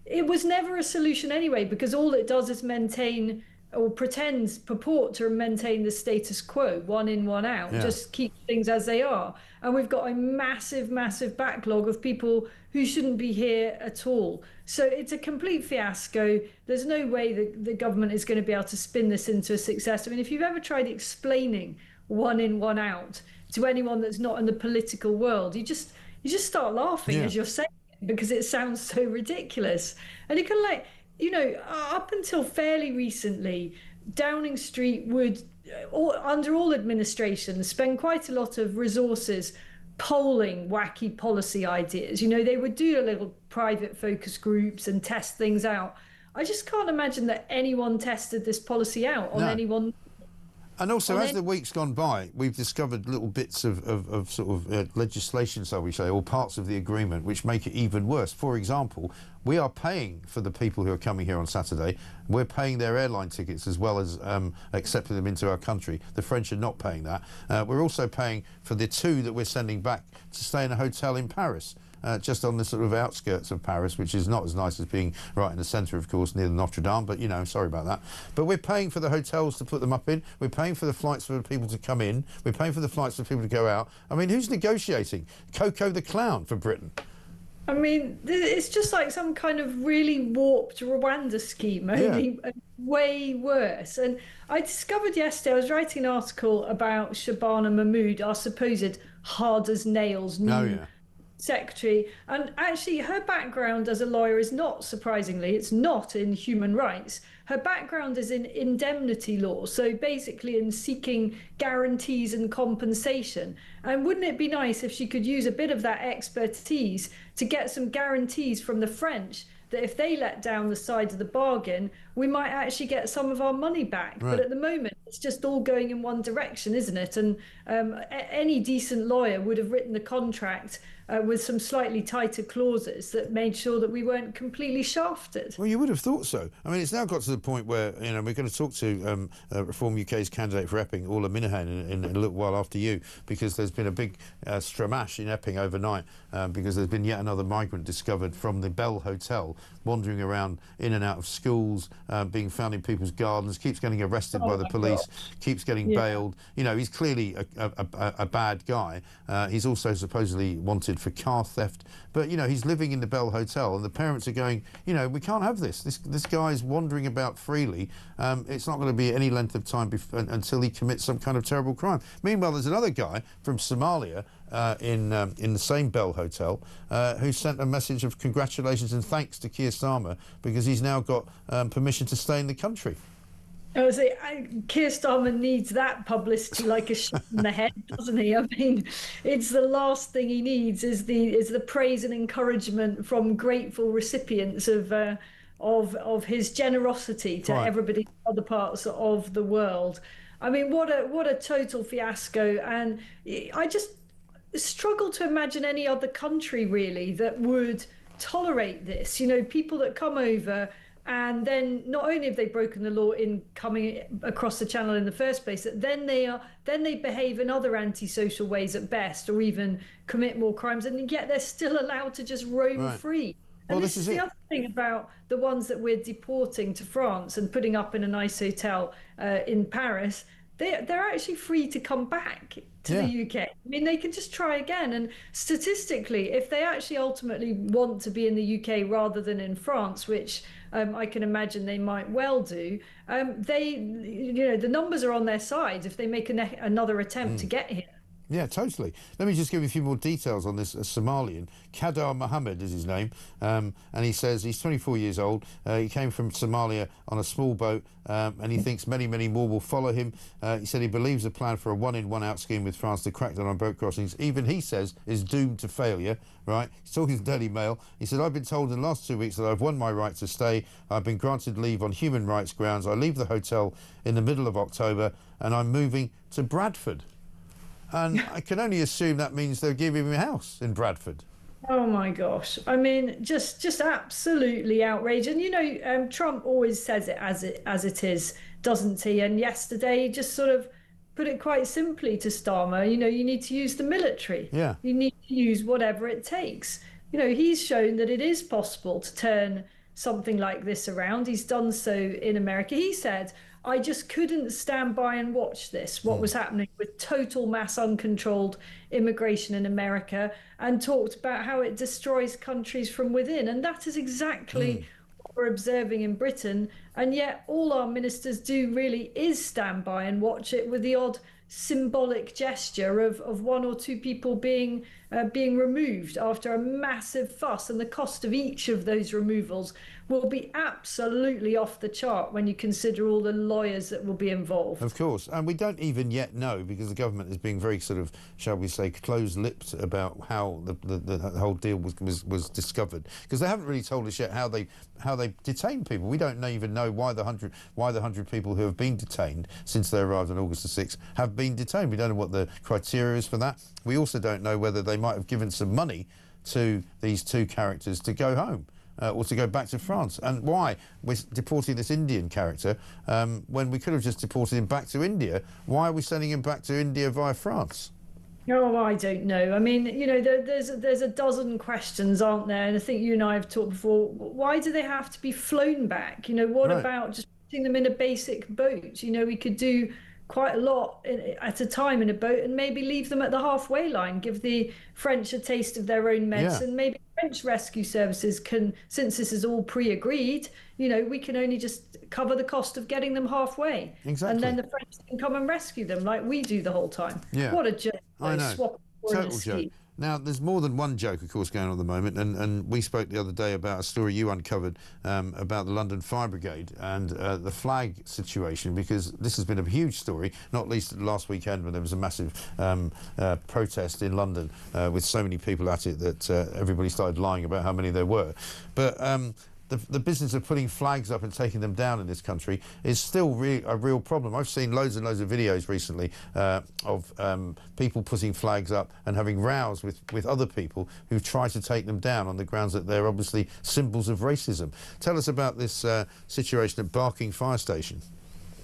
It was never a solution anyway, because all it does is maintain or purport to maintain the status quo, 1 in, 1 out, just keep things as they are. And we've got a massive, massive backlog of people who shouldn't be here at all. So it's a complete fiasco. There's no way that the government is going to be able to spin this into a success. I mean, if you've ever tried explaining 1 in, 1 out to anyone that's not in the political world, you just start laughing as you're saying it, because it sounds so ridiculous. And you can up until fairly recently, Downing Street would, under all administrations, spend quite a lot of resources polling wacky policy ideas. You know, they would do a little private focus groups and test things out. I just can't imagine that anyone tested this policy out on anyone. And also, as the week's gone by, we've discovered little bits of legislation, shall we say, or parts of the agreement which make it even worse. For example, we are paying for the people who are coming here on Saturday. We're paying their airline tickets as well as accepting them into our country. The French are not paying that. We're also paying for the 2 that we're sending back to stay in a hotel in Paris. Just on the sort of outskirts of Paris, which is not as nice as being right in the centre, of course, near Notre Dame, but, sorry about that. But we're paying for the hotels to put them up in. We're paying for the flights for people to come in. We're paying for the flights for people to go out. I mean, who's negotiating? Coco the Clown for Britain. I mean, it's just like some kind of really warped Rwanda scheme, only way worse. And I discovered yesterday, I was writing an article about Shabana Mahmood, our supposed hard-as-nails new secretary, and actually her background as a lawyer is not, surprisingly, it's not in human rights. Her background is in indemnity law, so basically in seeking guarantees and compensation. And wouldn't it be nice if she could use a bit of that expertise to get some guarantees from the French that if they let down the side of the bargain, we might actually get some of our money back. Right. But at the moment, it's just all going in one direction, isn't it? And any decent lawyer would have written the contract with some slightly tighter clauses that made sure that we weren't completely shafted. Well, you would have thought so. I mean, it's now got to the point where, we're going to talk to Reform UK's candidate for Epping, Orla Minahan, in a little while after you, because there's been a big stramash in Epping overnight, because there's been yet another migrant discovered from the Bell Hotel, wandering around in and out of schools, being found in people's gardens, keeps getting arrested by the police, keeps getting bailed. He's clearly a bad guy. He's also supposedly wanted for car theft. But, you know, he's living in the Bell Hotel and the parents are going, you know, we can't have this. This guy's wandering about freely. It's not going to be any length of time until he commits some kind of terrible crime. Meanwhile, there's another guy from Somalia in the same Bell Hotel who sent a message of congratulations and thanks to Keir Starmer because he's now got permission to stay in the country. I would say Keir Starmer needs that publicity like a shot in the head, doesn't he? I mean, it's the last thing he needs is the praise and encouragement from grateful recipients of his generosity to everybody in other parts of the world. I mean, what a total fiasco, and I just struggle to imagine any other country really that would tolerate this. You know, people that come over. And then not only have they broken the law in coming across the channel in the first place, then they behave in other antisocial ways at best, or even commit more crimes, and yet they're still allowed to just roam free. And well, this is the other thing about the ones that we're deporting to France and putting up in a nice hotel in Paris. They're actually free to come back to the UK. I mean, they can just try again. And statistically, if they actually ultimately want to be in the UK rather than in France, which I can imagine they might well do, the numbers are on their side if they make another attempt to get here. Yeah, totally. Let me just give you a few more details on this Somalian. Kadar Mohammed is his name, and he says he's 24 years old. He came from Somalia on a small boat, and he thinks many, many more will follow him. He said he believes the plan for a one-in, one-out scheme with France to crack down on boat crossings, even he says, is doomed to failure, right? He's talking to Daily Mail. He said, I've been told in the last 2 weeks that I've won my right to stay. I've been granted leave on human rights grounds. I leave the hotel in the middle of October, and I'm moving to Bradford. And I can only assume that means they're giving him a house in Bradford. Oh my gosh! I mean, just absolutely outrageous. And you know, Trump always says it as it is, doesn't he? And yesterday, he just sort of put it quite simply to Starmer. You know, you need to use the military. Yeah. You need to use whatever it takes. You know, he's shown that it is possible to turn something like this around. He's done so in America. He said, I just couldn't stand by and watch this, what was happening with total mass uncontrolled immigration in America, and talked about how it destroys countries from within. And that is exactly what we're observing in Britain. And yet all our ministers do really is stand by and watch it, with the odd symbolic gesture of one or two people being removed after a massive fuss. And the cost of each of those removals will be absolutely off the chart when you consider all the lawyers that will be involved. Of course, and we don't even yet know, because the government is being very sort of, shall we say, close-lipped about how the whole deal was discovered, because they haven't really told us yet how they detain people. We don't even know why the 100 people who have been detained since they arrived on August the 6th have been detained. We don't know what the criteria is for that. We also don't know whether they might have given some money to these two characters to go home. Or to go back to France. And why we're deporting this Indian character when we could have just deported him back to India? Why are we sending him back to India via France? Oh, I don't know. I mean, you know, there's a dozen questions, aren't there? And I think you and I have talked before. Why do they have to be flown back? You know, what about just putting them in a basic boat? You know, we could do quite a lot at a time in a boat, and maybe leave them at the halfway line, give the French a taste of their own medicine. Maybe French rescue services can, since this is all pre-agreed, you know, we can only just cover the cost of getting them halfway. Exactly. And then the French can come and rescue them like we do the whole time. Yeah. What a joke. I know. Total joke. Now, there's more than one joke, of course, going on at the moment, and we spoke the other day about a story you uncovered about the London Fire Brigade and the flag situation, because this has been a huge story, not least last weekend when there was a massive protest in London with so many people at it that everybody started lying about how many there were. But the business of putting flags up and taking them down in this country is still a real problem. I've seen loads and loads of videos recently of people putting flags up and having rows with other people who try to take them down on the grounds that they're obviously symbols of racism. Tell us about this situation at Barking Fire Station.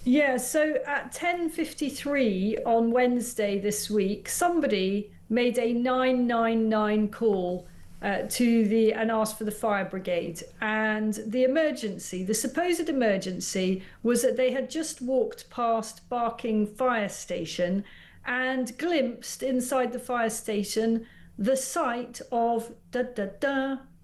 Yeah, so at 10:53 on Wednesday this week, somebody made a 999 call and asked for the fire brigade. And the supposed emergency was that they had just walked past Barking Fire Station and glimpsed inside the fire station the sight of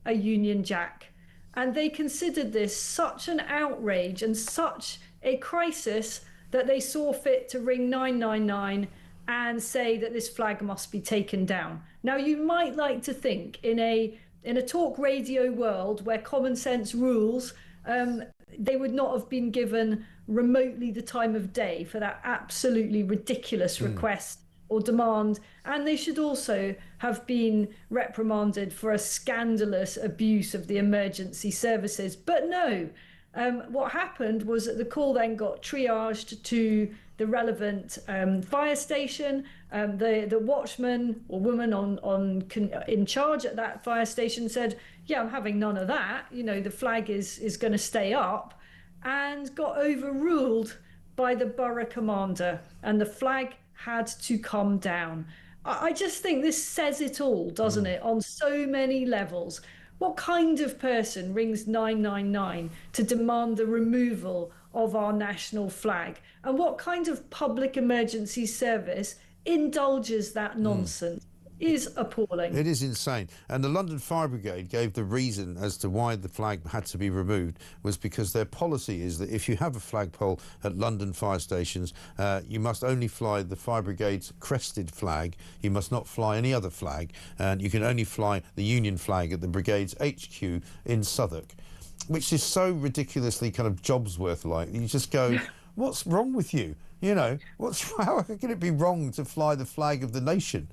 a Union Jack. And they considered this such an outrage and such a crisis that they saw fit to ring 999 and say that this flag must be taken down. Now, you might like to think in a talk radio world where common sense rules, they would not have been given remotely the time of day for that absolutely ridiculous request or demand, and they should also have been reprimanded for a scandalous abuse of the emergency services. But no, what happened was that the call then got triaged to the relevant fire station. The watchman or woman in charge at that fire station said, yeah, I'm having none of that. You know, the flag is going to stay up, and got overruled by the borough commander, and the flag had to come down. I just think this says it all, doesn't it, on so many levels. What kind of person rings 999 to demand the removal of our national flag? And what kind of public emergency service indulges that nonsense? Is appalling. It is insane. And the London Fire Brigade gave the reason as to why the flag had to be removed was because their policy is that if you have a flagpole at London fire stations, you must only fly the fire brigade's crested flag. You must not fly any other flag, and you can only fly the Union flag at the brigade's HQ in Southwark, which is so ridiculously kind of Jobsworth-like. You just go, what's wrong with you? You know, how can it be wrong to fly the flag of the nation?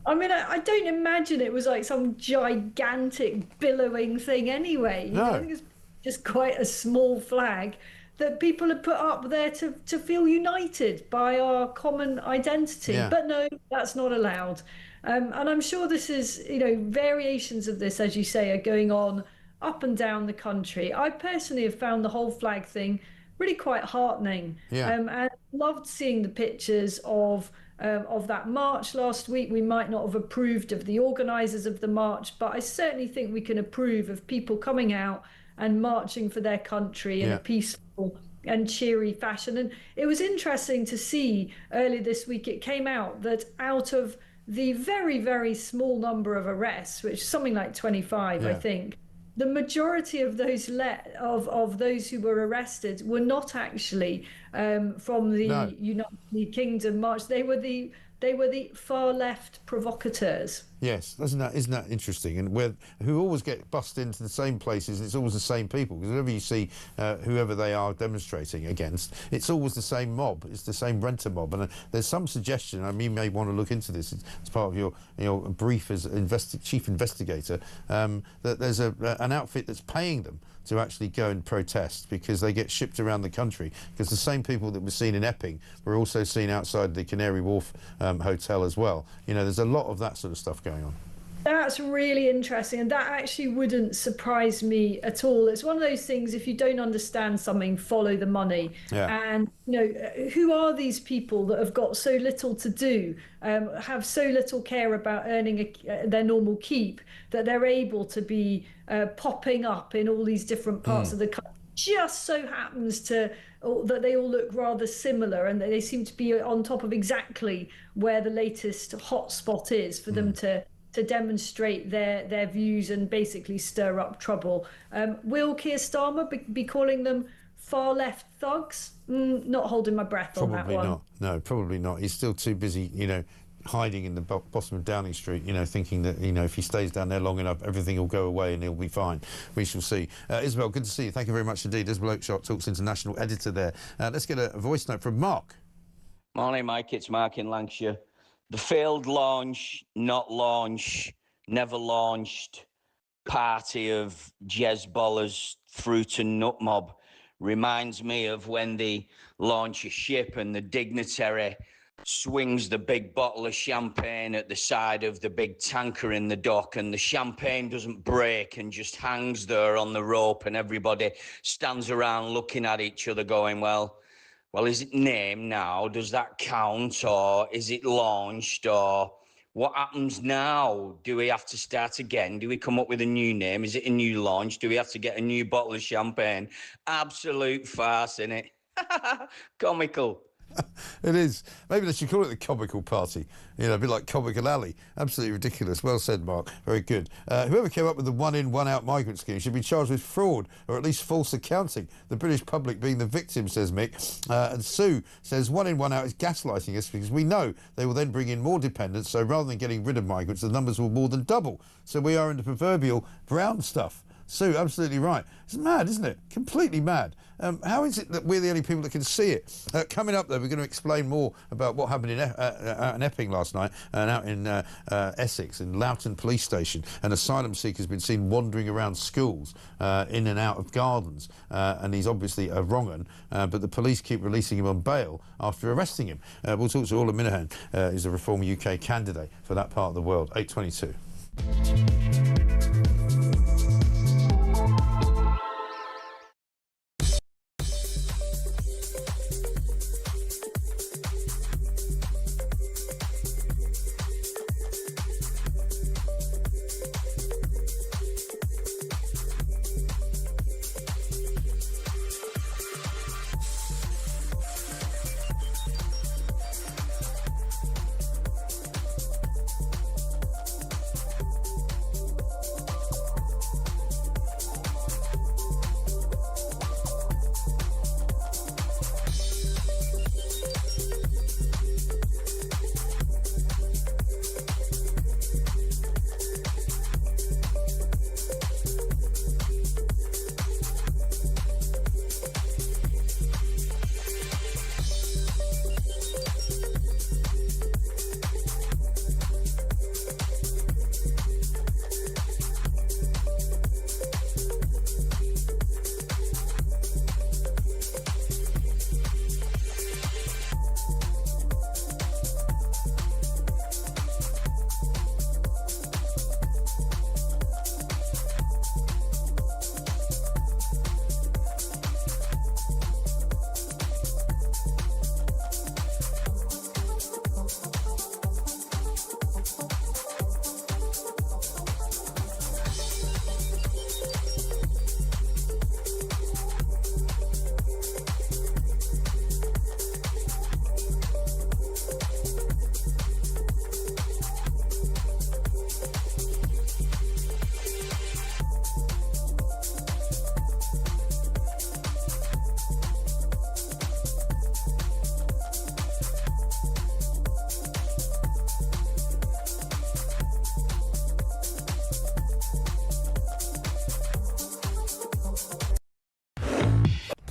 I mean, I don't imagine it was like some gigantic billowing thing anyway. No. I think it's just quite a small flag that people have put up there to feel united by our common identity. Yeah. But no, that's not allowed. And I'm sure this is, you know, variations of this, as you say, are going on up and down the country. I personally have found the whole flag thing really quite heartening. Yeah. And loved seeing the pictures of that march last week. We might not have approved of the organisers of the march, but I certainly think we can approve of people coming out and marching for their country in a peaceful and cheery fashion. And it was interesting to see earlier this week, it came out that out of the very, very small number of arrests, which is something like 25, I think, the majority of those of those who were arrested were not actually from the United Kingdom march. They were the far left provocateurs. Yes, isn't that interesting? And who always get bussed into the same places, and it's always the same people. Because whenever you see whoever they are demonstrating against, it's always the same mob. It's the same renter mob. And there's some suggestion. I mean, you may want to look into this as part of your brief as chief investigator. That there's an outfit that's paying them to actually go and protest because they get shipped around the country. Because the same people that were seen in Epping were also seen outside the Canary Wharf hotel as well. You know, there's a lot of that sort of stuff going on. That's really interesting, and that actually wouldn't surprise me at all. It's one of those things, if you don't understand something, follow the money. Yeah. And, you know, who are these people that have got so little to do, have so little care about earning their normal keep, that they're able to be popping up in all these different parts of the country? Just so happens that they all look rather similar, and they seem to be on top of exactly where the latest hotspot is for them to demonstrate their views and basically stir up trouble. Will Keir Starmer be calling them far left thugs? Not holding my breath on that one. Probably not. No, probably not. He's still too busy, you know, hiding in the bottom of Downing Street, you know, thinking that, you know, if he stays down there long enough, everything will go away and he'll be fine. We shall see. Isabel, good to see you. Thank you very much indeed. Isabel Oakeshott, Talks International editor there. Let's get a voice note from Mark. Morning, Mike. It's Mark in Lancashire. The failed launch, not launch, never launched party of Jezbollah's fruit and nut mob reminds me of when they launch a ship and the dignitary swings the big bottle of champagne at the side of the big tanker in the dock, and the champagne doesn't break and just hangs there on the rope, and everybody stands around looking at each other going, well, is it named now? Does that count? Or is it launched? Or what happens now? Do we have to start again? Do we come up with a new name? Is it a new launch? Do we have to get a new bottle of champagne? Absolute farce, innit? Comical. It is. Maybe they should call it the Comical Party. You know, a bit like Comical Alley. Absolutely ridiculous. Well said, Mark. Very good. Whoever came up with the one-in, one-out migrant scheme should be charged with fraud or at least false accounting. The British public being the victim, says Mick. And Sue says one-in, one-out is gaslighting us because we know they will then bring in more dependents, so rather than getting rid of migrants, the numbers will more than double. So we are in the proverbial brown stuff. Sue, absolutely right. It's mad, isn't it? Completely mad. How is it that we're the only people that can see it? Coming up, though, we're going to explain more about what happened out in Epping last night and out in Essex, in Loughton Police Station. An asylum seeker has been seen wandering around schools, in and out of gardens, and he's obviously a wrong-un, but the police keep releasing him on bail after arresting him. We'll talk to Orla Minahan, who's a Reform UK candidate for that part of the world. 8:22.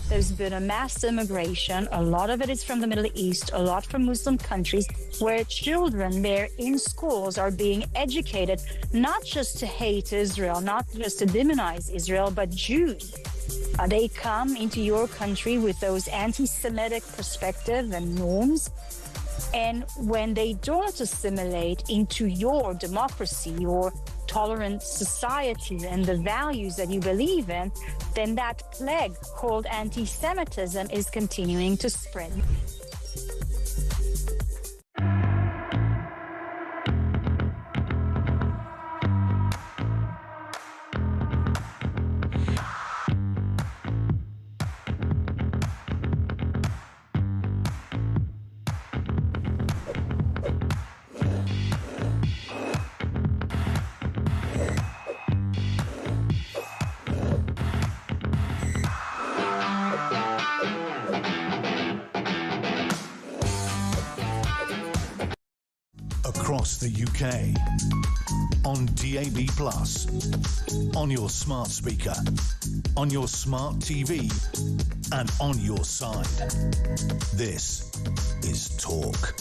There's been a mass immigration. A lot of it is from the Middle East, a lot from Muslim countries, where children there in schools are being educated not just to hate Israel, not just to demonize Israel, but Jews. They come into your country with those anti-Semitic perspectives and norms. And when they don't assimilate into your democracy, your tolerant society and the values that you believe in, then that plague called anti-Semitism is continuing to spread. Across the UK, on DAB+, on your smart speaker, on your smart TV, and on your side. This is Talk.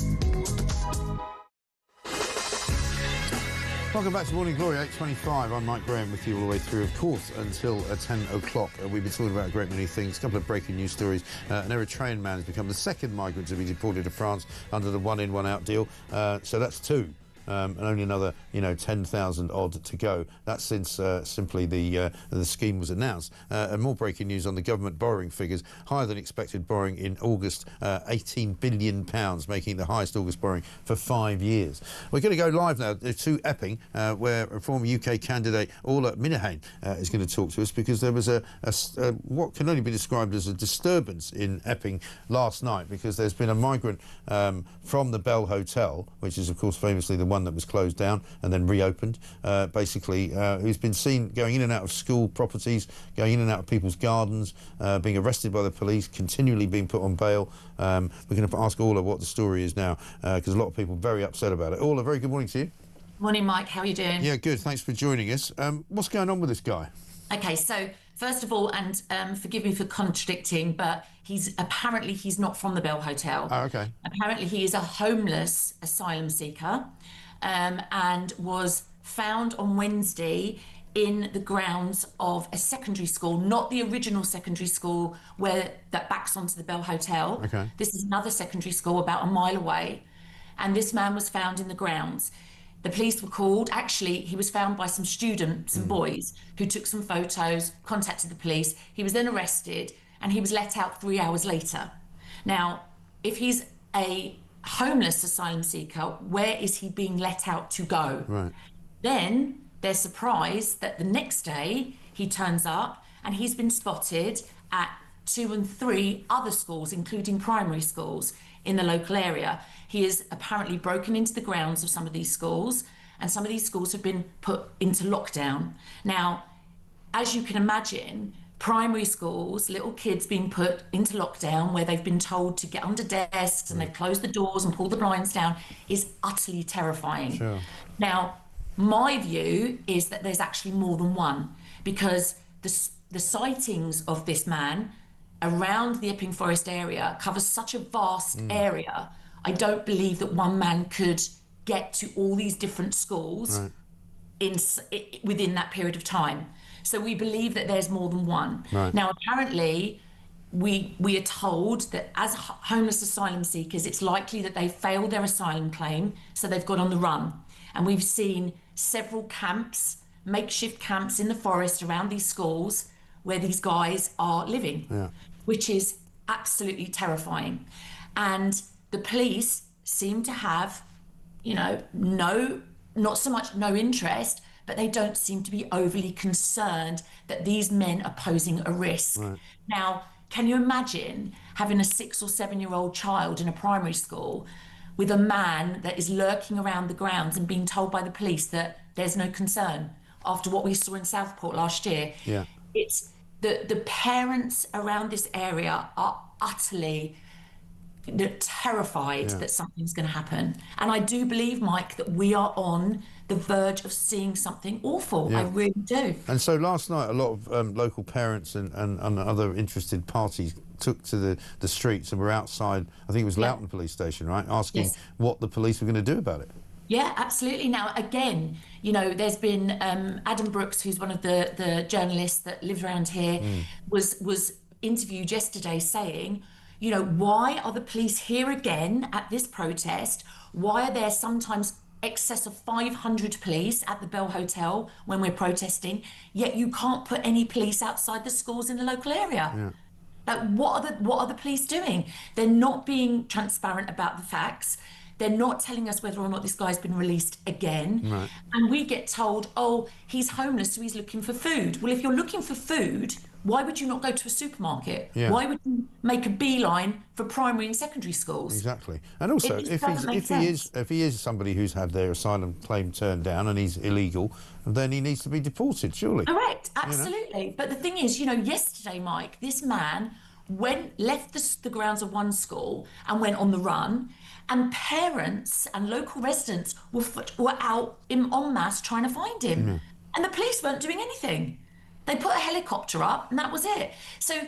Welcome back to Morning Glory, 8:25. I'm Mike Graham with you all the way through, of course, until 10 o'clock. We've been talking about a great many things, a couple of breaking news stories. An Eritrean man has become the second migrant to be deported to France under the one-in, one-out deal. So that's two. and only another, 10,000 odd to go. That's since simply the scheme was announced. And more breaking news on the government borrowing figures. Higher than expected borrowing in August, £18 billion, making the highest August borrowing for 5 years. We're going to go live now to Epping, where a former UK candidate, Orla Minahan, is going to talk to us, because there was what can only be described as a disturbance in Epping last night, because there's been a migrant from the Bell Hotel, which is of course famously the one that was closed down and then reopened, basically, who's been seen going in and out of school properties, going in and out of people's gardens, being arrested by the police, continually being put on bail. We're going to ask Orla what the story is now, because a lot of people are very upset about it. Orla, very good morning to you. Morning, Mike. How are you doing? Yeah, good. Thanks for joining us. What's going on with this guy? Okay, so first of all, and forgive me for contradicting, but he's not from the Bell Hotel. Oh, okay. Apparently he is a homeless asylum seeker, and was found on Wednesday in the grounds of a secondary school, not the original secondary school that backs onto the Bell Hotel. Okay. This is another secondary school about a mile away, and this man was found in the grounds. The police were called. Actually, he was found by some boys who took some photos, contacted the police. He was then arrested and he was let out 3 hours later. Now, if he's a homeless asylum seeker, where is he being let out to go? Right. Then they're surprised that the next day he turns up and he's been spotted at 2 and 3 other schools, including primary schools in the local area. He has apparently broken into the grounds of some of these schools, and some of these schools have been put into lockdown. Now, as you can imagine, primary schools, little kids being put into lockdown where they've been told to get under desks and they've closed the doors and pulled the blinds down is utterly terrifying. Sure. Now, my view is that there's actually more than one, because the sightings of this man around the Epping Forest area covers such a vast area. I don't believe that one man could get to all these different schools within that period of time. So we believe that there's more than one. Right. Now, apparently, we are told that as homeless asylum seekers, it's likely that they failed their asylum claim, so they've got on the run. And we've seen several camps, makeshift camps in the forest around these schools where these guys are living, which is absolutely terrifying. And the police seem to have, not so much no interest, but they don't seem to be overly concerned that these men are posing a risk. Right. Now, can you imagine having a 6 or 7-year-old child in a primary school with a man that is lurking around the grounds and being told by the police that there's no concern after what we saw in Southport last year? Yeah. It's the parents around this area are utterly terrified that something's going to happen. And I do believe, Mike, that we are on the verge of seeing something awful. Yeah. I really do. And so last night, a lot of local parents and other interested parties took to the streets and were outside, I think it was Loughton Police Station, right, asking what the police were going to do about it. Yeah, absolutely. Now, again, there's been Adam Brooks, who's one of the journalists that lives around here, was interviewed yesterday saying, why are the police here again at this protest? Why are there sometimes excess of 500 police at the Bell Hotel when we're protesting, yet you can't put any police outside the schools in the local area? Yeah. Like, what are the police doing? They're not being transparent about the facts. They're not telling us whether or not this guy's been released again. Right. And we get told, oh, he's homeless, so he's looking for food. Well, if you're looking for food, why would you not go to a supermarket? Yeah. Why would you make a beeline for primary and secondary schools? Exactly. And also, if he is somebody who's had their asylum claim turned down and he's illegal, then he needs to be deported, surely. Correct, absolutely. But the thing is, yesterday, Mike, this man left the grounds of one school and went on the run, and parents and local residents were out en masse trying to find him. And the police weren't doing anything. They put a helicopter up and that was it. So,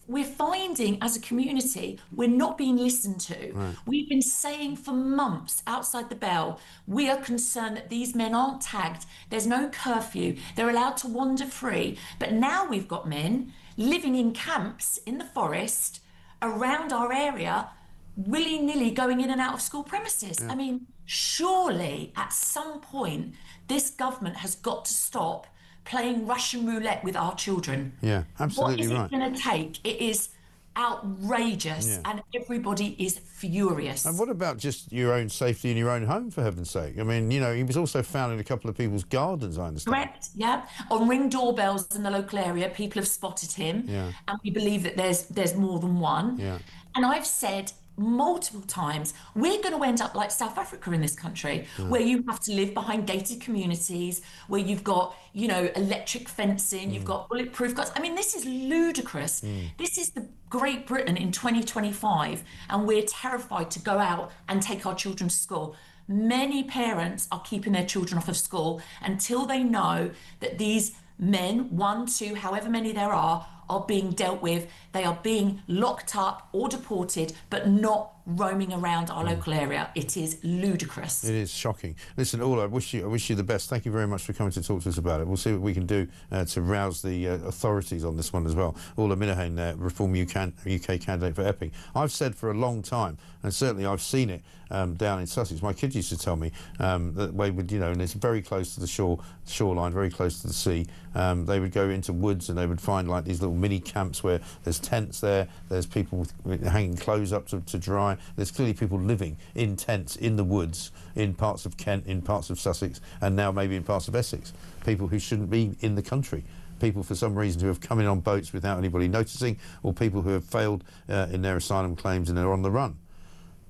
we're finding as a community, we're not being listened to. Right. We've been saying for months outside the Bell, we are concerned that these men aren't tagged. There's no curfew. They're allowed to wander free. But now we've got men living in camps in the forest around our area willy-nilly going in and out of school premises. Yeah. I mean, surely at some point this government has got to stop playing Russian roulette with our children. Yeah, absolutely right. What is it going to take? It is outrageous, and everybody is furious. And what about just your own safety in your own home, for heaven's sake? I mean, you know, he was also found in a couple of people's gardens, I understand. Correct, yeah. On Ring doorbells in the local area, people have spotted him, and we believe that there's more than one. Yeah. And I've said multiple times, we're going to end up like South Africa in this country, where you have to live behind gated communities, where you've got, you know, electric fencing, you've got bulletproof guns. I mean, this is ludicrous. This is the Great Britain in 2025, and we're terrified to go out and take our children to school. Many parents are keeping their children off of school until they know that these men, 1, 2, however many there are being dealt with. They are being locked up or deported, but not roaming around our local area. It is ludicrous. It is shocking. Listen, Orla, I wish you the best. Thank you very much for coming to talk to us about it. We'll see what we can do to rouse the authorities on this one as well. Orla Minahan, Reform UK candidate for Epping. I've said for a long time, and certainly I've seen it down in Sussex. My kids used to tell me that they would, you know, and it's very close to the shoreline, very close to the sea. They would go into woods and they would find like these little mini camps where there's tents there, there's people hanging clothes up to dry. There's clearly people living in tents in the woods in parts of Kent, in parts of Sussex, and now maybe in parts of Essex. People who shouldn't be in the country. People for some reason who have come in on boats without anybody noticing, or people who have failed in their asylum claims and are on the run.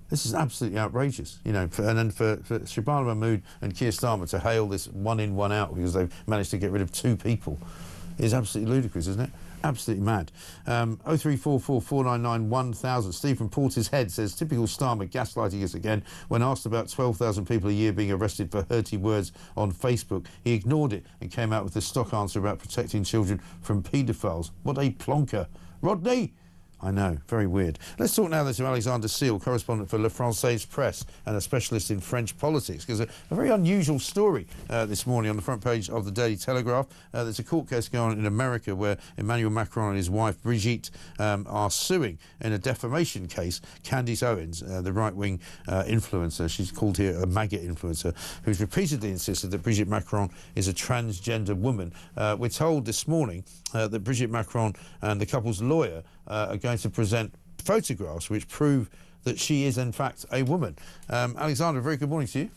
This is absolutely outrageous, you know. And then for Shabana Mahmood and Keir Starmer to hail this one in, one out because they've managed to get rid of 2 people is absolutely ludicrous, isn't it? Absolutely mad. 0344 499 1000. Steve from Portishead says, typical Starmer gaslighting us again. When asked about 12,000 people a year being arrested for hurty words on Facebook, he ignored it and came out with the stock answer about protecting children from paedophiles. What a plonker. Rodney! I know, very weird. Let's talk now to Alexander Seal, correspondent for Le Française Presse and a specialist in French politics, because a very unusual story this morning on the front page of the Daily Telegraph. There's a court case going on in America where Emmanuel Macron and his wife Brigitte are suing in a defamation case Candace Owens, the right-wing influencer. She's called here a MAGA influencer, who's repeatedly insisted that Brigitte Macron is a transgender woman. We're told this morning that Brigitte Macron and the couple's lawyer are going to present photographs which prove that she is in fact a woman. Alexander, very good morning to you.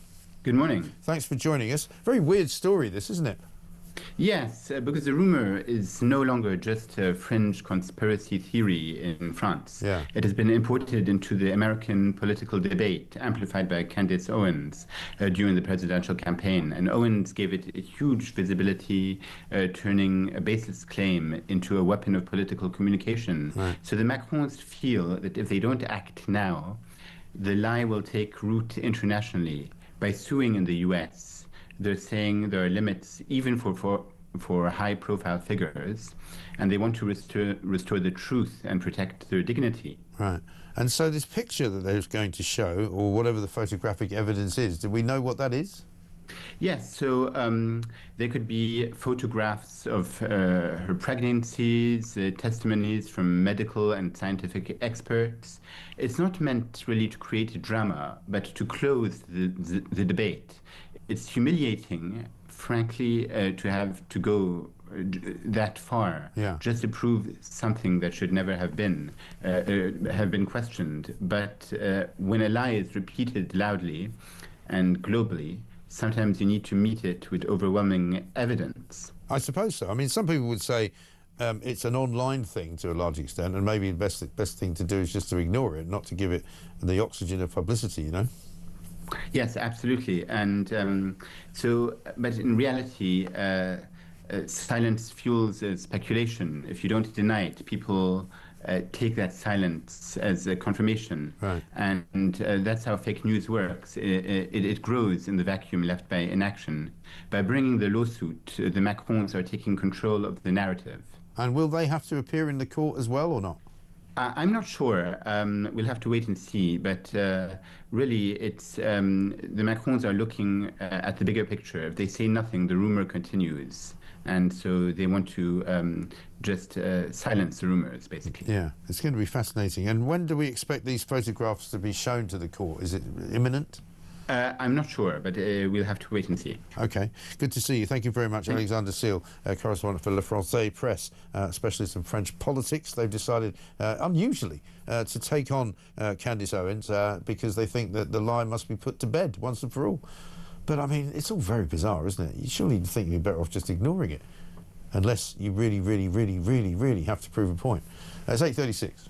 Good morning. Thanks for joining us. Very weird story this, isn't it? Yes, because the rumor is no longer just a fringe conspiracy theory in France. Yeah. It has been imported into the American political debate, amplified by Candace Owens during the presidential campaign. And Owens gave it a huge visibility, turning a baseless claim into a weapon of political communication. Right. So the Macrons feel that if they don't act now, the lie will take root internationally. By suing in the US, they're saying there are limits even for high-profile figures, and they want to restore the truth and protect their dignity. Right. And so this picture that they're going to show, or whatever the photographic evidence is, do we know what that is? Yes, so there could be photographs of her pregnancies, testimonies from medical and scientific experts. It's not meant really to create a drama, but to close the debate. It's humiliating, frankly, to have to go that far, just to prove something that should never have been questioned. But when a lie is repeated loudly and globally, sometimes you need to meet it with overwhelming evidence. I suppose so. I mean, some people would say it's an online thing to a large extent, and maybe the best thing to do is just to ignore it, not to give it the oxygen of publicity, you know? Yes, absolutely. And but in reality, silence fuels speculation. If you don't deny it, people take that silence as a confirmation. Right. And that's how fake news works. It grows in the vacuum left by inaction. By bringing the lawsuit, the Macrons are taking control of the narrative. And will they have to appear in the court as well or not? I'm not sure. We'll have to wait and see. But really, it's the Macrons are looking at the bigger picture. If they say nothing, the rumor continues. and so they want to just silence the rumours, basically. Yeah, it's going to be fascinating. And when do we expect these photographs to be shown to the court? Is it imminent? I'm not sure, but we'll have to wait and see. OK. Good to see you. Thank you very much. Alexander Seal, correspondent for Le Français Press, specialist in French politics. They've decided, unusually, to take on Candace Owens because they think that the lie must be put to bed once and for all. But, I mean, it's all very bizarre, isn't it? You surely think you'd be better off just ignoring it, unless you really, really, really, really, really have to prove a point. It's 8:36.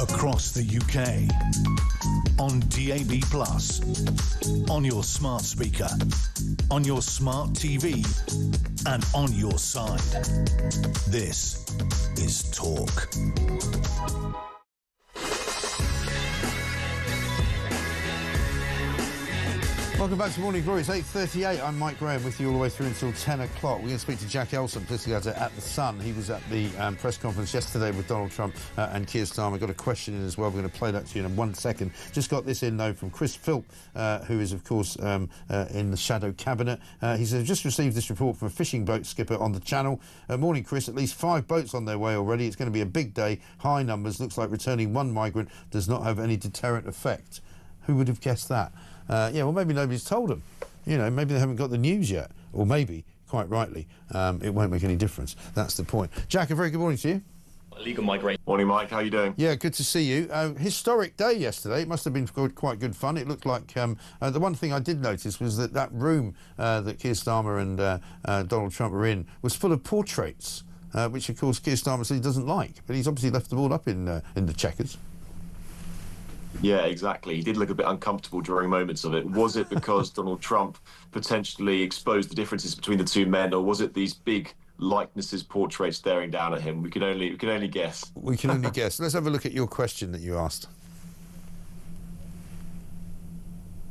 Across the UK, on DAB+, on your smart speaker, on your smart TV, and on your side. This is Talk. Welcome back to Morning Glory. It's 8:38. I'm Mike Graham with you all the way through until 10 o'clock. We're going to speak to Jack Elson, political editor at The Sun. He was at the press conference yesterday with Donald Trump and Keir Starmer. Got a question in as well. We're going to play that to you in 1 second. Just got this in, though, from Chris Philp, who is, of course, in the shadow cabinet. He says, just received this report from a fishing boat skipper on the channel. Morning, Chris. At least 5 boats on their way already. It's going to be a big day. High numbers. Looks like returning 1 migrant does not have any deterrent effect. Who would have guessed that? Yeah, well, maybe nobody's told them. You know, maybe they haven't got the news yet. Or maybe, quite rightly, it won't make any difference. That's the point. Jack, a very good morning to you. Illegal migration. Morning, Mike. How are you doing? Yeah, good to see you. Historic day yesterday. It must have been quite good fun. It looked like the one thing I did notice was that room that Keir Starmer and Donald Trump were in was full of portraits, which, of course, Keir Starmer said he doesn't like. But he's obviously left them all up in the checkers. Yeah, exactly. He did look a bit uncomfortable during moments of it. Was it because Donald Trump potentially exposed the differences between the two men, or was it these big likenesses, portraits staring down at him? We can only guess. We can only guess. Let's have a look at your question that you asked.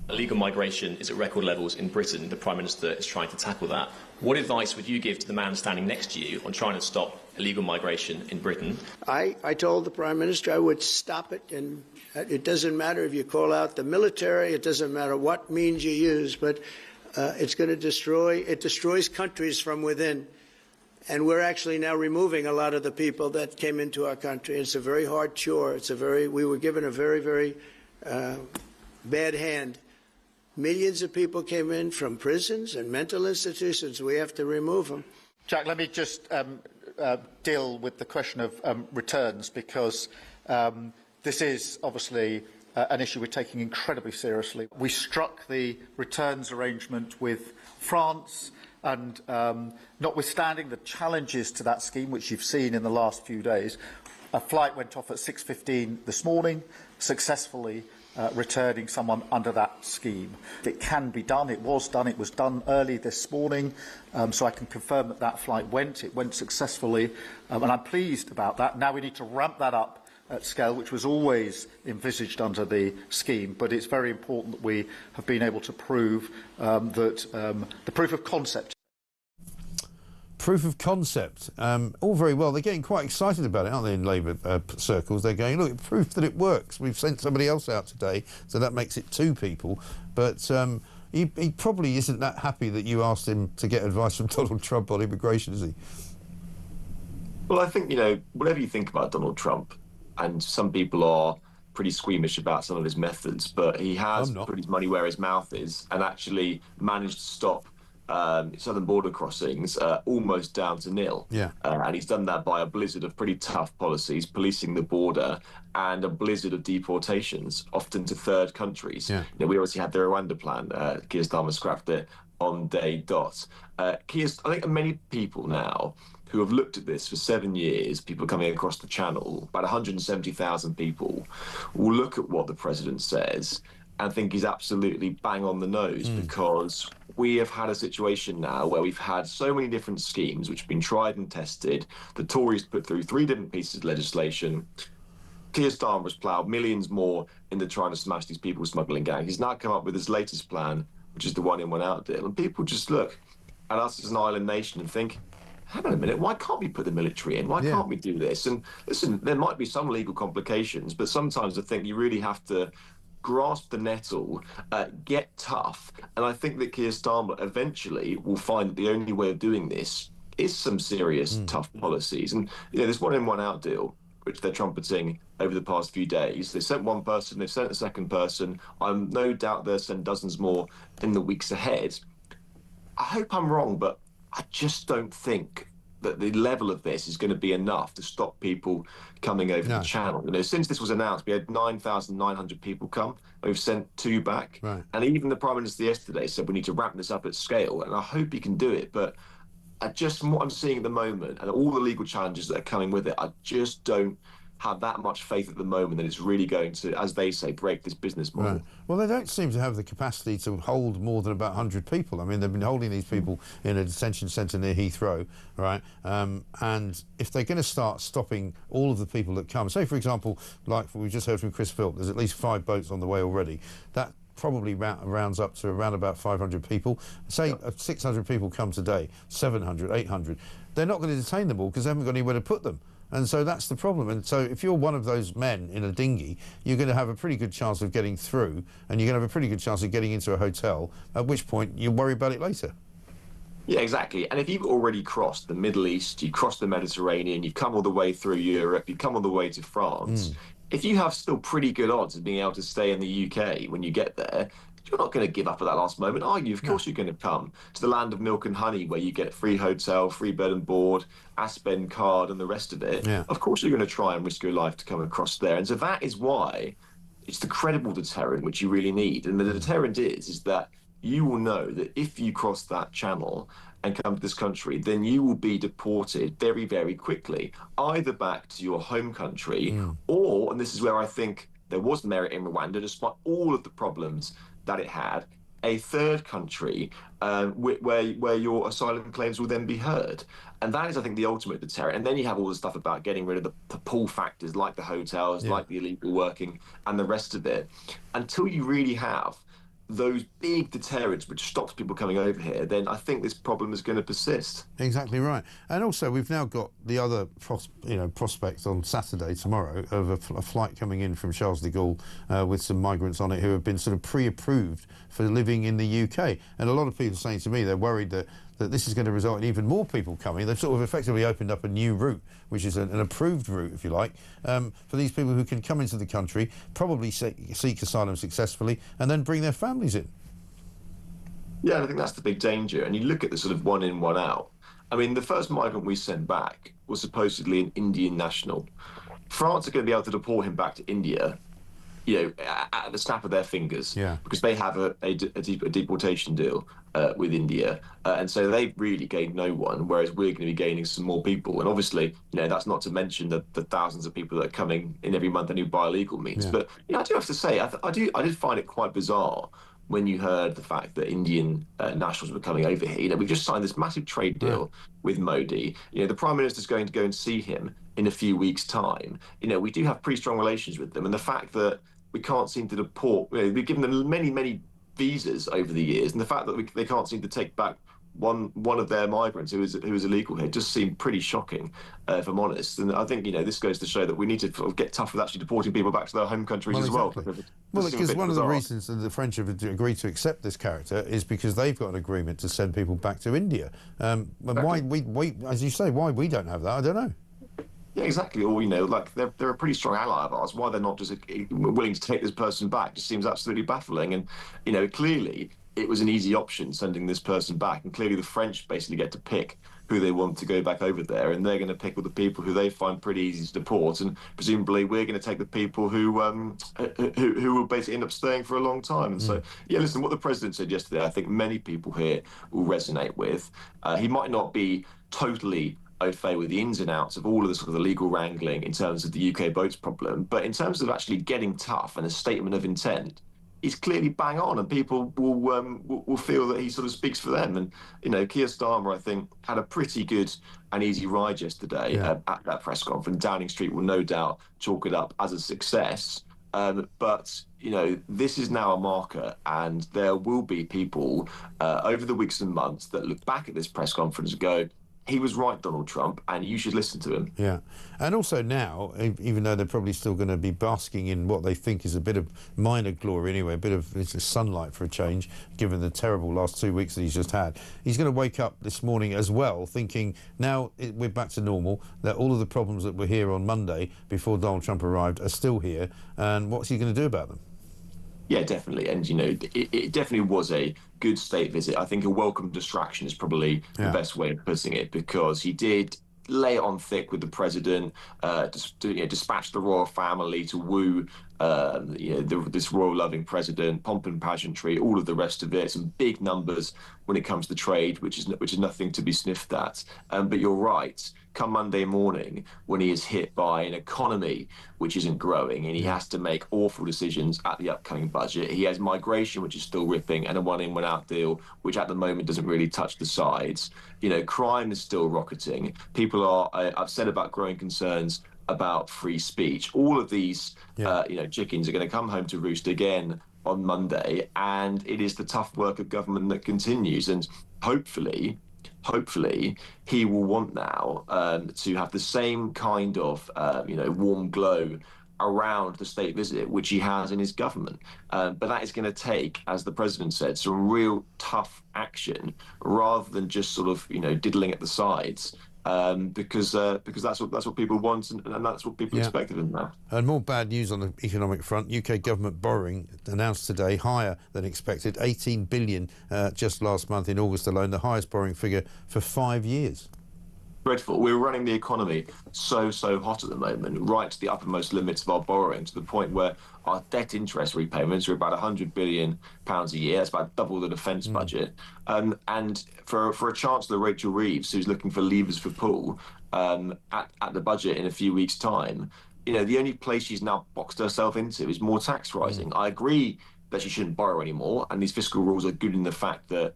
Illegal migration is at record levels in Britain. The Prime Minister is trying to tackle that. What advice would you give to the man standing next to you on trying to stop illegal migration in Britain? I told the Prime Minister I would stop it, and it doesn't matter if you call out the military, it doesn't matter what means you use, but it's going to destroys countries from within. And we're actually now removing a lot of the people that came into our country. It's a very hard chore. We were given a very, very bad hand. Millions of people came in from prisons and mental institutions. We have to remove them. Jack, let me just deal with the question of returns, because this is obviously an issue we're taking incredibly seriously. We struck the returns arrangement with France, and notwithstanding the challenges to that scheme, which you've seen in the last few days, a flight went off at 6:15 this morning, successfully returning someone under that scheme. It can be done. It was done early this morning, so I can confirm that that flight went. It went successfully, and I'm pleased about that. Now we need to ramp that up at scale, which was always envisaged under the scheme, but it's very important that we have been able to prove that the proof of concept. Proof of concept. All very well. They're getting quite excited about it, aren't they, in Labour circles? They're going, look, proof that it works. We've sent somebody else out today, so that makes it 2 people. But he probably isn't that happy that you asked him to get advice from Donald Trump on immigration, is he? Well, I think, whatever you think about Donald Trump, and some people are pretty squeamish about some of his methods, but he has put his money where his mouth is and actually managed to stop southern border crossings almost down to nil. Yeah. And he's done that by a blizzard of pretty tough policies, policing the border, and a blizzard of deportations, often to third countries. Yeah. We obviously had the Rwanda plan. Keir Starmer scrapped it on day dot. I think many people now who have looked at this for 7 years, people coming across the channel, about 170,000 people, will look at what the president says and think he's absolutely bang on the nose, because we have had a situation now where we've had so many different schemes which have been tried and tested. The Tories put through 3 different pieces of legislation. Keir Starmer has ploughed millions more into trying to smash these people smuggling gangs. He's now come up with his latest plan, which is the one in, one out deal. And people just look at us as an island nation and think, hang on a minute, why can't we put the military in? Why can't we do this? And listen, there might be some legal complications, but sometimes I think you really have to grasp the nettle, get tough. And I think that Keir Starmer eventually will find that the only way of doing this is some serious tough policies. And this one in, one out deal, which they're trumpeting over the past few days. They sent one person, they've sent a second person. I'm no doubt they'll send dozens more in the weeks ahead. I hope I'm wrong, but I just don't think that the level of this is going to be enough to stop people coming over the channel. Since this was announced, we had 9,900 people come. We've sent 2 back. Right. And even the Prime Minister yesterday said we need to ramp this up at scale, and I hope he can do it. But just from what I'm seeing at the moment and all the legal challenges that are coming with it, I just don't have that much faith at the moment that it's really going to, as they say, break this business model. Right. Well, they don't seem to have the capacity to hold more than about 100 people. I mean, they've been holding these people in a detention centre near Heathrow, right? And if they're going to start stopping all of the people that come, say, for example, like we just heard from Chris Philp, there's at least 5 boats on the way already. That probably rounds up to around about 500 people. Say 600 people come today, 700, 800. They're not going to detain them all because they haven't got anywhere to put them. And so that's the problem. And so if you're one of those men in a dinghy, you're going to have a pretty good chance of getting through, and you're going to have a pretty good chance of getting into a hotel, at which point you worry about it later. Yeah, exactly. And if you've already crossed the Middle East, you've crossed the Mediterranean, you've come all the way through Europe, you've come all the way to France, if you have still pretty good odds of being able to stay in the UK when you get there, you're not going to give up at that last moment, are you? Of course you're going to come to the land of milk and honey, where you get free hotel, free bed and board, Aspen card and the rest of it. Yeah. Of course you're going to try and risk your life to come across there. And so that is why it's the credible deterrent which you really need. And the deterrent is that you will know that if you cross that channel and come to this country, then you will be deported very, very quickly, either back to your home country or, and this is where I think there was merit in Rwanda, despite all of the problems that it had, a third country where your asylum claims will then be heard. And that is, I think, the ultimate deterrent. And then you have all the stuff about getting rid of the pull factors, like the hotels, like the illegal working, and the rest of it. Until you really have those big deterrents which stops people coming over here, then I think this problem is going to persist. Exactly right. And also we've now got the other prospect on Saturday, tomorrow, of a flight coming in from Charles de Gaulle with some migrants on it who have been sort of pre-approved for living in the UK. And a lot of people are saying to me they're worried that this is going to result in even more people coming. They've sort of effectively opened up a new route, which is an approved route, if you like, for these people who can come into the country, probably seek asylum successfully, and then bring their families in. Yeah, and I think that's the big danger. And you look at the sort of one in, one out. I mean, the first migrant we sent back was supposedly an Indian national. France are going to be able to deport him back to India at the snap of their fingers, Yeah. because they have a deportation deal with India, and so they've really gained no one, whereas we're going to be gaining some more people. And obviously, that's not to mention the thousands of people that are coming in every month and who by illegal means. Yeah. But I do have to say, I did find it quite bizarre when you heard the fact that Indian nationals were coming over here. We've just signed this massive trade deal with Modi. The Prime Minister's going to go and see him in a few weeks' time. We do have pretty strong relations with them, and the fact that we can't seem to deport, we've given them many, many visas over the years, and the fact that they can't seem to take back one of their migrants who is illegal here just seemed pretty shocking, if I'm honest. And I think this goes to show that we need to sort of get tough with actually deporting people back to their home countries as well. Well, because one of the reasons that the French have agreed to accept this character is because they've got an agreement to send people back to India. Why we, as you say, why we don't have that, I don't know. Yeah, exactly. Or, they're a pretty strong ally of ours. Why they're not just willing to take this person back just seems absolutely baffling. And, clearly it was an easy option sending this person back. And clearly the French basically get to pick who they want to go back over there. And they're going to pick with the people who they find pretty easy to deport. And presumably we're going to take the people who will basically end up staying for a long time. And so, listen, what the president said yesterday, I think many people here will resonate with. He might not be totally au fait with the ins and outs of all of the sort of the legal wrangling in terms of the UK boats problem, but in terms of actually getting tough and a statement of intent, he's clearly bang on, and people will feel that he sort of speaks for them. And Keir Starmer, I think, had a pretty good and easy ride yesterday at that press conference. Downing Street will no doubt chalk it up as a success. But this is now a marker, and there will be people over the weeks and months that look back at this press conference and go, he was right, Donald Trump, and you should listen to him. Yeah. And also now, even though they're probably still going to be basking in what they think is a bit of minor glory anyway, a bit of sunlight for a change, given the terrible last 2 weeks that he's just had, he's going to wake up this morning as well thinking, now we're back to normal, that all of the problems that were here on Monday before Donald Trump arrived are still here, and what's he going to do about them? Yeah, definitely. And, it definitely was a good state visit. I think a welcome distraction is probably the best way of putting it, because he did lay it on thick with the president, dispatch the royal family to woo this royal-loving president, pomp and pageantry, all of the rest of it, some big numbers when it comes to trade, which is nothing to be sniffed at. But you're right. Come Monday morning, when he is hit by an economy which isn't growing, and he has to make awful decisions at the upcoming budget. He has migration, which is still ripping, and a one-in, one-out deal, which at the moment doesn't really touch the sides. Crime is still rocketing. People are upset about growing concerns about free speech. All of these, chickens are going to come home to roost again on Monday, and it is the tough work of government that continues. And hopefully he will want now to have the same kind of warm glow around the state visit which he has in his government, but that is going to take, as the president said, some real tough action rather than just sort of diddling at the sides. Because that's what people want, and that's what people expect of him now. And more bad news on the economic front. UK government borrowing announced today higher than expected, 18 billion just last month in August alone, the highest borrowing figure for 5 years. Dreadful. We're running the economy so hot at the moment, right to the uppermost limits of our borrowing, to the point where our debt interest repayments are about £100 billion a year. That's about double the defence budget. And for a Chancellor, Rachel Reeves, who's looking for levers for pull at the budget in a few weeks' time, the only place she's now boxed herself into is more tax rising. I agree that she shouldn't borrow anymore, and these fiscal rules are good in the fact that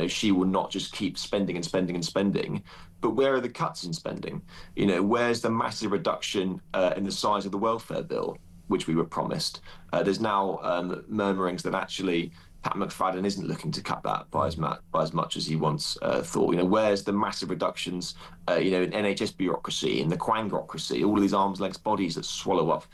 she will not just keep spending and spending and spending. But where are the cuts in spending? Where's the massive reduction in the size of the welfare bill, which we were promised? There's now murmurings that actually Pat McFadden isn't looking to cut that by as much as he once thought. Where's the massive reductions, in NHS bureaucracy, in the quangocracy, all of these arm's length bodies that swallow up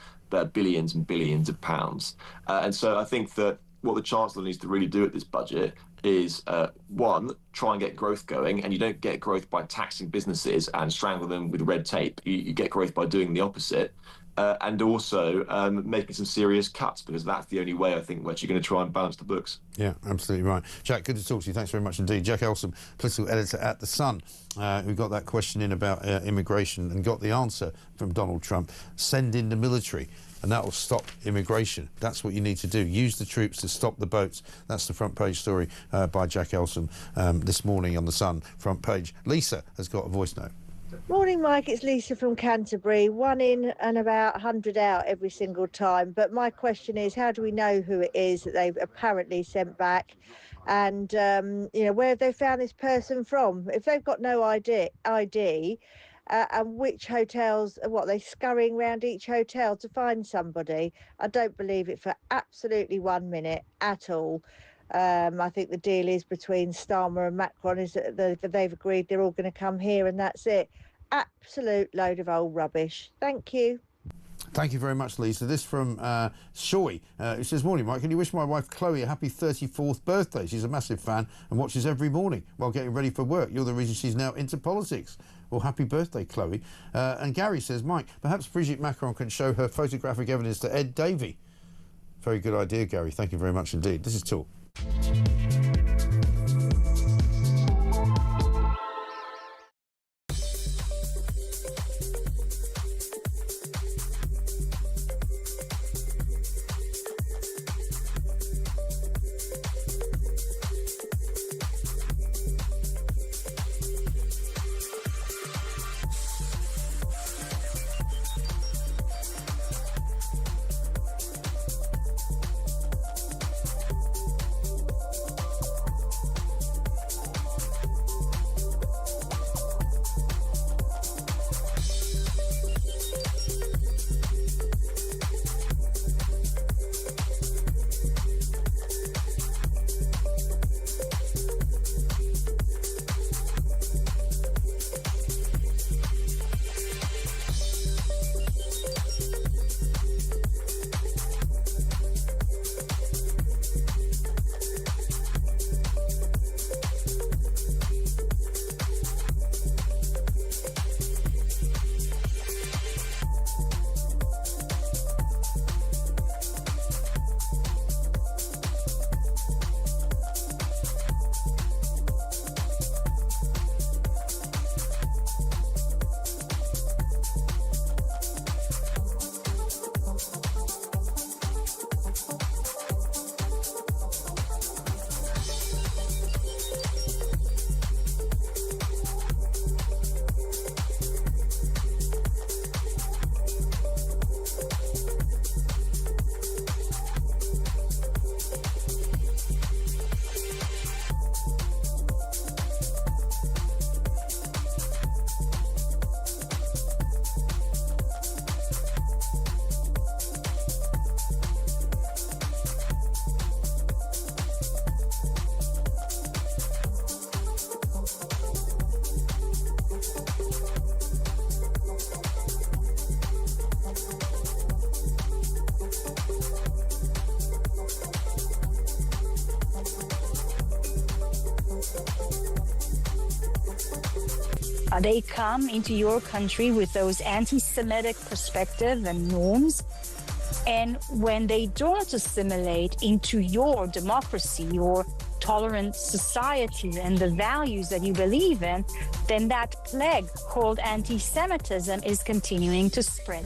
billions and billions of pounds? And so I think that what the Chancellor needs to really do at this budget is, one, try and get growth going, and you don't get growth by taxing businesses and strangling them with red tape. You get growth by doing the opposite. And also making some serious cuts, because that's the only way, I think, we're actually going to try and balance the books. Yeah, absolutely right. Jack, good to talk to you. Thanks very much indeed. Jack Elsom, political editor at The Sun, who got that question in about immigration and got the answer from Donald Trump. Send in the military, and that will stop immigration. That's what you need to do. Use the troops to stop the boats. That's the front page story by Jack Elsom this morning on The Sun front page. Lisa has got a voice note. Morning, Mike. It's Lisa from Canterbury. 1 in and about 100 out every single time. But my question is, how do we know who it is that they've apparently sent back? And, you know, where have they found this person from? If they've got no ID, and which hotels, what, are they scurrying around each hotel to find somebody? I don't believe it for absolutely 1 minute at all. I think the deal is between Starmer and Macron is that they've agreed they're all going to come here, and that's it. Absolute load of old rubbish. Thank you. Thank you very much, Lisa. This from Shoy, who says, morning, Mike. Can you wish my wife Chloe a happy 34th birthday? She's a massive fan and watches every morning while getting ready for work. You're the reason she's now into politics. Well, happy birthday, Chloe. And Gary says, Mike, perhaps Brigitte Macron can show her photographic evidence to Ed Davey. Very good idea, Gary. Thank you very much indeed. This is Talk. They come into your country with those anti-Semitic perspectives and norms. And when they don't assimilate into your democracy, your tolerant society, and the values that you believe in, then that plague called anti-Semitism is continuing to spread.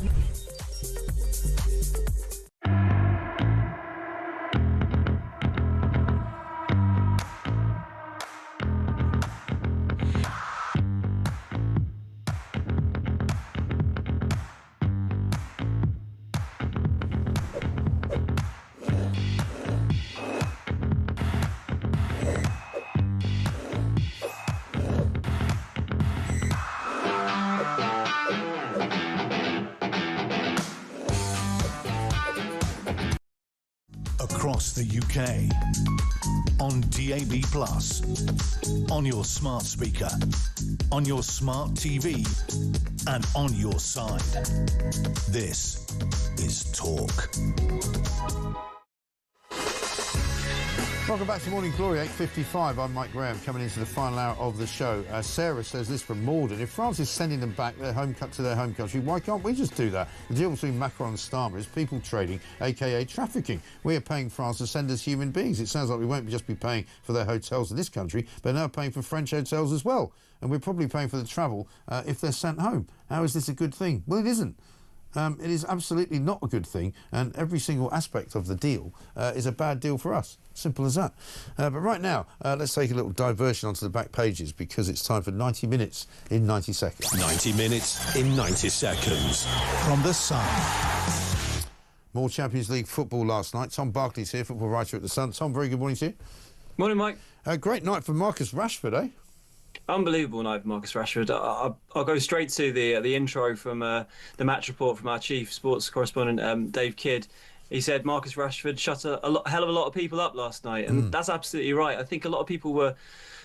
Across the UK, on DAB+, on your smart speaker, on your smart TV, and on your side. This is Talk. Welcome back to Morning Glory, 8:55. I'm Mike Graham, coming into the final hour of the show. Sarah says this from Morden. If France is sending them back to their home country, why can't we just do that? The deal between Macron and Starmer is people trading, a.k.a. trafficking. We are paying France to send us human beings. It sounds like we won't just be paying for their hotels in this country, but now paying for French hotels as well. And we're probably paying for the travel if they're sent home. How is this a good thing? Well, it isn't. It is absolutely not a good thing, and every single aspect of the deal is a bad deal for us. Simple as that. But right now, let's take a little diversion onto the back pages, because it's time for 90 minutes in 90 seconds. 90 minutes in 90 seconds. From The Sun. More Champions League football last night. Tom Barkley's here, football writer at The Sun. Tom, very good morning to you. Morning, Mike. Great night for Marcus Rashford, eh? Unbelievable night for Marcus Rashford. I'll go straight to the intro from the match report from our chief sports correspondent, Dave Kidd. He said Marcus Rashford shut a hell of a lot of people up last night, and that's absolutely right. I think a lot of people were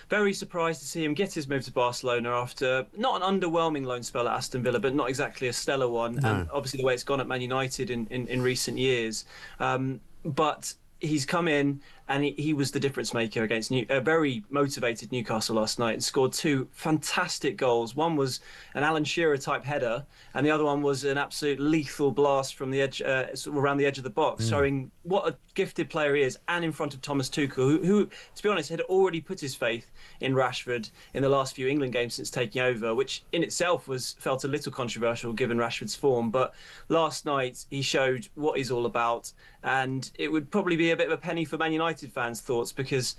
very surprised to see him get his move to Barcelona after not an underwhelming loan spell at Aston Villa, but not exactly a stellar one, No. and obviously the way it's gone at Man United in recent years. But he's come in and he was the difference maker against a very motivated Newcastle last night, and scored two fantastic goals. One was an Alan Shearer type header, and the other one was an absolute lethal blast from the edge, sort of around the edge of the box, showing what a gifted player he is, and in front of Thomas Tuchel, who, to be honest, had already put his faith in Rashford in the last few England games since taking over, which in itself felt a little controversial given Rashford's form. But last night he showed what he's all about, and it would probably be a bit of a penny for Man United fans' thoughts, because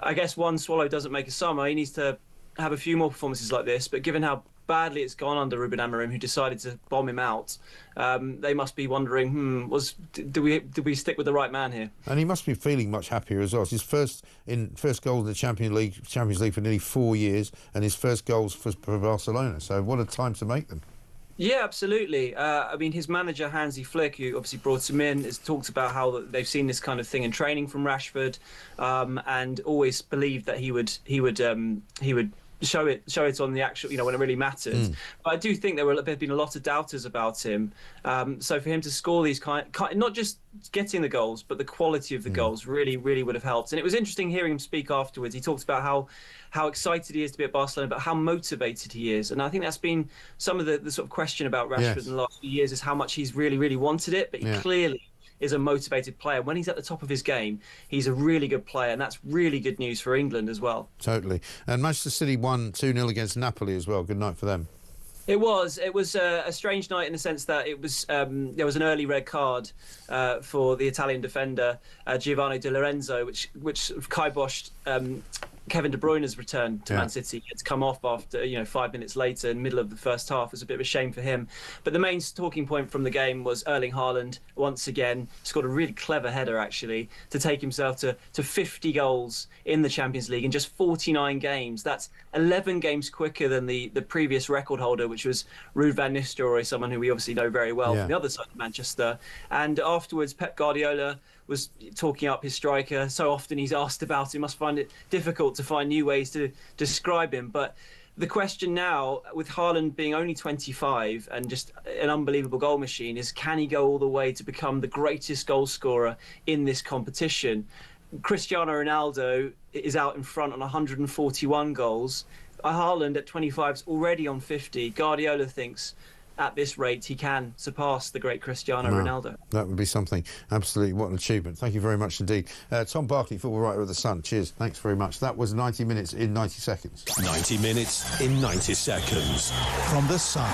I guess one swallow doesn't make a summer. He needs to have a few more performances like this, but given how badly it's gone under Ruben Amorim, who decided to bomb him out, they must be wondering, did we stick with the right man here? And he must be feeling much happier as well. It's his first goal in the Champions League for nearly 4 years, and his first goals for Barcelona. So what a time to make them. Yeah, absolutely. I mean, his manager, Hansi Flick, who obviously brought him in, has talked about how they've seen this kind of thing in training from Rashford, and always believed that he would show it on the actual, when it really mattered. But I do think there've been a lot of doubters about him. So for him to score these not just getting the goals, but the quality of the goals really, really would have helped. And it was interesting hearing him speak afterwards. He talked about how excited he is to be at Barcelona, but how motivated he is. And I think that's been some of the sort of question about Rashford in the last few years, is how much he's really, really wanted it. But he clearly is a motivated player. When he's at the top of his game, he's a really good player, and that's really good news for England as well. Totally. And Manchester City won 2-0 against Napoli as well. Good night for them. It was a strange night in the sense that it was there was an early red card for the Italian defender Giovanni Di Lorenzo, which kiboshed Kevin De Bruyne's return to Man City. It's come off after 5 minutes later in the middle of the first half. It was a bit of a shame for him. But the main talking point from the game was Erling Haaland once again scored a really clever header actually to take himself to 50 goals in the Champions League in just 49 games. That's 11 games quicker than the previous record holder, which was Ruud van Nistelrooy, someone who we obviously know very well from the other side of Manchester. And afterwards, Pep Guardiola was talking up his striker. So often he's asked about him, must find it difficult to find new ways to describe him. But the question now, with Haaland being only 25 and just an unbelievable goal machine, is can he go all the way to become the greatest goal scorer in this competition? Cristiano Ronaldo is out in front on 141 goals. Haaland at 25 is already on 50. Guardiola thinks at this rate he can surpass the great Cristiano Ronaldo. That would be something. Absolutely. What an achievement. Thank you very much indeed. Tom Barkley, football writer of The Sun. Cheers. Thanks very much. That was 90 minutes in 90 seconds. 90 minutes in 90 seconds. From The Sun.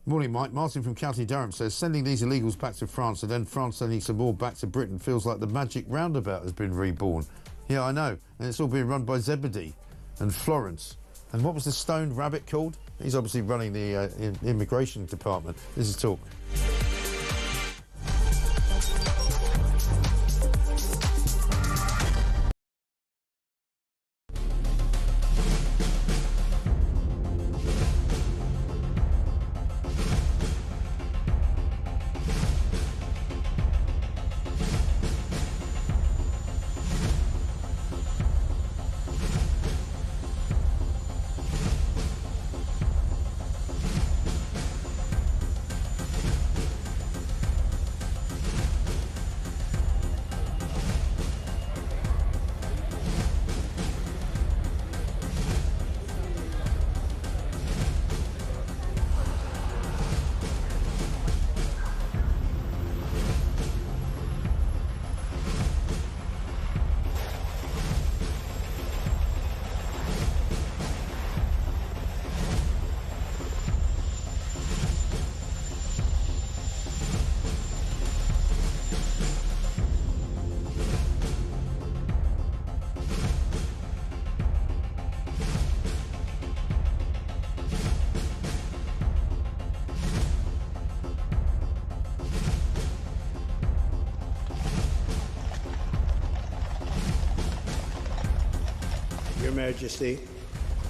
Morning, Mike. Martin from County Durham says, sending these illegals back to France and then France sending some more back to Britain feels like the magic roundabout has been reborn. Yeah, I know. And it's all being run by Zebedee and Florence. And what was the stoned rabbit called? He's obviously running the immigration department. This is Talk. Majesty,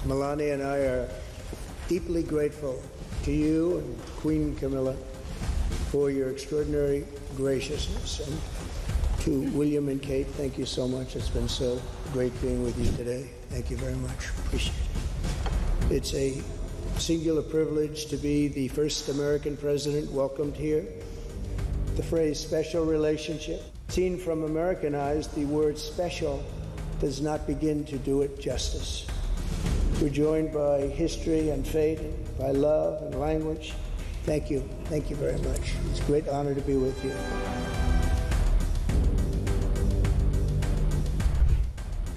Melania and I are deeply grateful to you and Queen Camilla for your extraordinary graciousness. And to William and Kate, thank you so much. It's been so great being with you today. Thank you very much. Appreciate it. It's a singular privilege to be the first American president welcomed here. The phrase special relationship, seen from American eyes, the word special does not begin to do it justice. We're joined by history and fate, and by love and language. Thank you. Thank you very much. It's a great honor to be with you.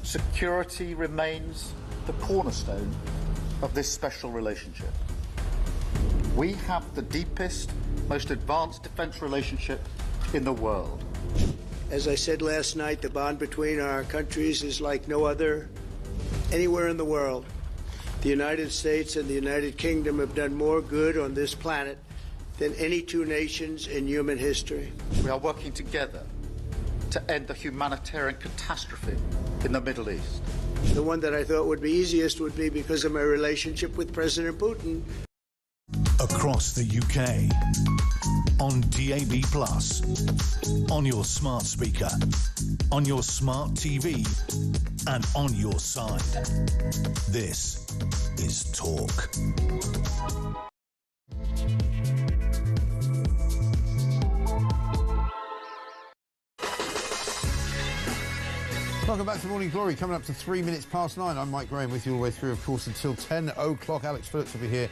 Security remains the cornerstone of this special relationship. We have the deepest, most advanced defense relationship in the world. As I said last night, the bond between our countries is like no other anywhere in the world. The United States and the United Kingdom have done more good on this planet than any two nations in human history. We are working together to end the humanitarian catastrophe in the Middle East. The one that I thought would be easiest would be because of my relationship with President Putin. Across the UK, on DAB+, on your smart speaker, on your smart TV, and on your side. This is Talk. Welcome back to Morning Glory. Coming up to 3 minutes past 9. I'm Mike Graham with you all the way through, of course, until 10 o'clock. Alex Phillips will be here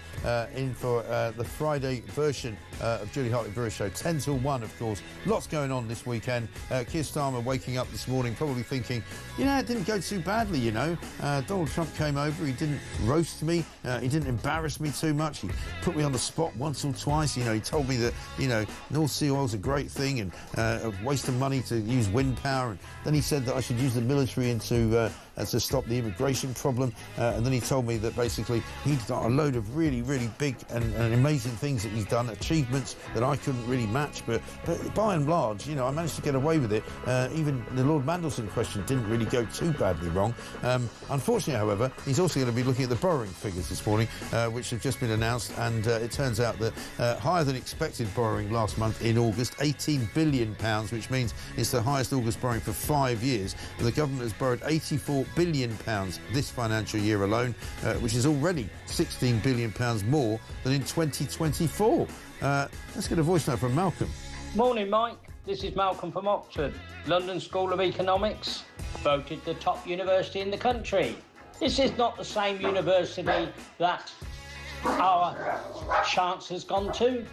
in for the Friday version of Julie Hartley-Brewer's show. 10 till 1, of course. Lots going on this weekend. Keir Starmer waking up this morning probably thinking, it didn't go too badly, Donald Trump came over. He didn't roast me. He didn't embarrass me too much. He put me on the spot once or twice. He told me that, North Sea oil's a great thing and a waste of money to use wind power. And then he said that I should use the military to stop the immigration problem, and then he told me that basically he'd got a load of really, really big and amazing things that he's done, achievements that I couldn't really match, but by and large, I managed to get away with it. Even the Lord Mandelson question didn't really go too badly wrong. Unfortunately, however, he's also going to be looking at the borrowing figures this morning, which have just been announced, and it turns out that higher than expected borrowing last month in August, £18 billion, which means it's the highest August borrowing for 5 years. The government has borrowed £84 billion this financial year alone, which is already £16 billion more than in 2024. Let's get a voice note from Malcolm. Morning, Mike. This is Malcolm from Oxford. London School of Economics voted the top university in the country. This is not the same university that our Chancellor's gone to.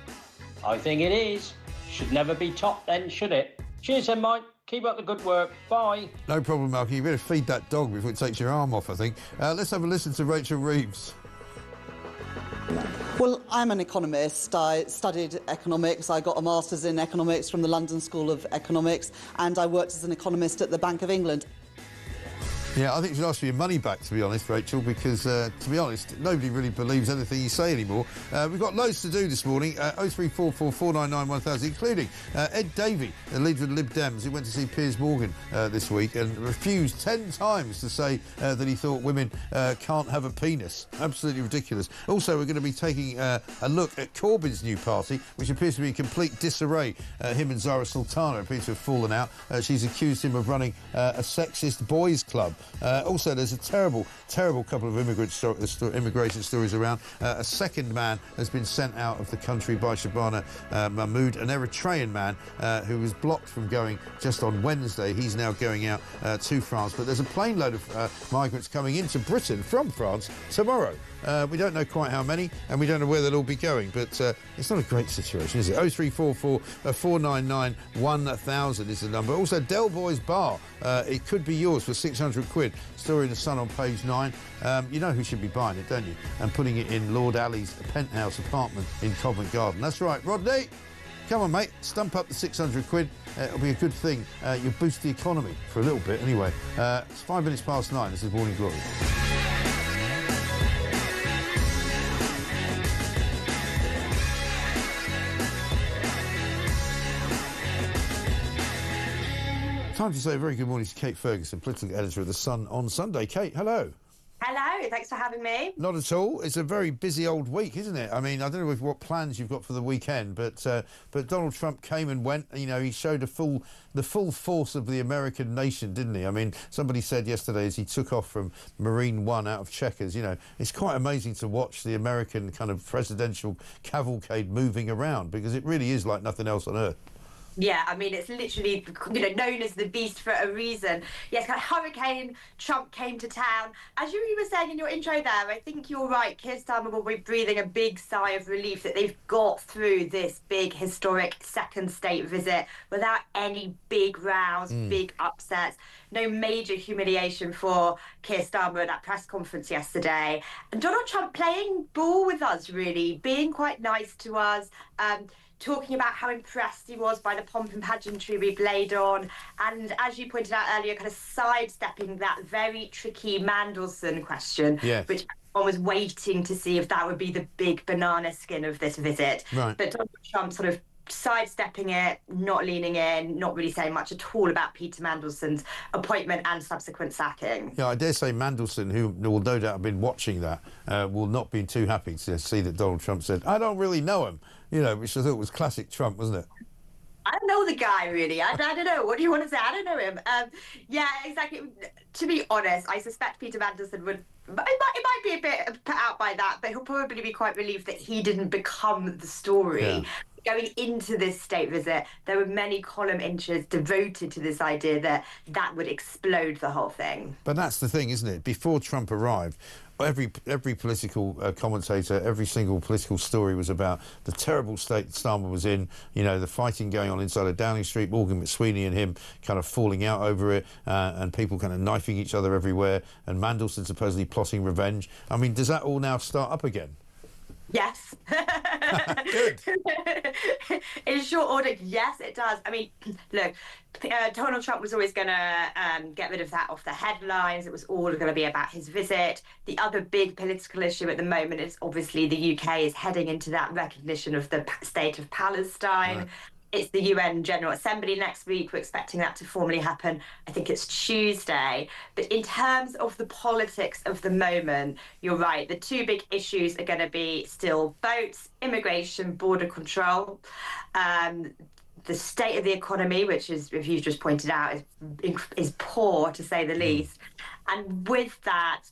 I think it is. Should never be top then, should it? Cheers then, Mike. Keep up the good work. Bye. No problem, Malcolm. You better feed that dog before it takes your arm off, I think. Let's have a listen to Rachel Reeves. Well, I'm an economist. I studied economics. I got a master's in economics from the London School of Economics, and I worked as an economist at the Bank of England. Yeah, I think you should ask for your money back, to be honest, Rachel, because, to be honest, nobody really believes anything you say anymore. We've got loads to do this morning. 0344 499 1000, including Ed Davey, the leader of the Lib Dems, who went to see Piers Morgan this week and refused 10 times to say that he thought women can't have a penis. Absolutely ridiculous. Also, we're going to be taking a look at Corbyn's new party, which appears to be in complete disarray. Him and Zara Sultana appear to have fallen out. She's accused him of running a sexist boys' club. Also, there's a terrible couple of immigration stories around. A second man has been sent out of the country by Shabana Mahmood, an Eritrean man who was blocked from going just on Wednesday. He's now going out to France. But there's a plane load of migrants coming into Britain from France tomorrow. We don't know quite how many, and we don't know where they'll all be going, but it's not a great situation, is it? 0344 499 1000 is the number. Also, Del Boy's Bar, it could be yours for £600. Story in the Sun on page 9. You know who should be buying it, don't you? And putting it in Lord Ali's penthouse apartment in Covent Garden. That's right, Rodney. Come on, mate, stump up the £600. It'll be a good thing. You'll boost the economy for a little bit anyway. It's 5 minutes past 9. This is Morning Glory. Time to say a very good morning to Kate Ferguson, political editor of The Sun on Sunday. Kate, hello. Hello, thanks for having me. Not at all. It's a very busy old week, isn't it? I mean, I don't know what plans you've got for the weekend, but Donald Trump came and went. You know, he showed the full force of the American nation, didn't he? I mean, somebody said yesterday as he took off from Marine One out of Chequers, you know, it's quite amazing to watch the American kind of presidential cavalcade moving around, because it really is like nothing else on earth. Yeah, I mean, it's literally, known as the beast for a reason. Yes, kind of Hurricane Trump came to town. As you were saying in your intro there, I think you're right. Keir Starmer will be breathing a big sigh of relief that they've got through this big historic second state visit without any big rows, big upsets, no major humiliation for Keir Starmer at that press conference yesterday. And Donald Trump playing ball with us, really, being quite nice to us, talking about how impressed he was by the pomp and pageantry we've laid on, and as you pointed out earlier, kind of sidestepping that very tricky Mandelson question, which everyone was waiting to see if that would be the big banana skin of this visit. Right. But Donald Trump sort of sidestepping it, not leaning in, not really saying much at all about Peter Mandelson's appointment and subsequent sacking. Yeah, I dare say Mandelson, who will no doubt have been watching that, will not be too happy to see that Donald Trump said, "I don't really know him," you know, which I thought was classic Trump, wasn't it? I don't know the guy, really. I don't know. What do you want to say? I don't know him. Yeah, exactly. To be honest, I suspect Peter Mandelson would... It might be a bit put out by that, but he'll probably be quite relieved that he didn't become the story. Yeah. Going into this state visit, there were many column inches devoted to this idea that would explode the whole thing. But that's the thing, isn't it? Before Trump arrived, every political commentator, every single political story was about the terrible state that Starmer was in, you know, the fighting going on inside of Downing Street, Morgan McSweeney and him kind of falling out over it, and people kind of knifing each other everywhere, and Mandelson supposedly plotting revenge. I mean, does that all now start up again? Yes. Good. In short order, yes, it does. I mean, look, Donald Trump was always going to get rid of that off the headlines. It was all going to be about his visit. The other big political issue at the moment is obviously the UK is heading into that recognition of the state of Palestine. Right. It's the UN General Assembly next week. We're expecting that to formally happen. I think it's Tuesday. But in terms of the politics of the moment, you're right. The two big issues are going to be still votes, immigration, border control. The state of the economy, which is, if you just pointed out, is poor, to say the least. And with that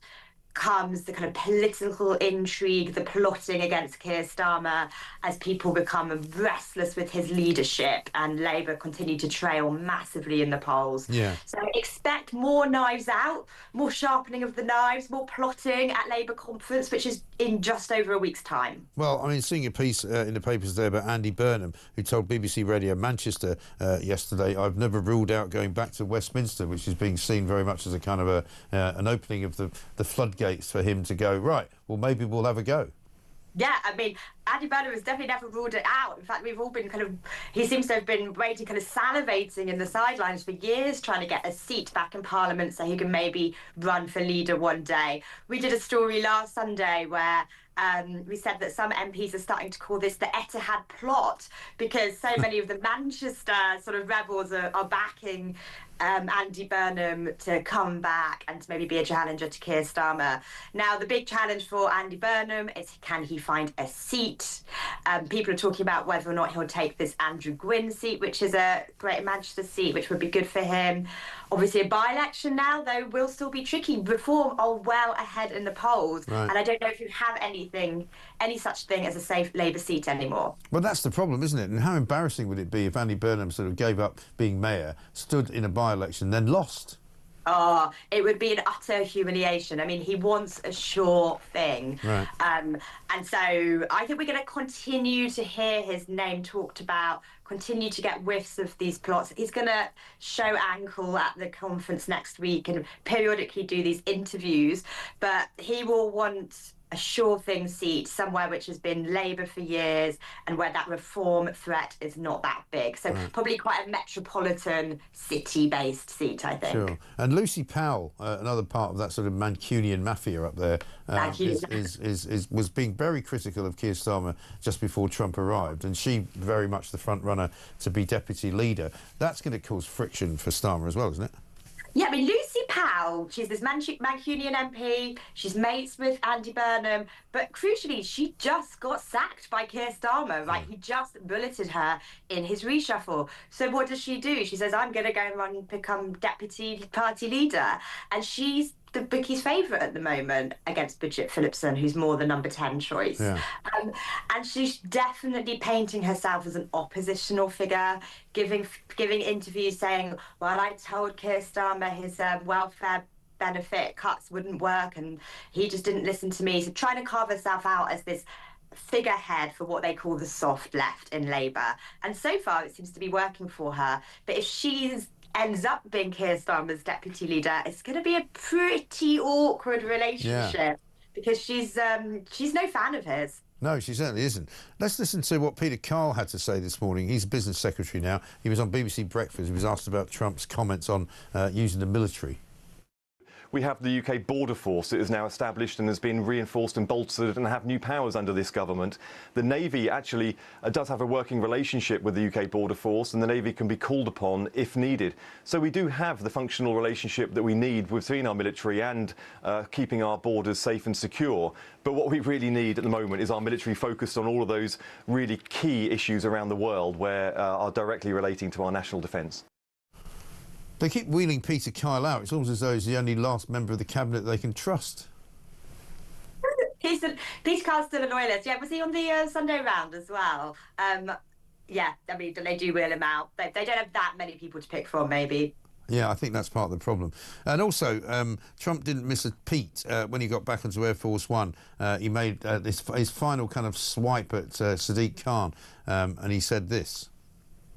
comes the kind of political intrigue, the plotting against Keir Starmer as people become restless with his leadership and Labour continue to trail massively in the polls. Yeah. So expect more knives out, more sharpening of the knives, more plotting at Labour conference, which is in just over a week's time. Well, I mean, seeing a piece in the papers there about Andy Burnham, who told BBC Radio Manchester yesterday, "I've never ruled out going back to Westminster," which is being seen very much as a kind of an opening of the floodgates for him to go, right, well, maybe we'll have a go. Yeah, I mean, Andy Burnham has definitely never ruled it out. In fact, we've all been he seems to have been waiting, kind of salivating in the sidelines for years, trying to get a seat back in Parliament so he can maybe run for leader one day. We did a story last Sunday where we said that some MPs are starting to call this the Etihad plot because so many of the Manchester sort of rebels are backing Andy Burnham to come back and to maybe be a challenger to Keir Starmer. Now, the big challenge for Andy Burnham is, can he find a seat? People are talking about whether or not he'll take this Andrew Gwynn seat, which is a Greater Manchester seat, which would be good for him. Obviously, a by-election now, though, will still be tricky. Reform are well ahead in the polls, right. And I don't know if you have any such thing as a safe Labour seat anymore. Well, that's the problem, isn't it? And how embarrassing would it be if Andy Burnham sort of gave up being mayor, stood in a by-election, then lost? Oh, it would be an utter humiliation. I mean, he wants a sure thing. Right. And so I think we're going to continue to hear his name talked about, continue to get whiffs of these plots. He's going to show ankle at the conference next week and periodically do these interviews, but he will want a sure thing seat somewhere which has been Labour for years and where that reform threat is not that big. So probably quite a metropolitan city-based seat, I think. Sure. And Lucy Powell, another part of that sort of Mancunian mafia up there, was being very critical of Keir Starmer just before Trump arrived, and she very much the front runner to be deputy leader. That's going to cause friction for Starmer as well, isn't it? Yeah, I mean, Lucy Powell how she's this Mancunian MP, she's mates with Andy Burnham, but crucially, she just got sacked by Keir Starmer, right? He just bulleted her in his reshuffle. So what does she do? She says, I'm going to go and run and become deputy party leader. And she's the bookie's favourite at the moment against Bridget Phillipson, who's more the number 10 choice. Yeah. And she's definitely painting herself as an oppositional figure, giving interviews saying, well, I told Keir Starmer his welfare benefit cuts wouldn't work and he just didn't listen to me. So trying to carve herself out as this figurehead for what they call the soft left in Labour. And so far it seems to be working for her. But if she ends up being Keir Starmer's deputy leader, it's going to be a pretty awkward relationship because she's no fan of his. No, she certainly isn't. Let's listen to what Peter Kyle had to say this morning. He's business secretary now. He was on BBC Breakfast. He was asked about Trump's comments on using the military. We have the UK border force that is now established and has been reinforced and bolstered and have new powers under this government. The Navy actually does have a working relationship with the UK border force, and the Navy can be called upon if needed. So we do have the functional relationship that we need between our military and keeping our borders safe and secure. But what we really need at the moment is our military focused on all of those really key issues around the world where are directly relating to our national defence. They keep wheeling Peter Kyle out. It's almost as though he's the only last member of the cabinet they can trust. Peter Kyle's still a loyalist. Yeah, was he on the Sunday round as well? Yeah, I mean, they do wheel him out. They don't have that many people to pick from, maybe. Yeah, I think that's part of the problem. And also, Trump didn't miss a beat when he got back onto Air Force One. He made his final kind of swipe at Sadiq Khan, and he said this.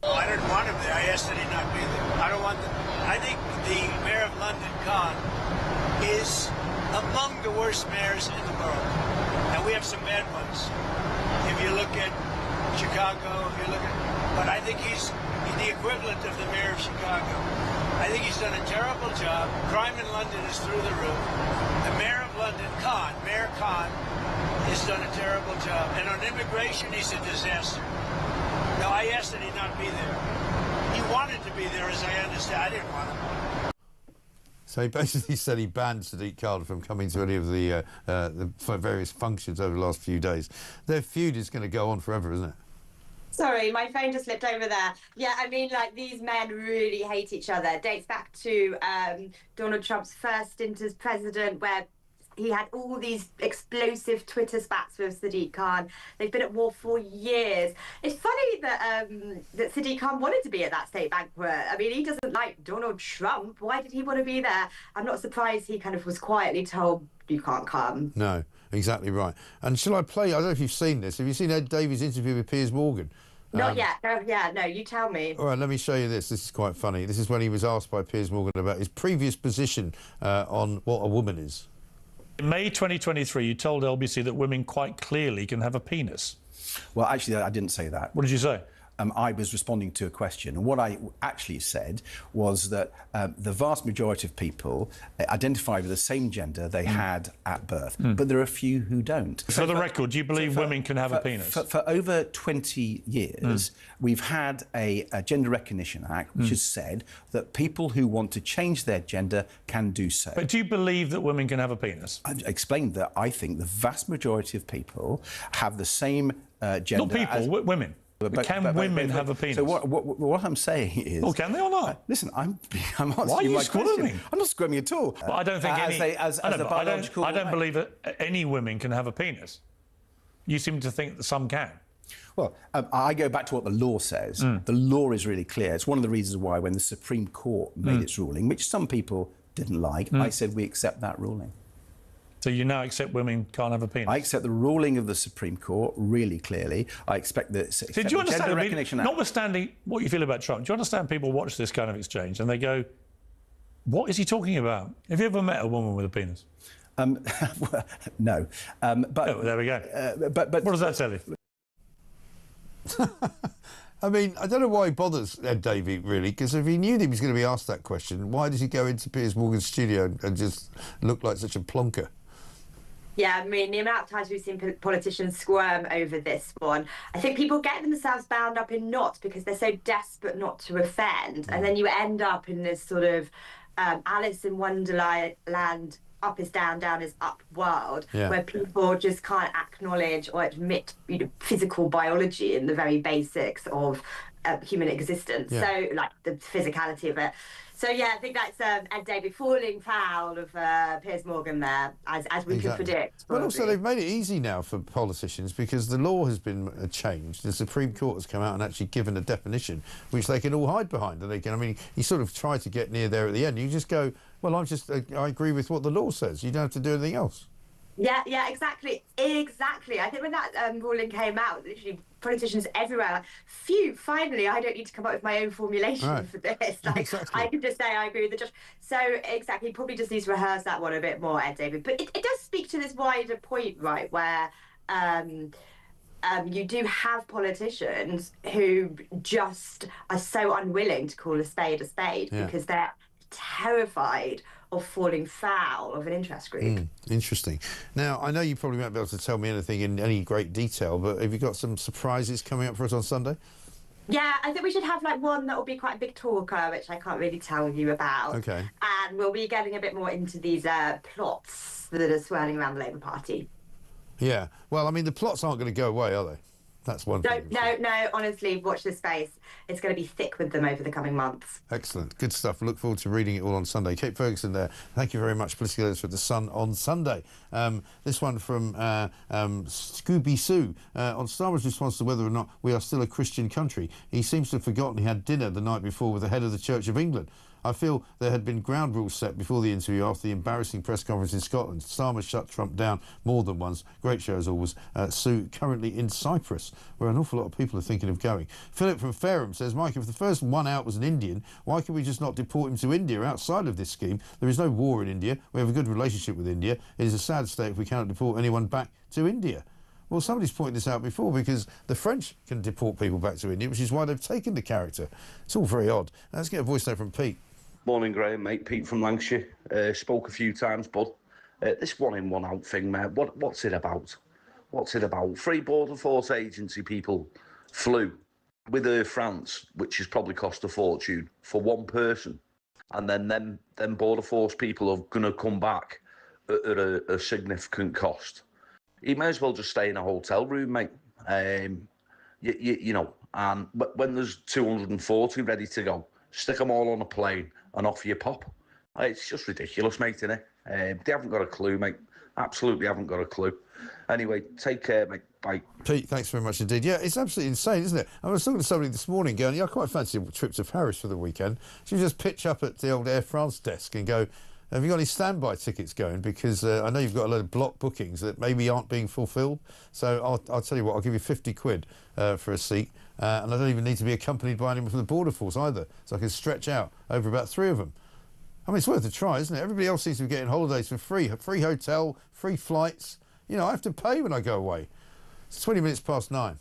I didn't want him there. I asked that he not be there. I don't want them. I think the mayor of London, Khan, is among the worst mayors in the world. And we have some bad ones. If you look at Chicago, but I think he's the equivalent of the mayor of Chicago. I think he's done a terrible job. Crime in London is through the roof. The mayor of London, Mayor Khan, has done a terrible job. And on immigration, he's a disaster. No, I asked that he not be there. He wanted to be there, as I understand. I didn't want him. So he basically said he banned Sadiq Khan from coming to any of the various functions over the last few days. Their feud is going to go on forever, isn't it? Sorry, my phone just slipped over there. Yeah, I mean, like, these men really hate each other. It dates back to Donald Trump's first stint as president, where he had all these explosive Twitter spats with Sadiq Khan. They've been at war for years. It's funny that that Sadiq Khan wanted to be at that state banquet. I mean, he doesn't like Donald Trump. Why did he want to be there? I'm not surprised he kind of was quietly told, you can't come. No, exactly right. And shall I play, I don't know if you've seen this, have you seen Ed Davies' interview with Piers Morgan? Not yet. No, you tell me. All right, let me show you this. This is quite funny. This is when he was asked by Piers Morgan about his previous position on what a woman is. In May 2023, you told LBC that women quite clearly can have a penis. Well, actually, I didn't say that. What did you say? I was responding to a question. And what I actually said was that the vast majority of people identify with the same gender they had at birth. But there are a few who don't. For the record, do you believe women can have a penis? For over 20 years, we've had a Gender Recognition Act which has said that people who want to change their gender can do so. But do you believe that women can have a penis? I've explained that I think the vast majority of people have the same gender. Not people, women. But can women have a penis? So what I'm saying is... Well, can they or not? Listen, I'm answering Why are you my squirming? question. I'm not squirming at all. But I don't think I don't believe that any women can have a penis. You seem to think that some can. Well, I go back to what the law says. The law is really clear. It's one of the reasons why when the Supreme Court made its ruling, which some people didn't like, I said we accept that ruling. So you now accept women can't have a penis? I accept the ruling of the Supreme Court really clearly. I expect that... So do you understand, notwithstanding what you feel about Trump, do you understand people watch this kind of exchange and they go, what is he talking about? Have you ever met a woman with a penis? No. But oh, there we go. But what does that tell you? I mean, I don't know why he bothers Ed Davey, really, because if he knew that he was going to be asked that question, why does he go into Piers Morgan's studio and just look like such a plonker? Yeah, I mean, the amount of times we've seen politicians squirm over this one, I think people get themselves bound up in knots because they're so desperate not to offend, and then you end up in this sort of Alice in Wonderland, up is down, down is up world, where people just can't acknowledge or admit, physical biology and the very basics of human existence. So, like the physicality of it. So I think that's Ed Davey falling foul of Piers Morgan there, as we could predict. But also they've made it easy now for politicians because the law has been changed. The Supreme Court has come out and actually given a definition which they can all hide behind. And they can, I mean, you sort of try to get near there at the end. You just go, well, I agree with what the law says. You don't have to do anything else. Yeah, exactly. I think when that ruling came out, literally politicians everywhere like, phew, finally, I don't need to come up with my own formulation for this. Like, I can just say I agree with the judge. So, exactly, he probably just needs to rehearse that one a bit more, Ed David. But it does speak to this wider point, right, where you do have politicians who just are so unwilling to call a spade because they're terrified of falling foul of an interest group. Interesting. Now, I know you probably won't be able to tell me anything in any great detail, but have you got some surprises coming up for us on Sunday? Yeah, I think we should have like one that will be quite a big talker, which I can't really tell you about. Okay. And we'll be getting a bit more into these plots that are swirling around the Labour Party. Yeah. Well, I mean, the plots aren't going to go away, are they? That's one thing. No, honestly, watch this space. It's going to be thick with them over the coming months. Excellent. Good stuff. Look forward to reading it all on Sunday. Kate Ferguson there. Thank you very much. Political editor for The Sun on Sunday. This one from Scooby Sue. On Starmer's response to whether or not we are still a Christian country, he seems to have forgotten he had dinner the night before with the head of the Church of England. I feel there had been ground rules set before the interview after the embarrassing press conference in Scotland. Starmer shut Trump down more than once. Great show as always. Sue, currently in Cyprus, where an awful lot of people are thinking of going. Philip from Fareham says, Mike, if the first one out was an Indian, why can we just not deport him to India outside of this scheme? There is no war in India. We have a good relationship with India. It is a sad state if we cannot deport anyone back to India. Well, somebody's pointed this out before because the French can deport people back to India, which is why they've taken the character. It's all very odd. Let's get a voice note from Pete. Morning, Graham, mate. Pete from Lancashire. Spoke a few times, bud. This one in, one out thing, mate. What's it about? What's it about? 3 Border Force agency people flew with Air France, which has probably cost a fortune, for one person. And then them Border Force people are going to come back at a significant cost. You may as well just stay in a hotel room, mate. You know, and when there's 240 ready to go, stick them all on a plane and off you pop. It's just ridiculous, mate, isn't it? They haven't got a clue, mate. Absolutely haven't got a clue. Anyway, take care, mate. Bye. Pete, thanks very much indeed. Yeah, it's absolutely insane, isn't it? I was talking to somebody this morning going, I quite fancy a trip to Paris for the weekend. She just pitch up at the old Air France desk and go, have you got any standby tickets going? Because I know you've got a load of block bookings that maybe aren't being fulfilled. So I'll tell you what, I'll give you 50 quid for a seat. And I don't even need to be accompanied by anyone from the Border Force either. So I can stretch out over about 3 of them. I mean, it's worth a try, isn't it? Everybody else seems to be getting holidays for free. Free hotel, free flights. You know, I have to pay when I go away. It's 20 minutes past 9.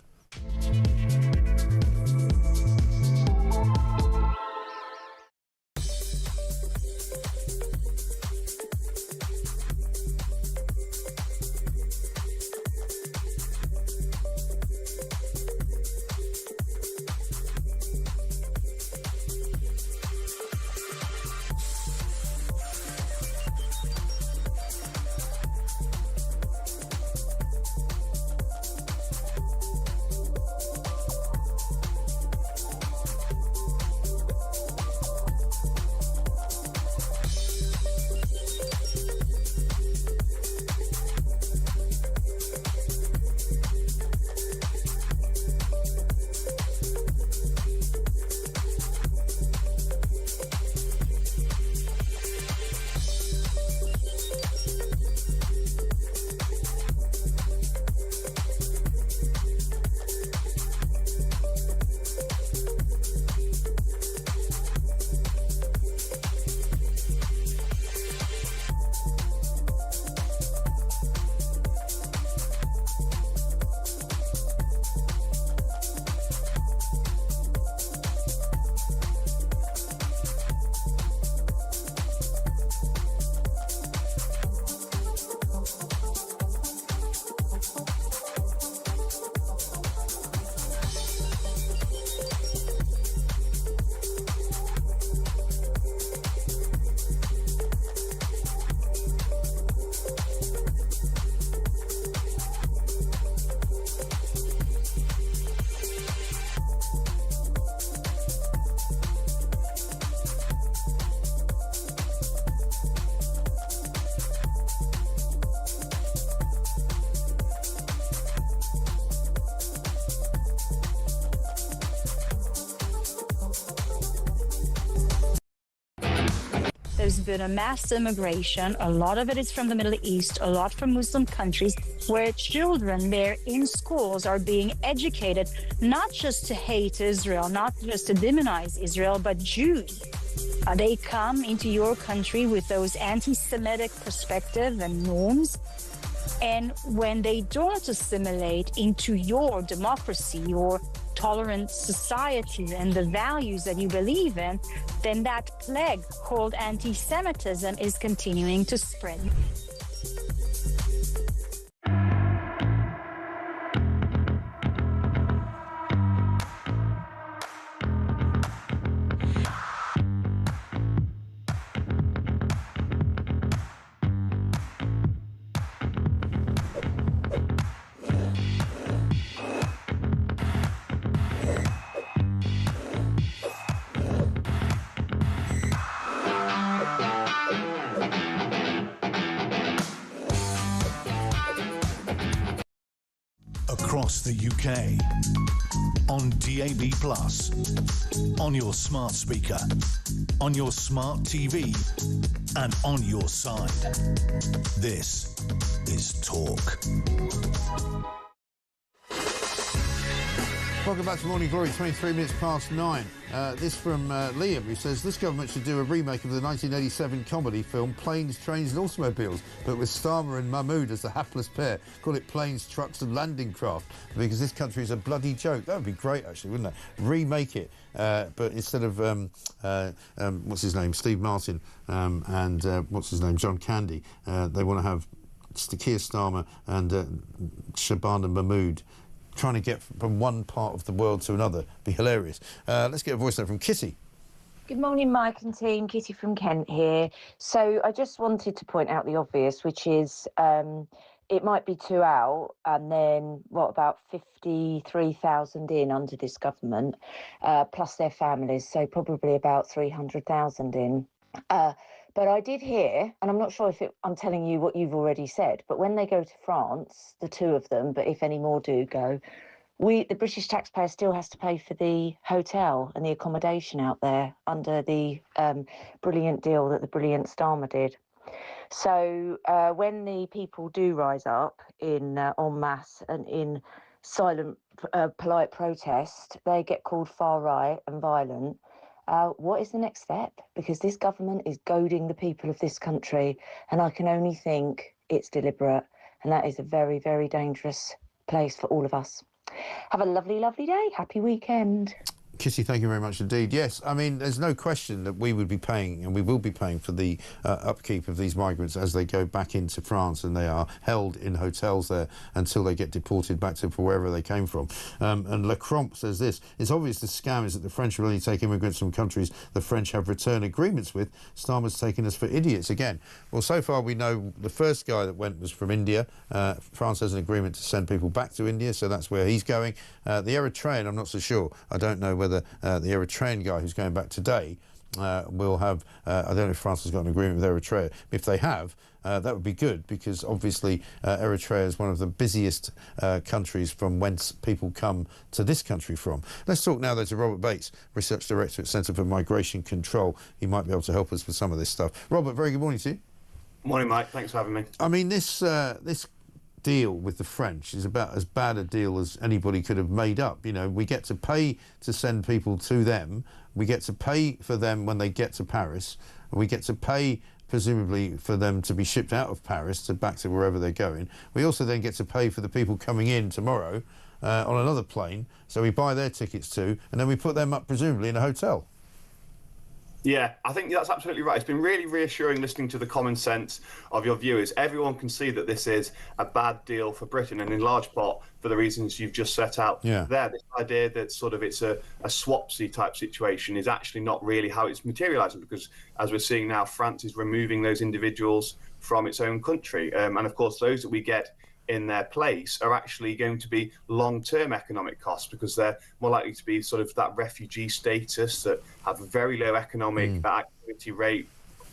there's been a mass immigration. A lot of it is from the Middle East, a lot from Muslim countries, where children there in schools are being educated not just to hate Israel, not just to demonize Israel, but Jews. They come into your country with those anti-Semitic perspectives and norms. And when they don't assimilate into your democracy, your tolerant society, and the values that you believe in, then that plague called anti-Semitism is continuing to spread. Across the UK, on DAB+, on your smart speaker, on your smart TV, and on your side. This is Talk. Welcome back to Morning Glory, 23 minutes past 9. This from Liam, who says, this government should do a remake of the 1987 comedy film Planes, Trains and Automobiles, but with Starmer and Mahmood as the hapless pair. Call it Planes, Trucks and Landing Craft, because this country is a bloody joke. That would be great, actually, wouldn't it? Remake it, but instead of, what's his name, Steve Martin, and what's his name, John Candy, they want to have Keir Starmer and Shabana Mahmood trying to get from one part of the world to another. Be hilarious. Let's get a voice note from Kitty. Good morning, Mike and team. Kitty from Kent here. So I just wanted to point out the obvious, which is it might be 2 out and then, what, about 53,000 in under this government, plus their families, so probably about 300,000 in. But I did hear, and I'm not sure if I'm telling you what you've already said, but when they go to France, the two of them, but if any more do go, the British taxpayer still has to pay for the hotel and the accommodation out there under the brilliant deal that the brilliant Starmer did. So when the people do rise up in en masse and in silent, polite protest, they get called far right and violent. What is the next step? Because this government is goading the people of this country, and I can only think it's deliberate, and that is a very, very dangerous place for all of us. Have a lovely, lovely day. Happy weekend. Kitty, thank you very much indeed. Yes, I mean, there's no question that we would be paying, and we will be paying for the upkeep of these migrants as they go back into France and they are held in hotels there until they get deported back to wherever they came from. And Lecromp says this, it's obvious the scam is that the French will only take immigrants from countries the French have return agreements with. Starmer's taking us for idiots again. Well, so far we know the first guy that went was from India. France has an agreement to send people back to India, so that's where he's going. The Eritrean, I'm not so sure. I don't know whether the Eritrean guy who's going back today will have, I don't know if France has got an agreement with Eritrea. If they have, that would be good, because obviously Eritrea is one of the busiest countries from whence people come to this country from. Let's talk now though to Robert Bates, Research Director at Centre for Migration Control. He might be able to help us with some of this stuff. Robert, very good morning to you. Morning, Mike. Thanks for having me. I mean, this deal with the French is about as bad a deal as anybody could have made up. You know, we get to pay to send people to them, we get to pay for them when they get to Paris, and we get to pay presumably for them to be shipped out of Paris to back to wherever they're going. We also then get to pay for the people coming in tomorrow on another plane, so we buy their tickets too, and then we put them up presumably in a hotel. Yeah, I think that's absolutely right. It's been really reassuring listening to the common sense of your viewers. Everyone can see that this is a bad deal for Britain, and in large part for the reasons you've just set out there. This idea that sort of it's a swapsy type situation is actually not really how it's materialising, because as we're seeing now, France is removing those individuals from its own country. And of course, those that we get in their place are actually going to be long-term economic costs, because they're more likely to be sort of that refugee status that have a very low economic activity rate,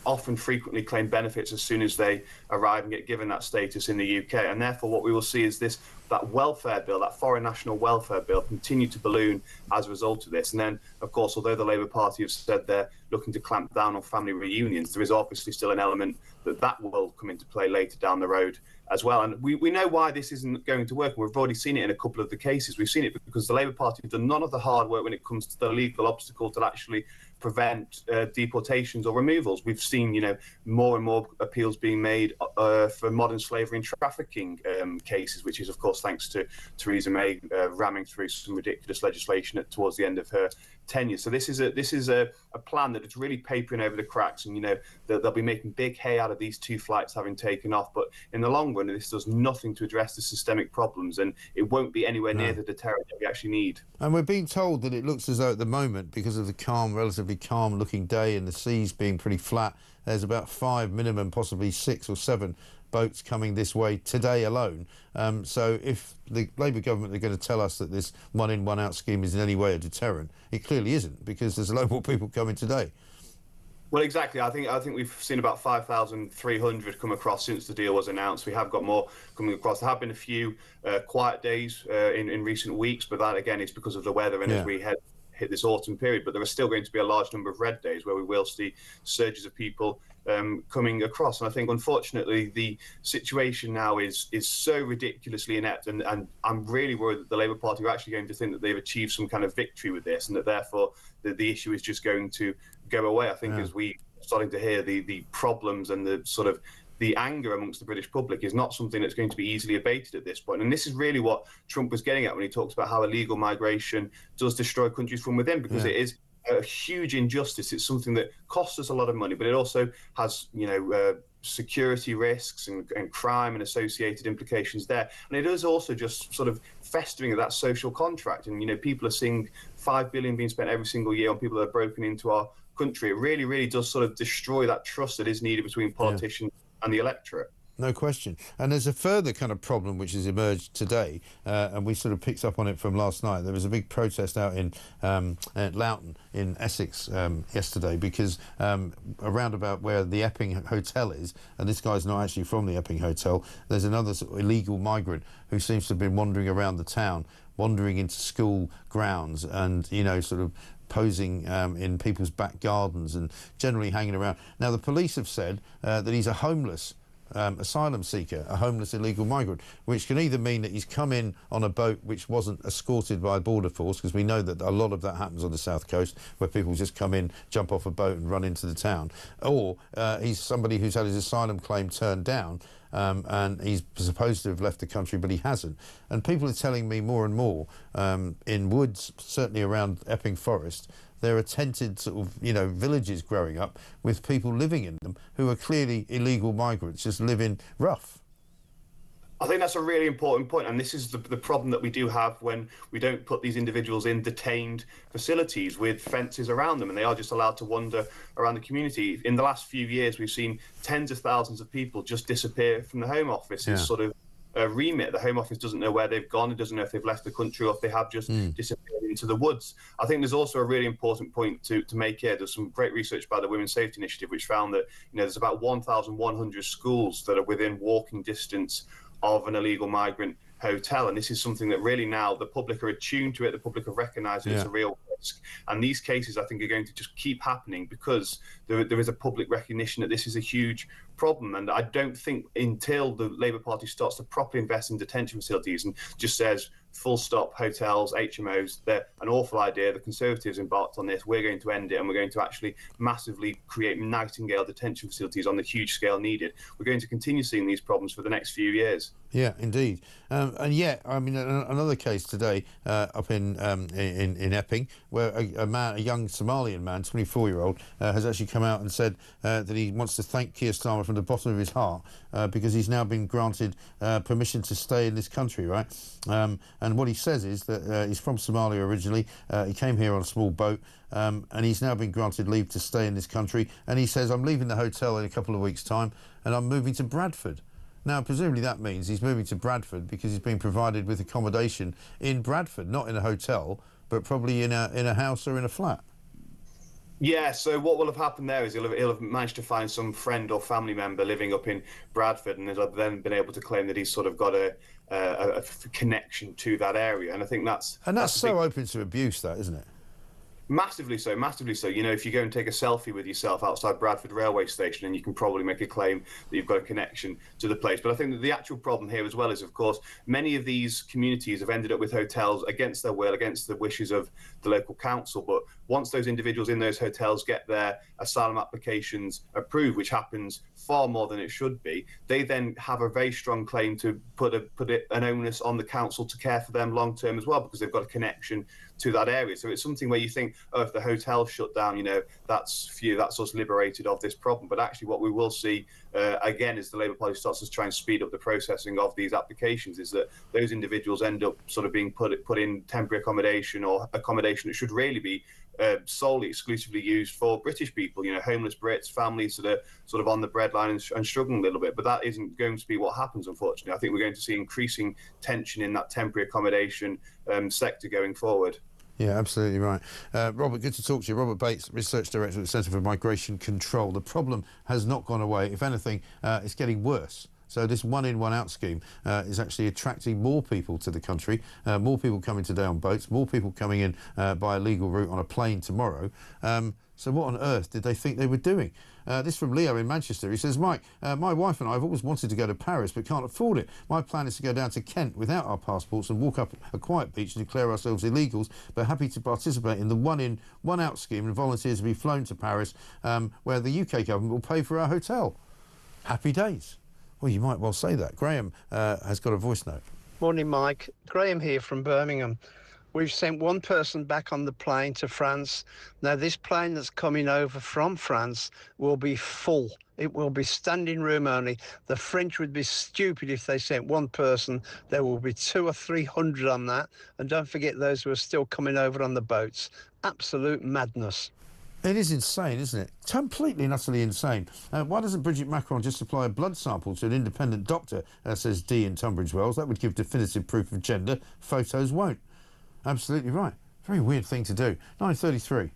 often frequently claim benefits as soon as they arrive and get given that status in the UK. And therefore what we will see is this that welfare bill, that foreign national welfare bill, continue to balloon as a result of this. And then, of course, although the Labour Party have said they're looking to clamp down on family reunions, there is obviously still an element that will come into play later down the road as well. And we know why this isn't going to work. We've already seen it in a couple of the cases. We've seen it because the Labour Party have done none of the hard work when it comes to the legal obstacle to actually prevent deportations or removals. We've seen, more and more appeals being made for modern slavery and trafficking cases, which is, of course, thanks to Theresa May ramming through some ridiculous legislation towards the end of her tenure. So this is a plan that is really papering over the cracks, and they'll be making big hay out of these 2 flights having taken off. But in the long run, this does nothing to address the systemic problems, and it won't be anywhere near the deterrent that we actually need. And we're being told that it looks as though at the moment, because of the relatively calm looking day and the seas being pretty flat, there's about 5 minimum, possibly 6 or 7 boats coming this way today alone. So if the Labour government are going to tell us that this one in, one out scheme is in any way a deterrent, it clearly isn't, because there's a lot more people coming today. Well, exactly. I think we've seen about 5,300 come across since the deal was announced. We have got more coming across. There have been a few quiet days in recent weeks, but that again is because of the weather and as we hit this autumn period. But there are still going to be a large number of red days where we will see surges of people coming across. And I think, unfortunately, the situation now is so ridiculously inept, and I'm really worried that the Labour Party are actually going to think that they've achieved some kind of victory with this, and that therefore the issue is just going to go away. I think as we are starting to hear the problems and the sort of the anger amongst the British public is not something that's going to be easily abated at this point. And this is really what Trump was getting at when he talks about how illegal migration does destroy countries from within, because it is a huge injustice. It's something that costs us a lot of money, but it also has, security risks and crime and associated implications there. And it is also just sort of festering of that social contract. And, people are seeing $5 billion being spent every single year on people that are broken into our country. It really, really does sort of destroy that trust that is needed between politicians and the electorate. No question. And there's a further kind of problem which has emerged today, and we sort of picked up on it from last night. There was a big protest out in at Loughton in Essex yesterday, because around about where the Epping hotel is, and this guy's not actually from the Epping hotel, there's another sort of illegal migrant who seems to have been wandering around the town, wandering into school grounds and, sort of posing in people's back gardens and generally hanging around. Now, the police have said that he's a homeless asylum seeker, a homeless illegal migrant, which can either mean that he's come in on a boat which wasn't escorted by a border force, because we know that a lot of that happens on the south coast, where people just come in, jump off a boat and run into the town, or he's somebody who's had his asylum claim turned down, and he's supposed to have left the country, but he hasn't. And people are telling me more and more, in woods, certainly around Epping Forest, there are tented sort of, villages growing up with people living in them who are clearly illegal migrants, just living rough. I think that's a really important point, and this is the problem that we do have when we don't put these individuals in detained facilities with fences around them, and they are just allowed to wander around the community. In the last few years, we've seen tens of thousands of people just disappear from the Home Office. It's sort of a remit. The Home Office doesn't know where they've gone. It doesn't know if they've left the country or if they have just disappeared into the woods. I think there's also a really important point to make here. There's some great research by the Women's Safety Initiative, which found that there's about 1,100 schools that are within walking distance of an illegal migrant hotel, and this is something that really now the public are attuned to it. The public have recognised it's a real risk, and these cases I think are going to just keep happening because there is a public recognition that this is a huge problem. And I don't think until the Labour Party starts to properly invest in detention facilities and just says full stop, hotels, HMOs, they're an awful idea. The Conservatives embarked on this. We're going to end it, and we're going to actually massively create Nightingale detention facilities on the huge scale needed. We're going to continue seeing these problems for the next few years. Yeah, indeed. And yet, I mean, another case today up in Epping, where a young Somalian man, 24-year-old, has actually come out and said that he wants to thank Keir Starmer from the bottom of his heart because he's now been granted permission to stay in this country, right? And what he says is that he's from Somalia originally. He came here on a small boat, and he's now been granted leave to stay in this country. And he says, I'm leaving the hotel in a couple of weeks' time, and I'm moving to Bradford. Now, presumably that means he's moving to Bradford because he's been provided with accommodation in Bradford, not in a hotel, but probably in a house or in a flat. Yeah, so what will have happened there is he'll have managed to find some friend or family member living up in Bradford, and has then been able to claim that he's sort of got a a connection to that area. And I think that's so open to abuse, that, isn't it? Massively so, massively so. You know, if you go and take a selfie with yourself outside Bradford railway station, and you can probably make a claim that you've got a connection to the place. But I think that the actual problem here as well is, of course, many of these communities have ended up with hotels against their will, against the wishes of the local council. But once those individuals in those hotels get their asylum applications approved, which happens far more than it should be, they then have a very strong claim to put an onus on the council to care for them long term as well, because they've got a connection to that area. So it's something where you think, oh, if the hotel shut down, you know, that's us liberated of this problem. But actually what we will see again, as the Labour Party starts to try and speed up the processing of these applications, is that those individuals end up sort of being put in temporary accommodation, or accommodation that should really be solely, exclusively used for British people, you know, homeless Brits, families that are sort of on the breadline and struggling a little bit. But that isn't going to be what happens, unfortunately. I think we're going to see increasing tension in that temporary accommodation sector going forward. Yeah, absolutely right. Robert, good to talk to you. Robert Bates, Research Director at the Centre for Migration Control. The problem has not gone away. If anything, it's getting worse. So this one-in, one-out scheme is actually attracting more people to the country, more people coming today on boats, more people coming in by a legal route on a plane tomorrow. So what on earth did they think they were doing? This from Leo in Manchester. He says, Mike, my wife and I have always wanted to go to Paris but can't afford it. My plan is to go down to Kent without our passports and walk up a quiet beach and declare ourselves illegals, but happy to participate in the one-in, one-out scheme and volunteer to be flown to Paris, where the UK government will pay for our hotel. Happy days. Well, you might well say that. Graham has got a voice note. Morning, Mike. Graham here from Birmingham. We've sent one person back on the plane to France. Now, this plane that's coming over from France will be full. It will be standing room only. The French would be stupid if they sent one person. There will be 200 or 300 on that. And don't forget those who are still coming over on the boats. Absolute madness. It is insane, isn't it? Completely and utterly insane. Why doesn't Bridget Macron just supply a blood sample to an independent doctor, says Dee in Tunbridge Wells? That would give definitive proof of gender. Photos won't. Absolutely right. Very weird thing to do. 9:33.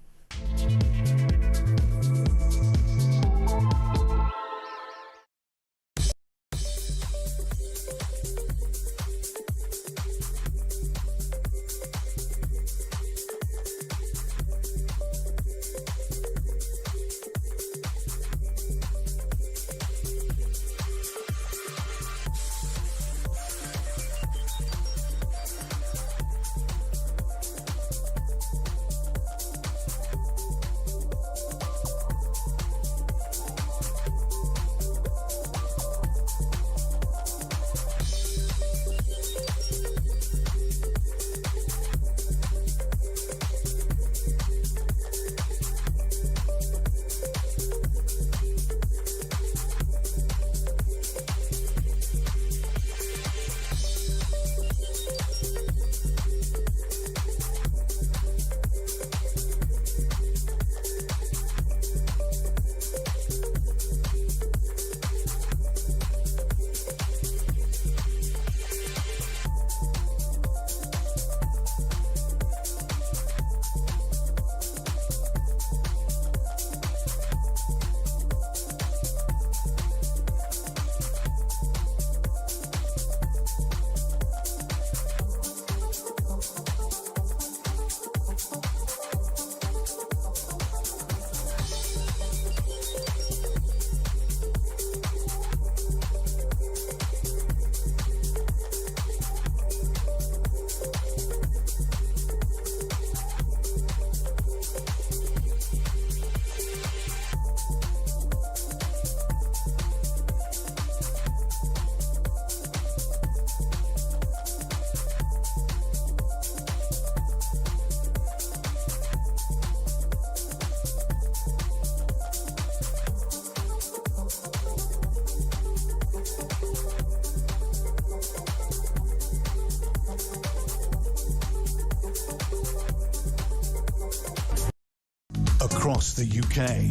Across the UK,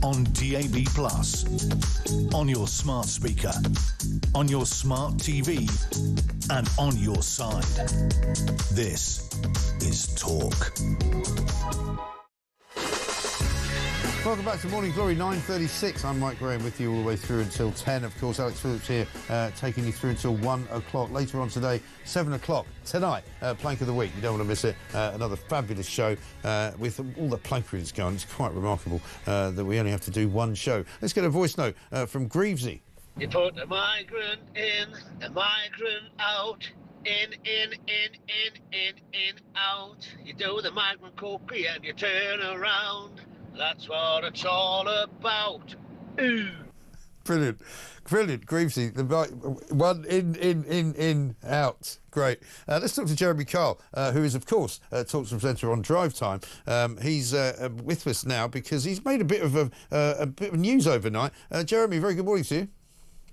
on DAB+, on your smart speaker, on your smart TV, and on your side. This is Talk. Welcome back to Morning Glory, 9:36. I'm Mike Graham with you all the way through until 10. Of course, Alex Phillips here taking you through until 1 o'clock. Later on today, 7 o'clock tonight, Plank of the Week. You don't want to miss it. Another fabulous show with all the plankery that's going. It's quite remarkable that we only have to do one show. Let's get a voice note from Greavesy. You put a migrant in, a migrant out. In, out. You do the migrant cookie and you turn around. That's what it's all about. Ooh. Brilliant. Greavesy. The one in, out. Great. Let's talk to Jeremy Kyle, who is, of course, Talks Presenter on Drive Time. He's with us now because he's made a bit of news overnight. Jeremy, very good morning to you.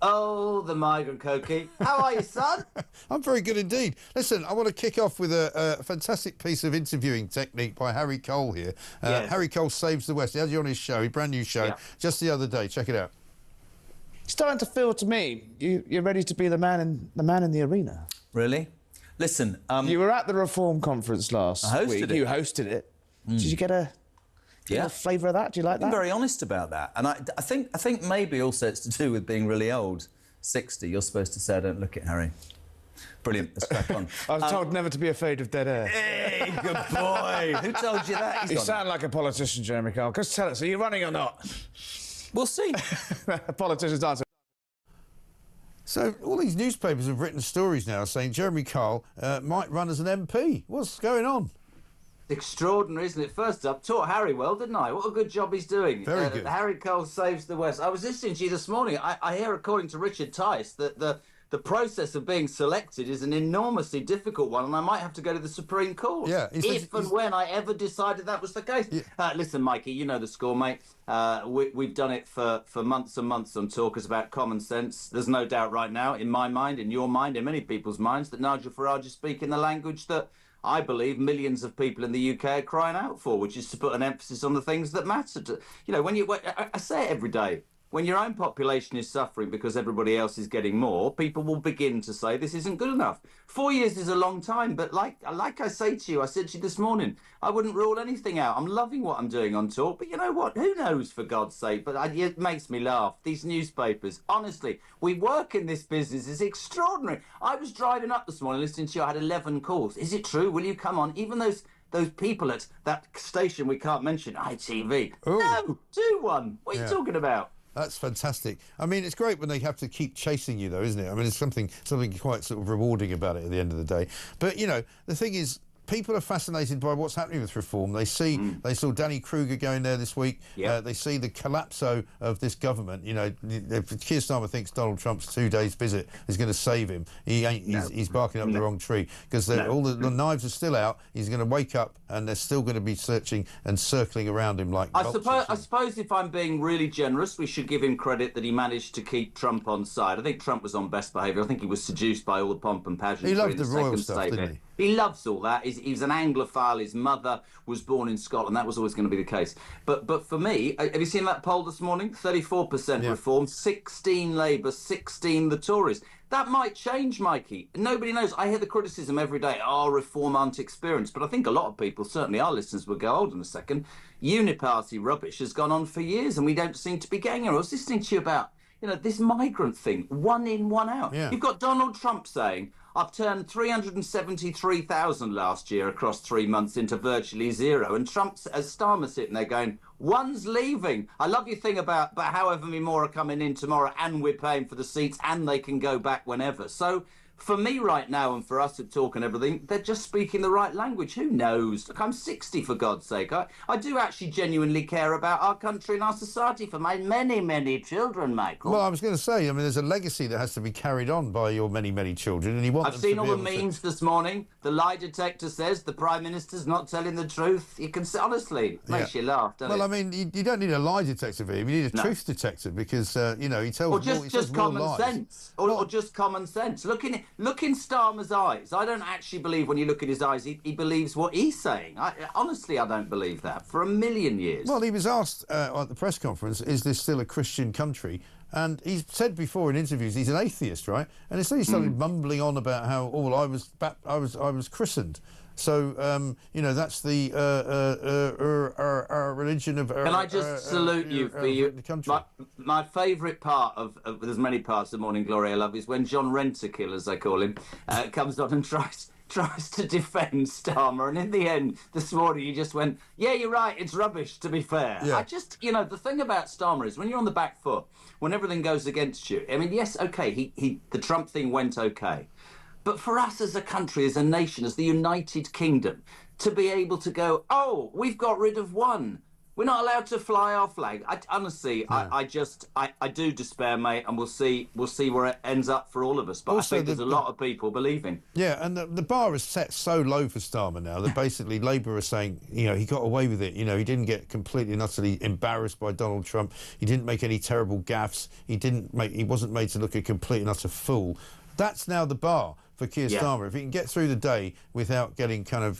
Oh, the migrant cookie. How are you, son? I'm very good indeed. Listen, I want to kick off with a fantastic piece of interviewing technique by Harry Cole here. Yes. Harry Cole Saves the West. He had you on his show, his brand new show, just the other day. Check it out. It's starting to feel to me you're ready to be the man in the arena. Really? Listen, you were at the Reform conference last week. it. You hosted it. Did you get a flavour of that? Do you like that? I'm very honest about that, and I think maybe also it's to do with being really old. 60. You're supposed to say, "I don't look it, Harry." Brilliant. Let's crack on. I was told never to be afraid of dead air. Hey, good boy. Who told you that? You sound like a politician, Jeremy Kyle. Just tell us, are you running or not? We'll see. Politicians answer. So all these newspapers have written stories now saying Jeremy Kyle might run as an MP. What's going on? Extraordinary, isn't it? First up, taught Harry well, didn't I? What a good job he's doing. Very good. Harry Cole Saves the West. I was listening to you this morning. I hear, according to Richard Tice, that the process of being selected is an enormously difficult one, and I might have to go to the Supreme Court. Yeah. If and when I ever decided that was the case. Yeah. Listen, Mikey, you know the score, mate. We've done it for months and months on Talkers about common sense. There's no doubt right now, in my mind, in your mind, in many people's minds, that Nigel Farage is speaking the language that I believe millions of people in the UK are crying out for, which is to put an emphasis on the things that matter. I say it every day. When your own population is suffering because everybody else is getting more, people will begin to say this isn't good enough. 4 years is a long time, but like I say to you, I said to you this morning, I wouldn't rule anything out. I'm loving what I'm doing on Talk, but you know what? Who knows, for God's sake? But it makes me laugh. These newspapers, honestly, we work in this business. It's extraordinary. I was driving up this morning listening to you. I had 11 calls. Is it true? Will you come on? Even those people at that station we can't mention, ITV. Ooh. No, do one. What are you talking about? That's fantastic. I mean, it's great when they have to keep chasing you, though, isn't it? I mean, it's something quite sort of rewarding about it at the end of the day. But, you know, the thing is, people are fascinated by what's happening with reform. They saw Danny Kruger going there this week. Yep. They see the collapso of this government. You know, Keir Starmer thinks Donald Trump's 2 days visit is going to save him. He ain't. He's barking up the wrong tree because all the knives are still out. He's going to wake up and they're still going to be searching and circling around him like vultures. I suppose if I'm being really generous, we should give him credit that he managed to keep Trump on side. I think Trump was on best behaviour. I think he was seduced by all the pomp and pageantry. He loved the royal second stuff, statement. didn't he? He loves all that. He's an Anglophile. His mother was born in Scotland. That was always going to be the case. But for me, have you seen that poll this morning? 34% Reform, 16 Labour, 16 the Tories. That might change, Mikey. Nobody knows. I hear the criticism every day. Oh, Reform aren't experienced. But I think a lot of people, certainly our listeners, will go, hold on a second. Uniparty rubbish has gone on for years and we don't seem to be getting it. I was listening to you about, this migrant thing, one in, one out. Yeah. You've got Donald Trump saying, I've turned 373,000 last year across 3 months into virtually zero. And Trump's, as Starmer sitting there going, one's leaving. I love your thing about however many more are coming in tomorrow and we're paying for the seats and they can go back whenever. So for me right now and for us at Talk and everything, they're just speaking the right language. Who knows? Look, I'm 60, for God's sake. I do actually genuinely care about our country and our society for my many, many children, Michael. Well, I was going to say, I mean, there's a legacy that has to be carried on by your many, many children, and you want I've seen all the memes this morning. The lie detector says the Prime Minister's not telling the truth. You can say, honestly, it makes you laugh, doesn't it? Well, I mean, you don't need a lie detector for him. You need a truth detector because, he tells Or just common lies. sense. Or just common sense. Look in Starmer's eyes. I don't actually believe when you look at his eyes, he believes what he's saying. Honestly, I don't believe that for a million years. Well, he was asked at the press conference, is this still a Christian country? And he's said before in interviews he's an atheist, right? And instead he started mumbling on about how, I was christened. So, you know, that's the religion of... Can I just salute you for the country? My favourite part of there's many parts of Morning Glory I love, is when John Rentakill, as they call him, comes on and tries to defend Starmer, and in the end, this morning, he just went, yeah, you're right, it's rubbish, to be fair. Yeah. I just, you know, the thing about Starmer is when you're on the back foot, when everything goes against you, I mean, yes, OK, the Trump thing went OK. But for us as a country, as a nation, as the United Kingdom, to be able to go, oh, we've got rid of one. We're not allowed to fly our flag. Honestly, no. I do despair, mate, and we'll see where it ends up for all of us. But also, I think there's a lot of people believing. Yeah, and the bar is set so low for Starmer now that basically Labour are saying, you know, he got away with it. You know, he didn't get completely and utterly embarrassed by Donald Trump. He didn't make any terrible gaffes. He wasn't made to look a complete and utter fool. That's now the bar for Keir Starmer. If he can get through the day without getting kind of,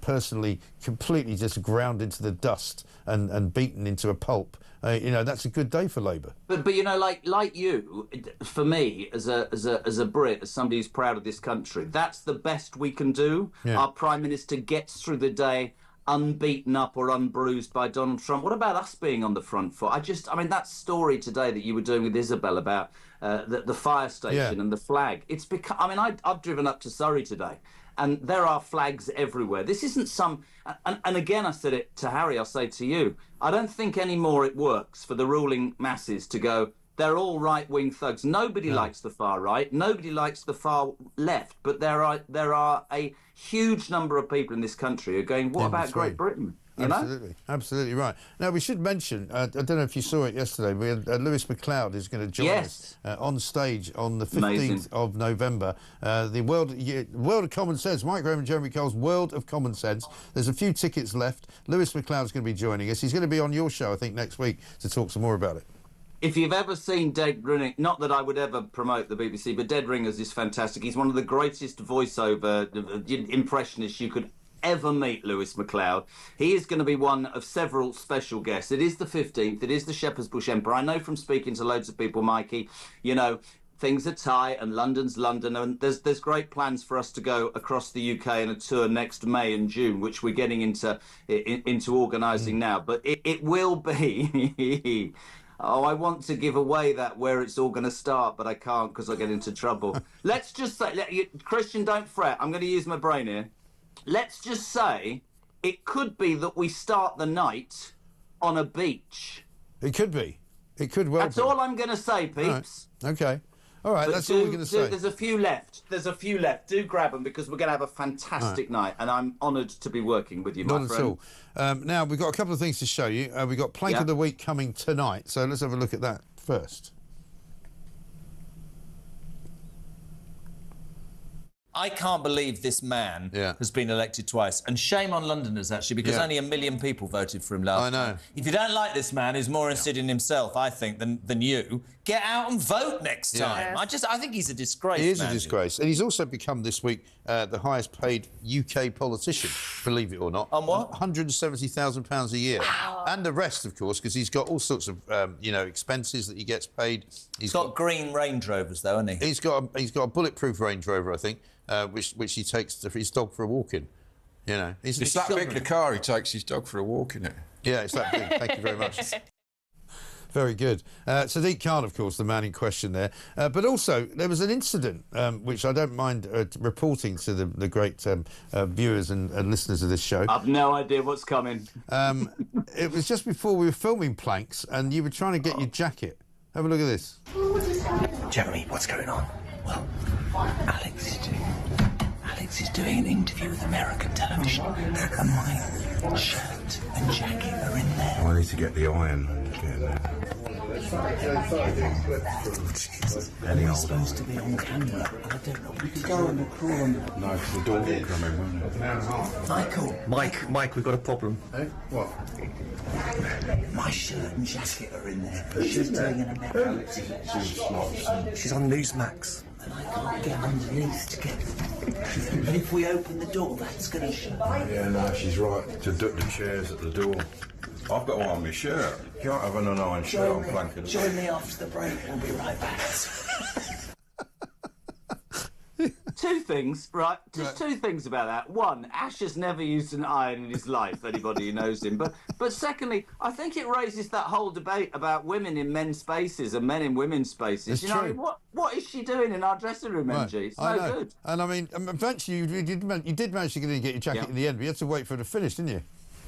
personally completely just ground into the dust and beaten into a pulp, that's a good day for Labour. But you know, like you, for me, as a Brit, as somebody who's proud of this country, that's the best we can do. Yeah. Our Prime Minister gets through the day unbeaten up or unbruised by Donald Trump. What about us being on the front foot? I mean, that story today that you were doing with Isabel about the fire station and the flag. It's become. I mean, I've driven up to Surrey today, and there are flags everywhere. This isn't some. And again, I said it to Harry. I'll say to you, I don't think anymore it works for the ruling masses to go, they're all right-wing thugs. Nobody likes the far right. Nobody likes the far left. But there are a huge number of people in this country who are going, what about Great Britain? You know? Absolutely right. Now, we should mention, I don't know if you saw it yesterday, we had Lewis McLeod is going to join us on stage on the 15th of November. The World of Common Sense, Mike Graham and Jeremy Cole's World of Common Sense. There's a few tickets left. Lewis McLeod's going to be joining us. He's going to be on your show, I think, next week to talk some more about it. If you've ever seen Dead Ringers, not that I would ever promote the BBC, but Dead Ringers is fantastic. He's one of the greatest voiceover impressionists you could ever meet, Lewis McLeod. He is going to be one of several special guests. It is the 15th. It is the Shepherd's Bush Emperor. I know from speaking to loads of people, Mikey, you know, things are tight and London's London, and there's great plans for us to go across the UK in a tour next May and June, which we're getting into organising now. But it will be... Oh, I want to give away that where it's all going to start, but I can't because I'll get into trouble. Let's just say, Christian, don't fret. I'm going to use my brain here. Let's just say it could be that we start the night on a beach. It could be. It could well be. That's all I'm going to say, peeps. Right. OK. All right, that's all we're going to say. There's a few left. Do grab them because we're going to have a fantastic night, and I'm honoured to be working with you, my friend. Not at all. Now, we've got a couple of things to show you. We've got Plank of the Week coming tonight, so let's have a look at that first. I can't believe this man has been elected twice. And shame on Londoners, actually, because only 1 million people voted for him last time. If you don't like this man, who's more interested in himself, I think, than you, get out and vote next time. I think he's a disgrace. He is a disgrace. And he's also become, this week, the highest-paid UK politician, believe it or not. On what? £170,000 a year. Wow. And the rest, of course, because he's got all sorts of, expenses that he gets paid. He's got green Range Rovers, though, hasn't he? He's got a bulletproof Range Rover, I think. Which he takes his dog for a walk in. You know, it's that big the car he takes his dog for a walk in it. Yeah, it's that big. Thank you very much. Very good. Sadiq Khan, of course, the man in question there. But also, there was an incident which I don't mind reporting to the great viewers and listeners of this show. I've no idea what's coming. It was just before we were filming Planks, and you were trying to get your jacket. Have a look at this. Jeremy, what's going on? Well, Alex is doing an interview with American television, and my shirt and jacket are in there. I need to get the iron and get in there. We're supposed to be on camera, and I don't know what to go and crawl on. No, because the door will come in, won't it? Michael. Mike, we've got a problem. Hey? What? My shirt and jacket are in there. She's doing an American TV. She's on Newsmax. And I can't get underneath to get... And if we open the door, that's going to show. Yeah, no, she's right. To duck the chairs at the door. I've got one on my shirt. You can't have an unironed shirt on plank of the Join me after the break. We'll be right back. Two things, right? Just two things about that. One, Ash has never used an iron in his life, anybody who knows him. But secondly, I think it raises that whole debate about women in men's spaces and men in women's spaces. It's you know, true. what is she doing in our dressing room, MG? It's no good. And I mean, eventually you did manage to get your jacket in the end, but you had to wait for it to finish, didn't you?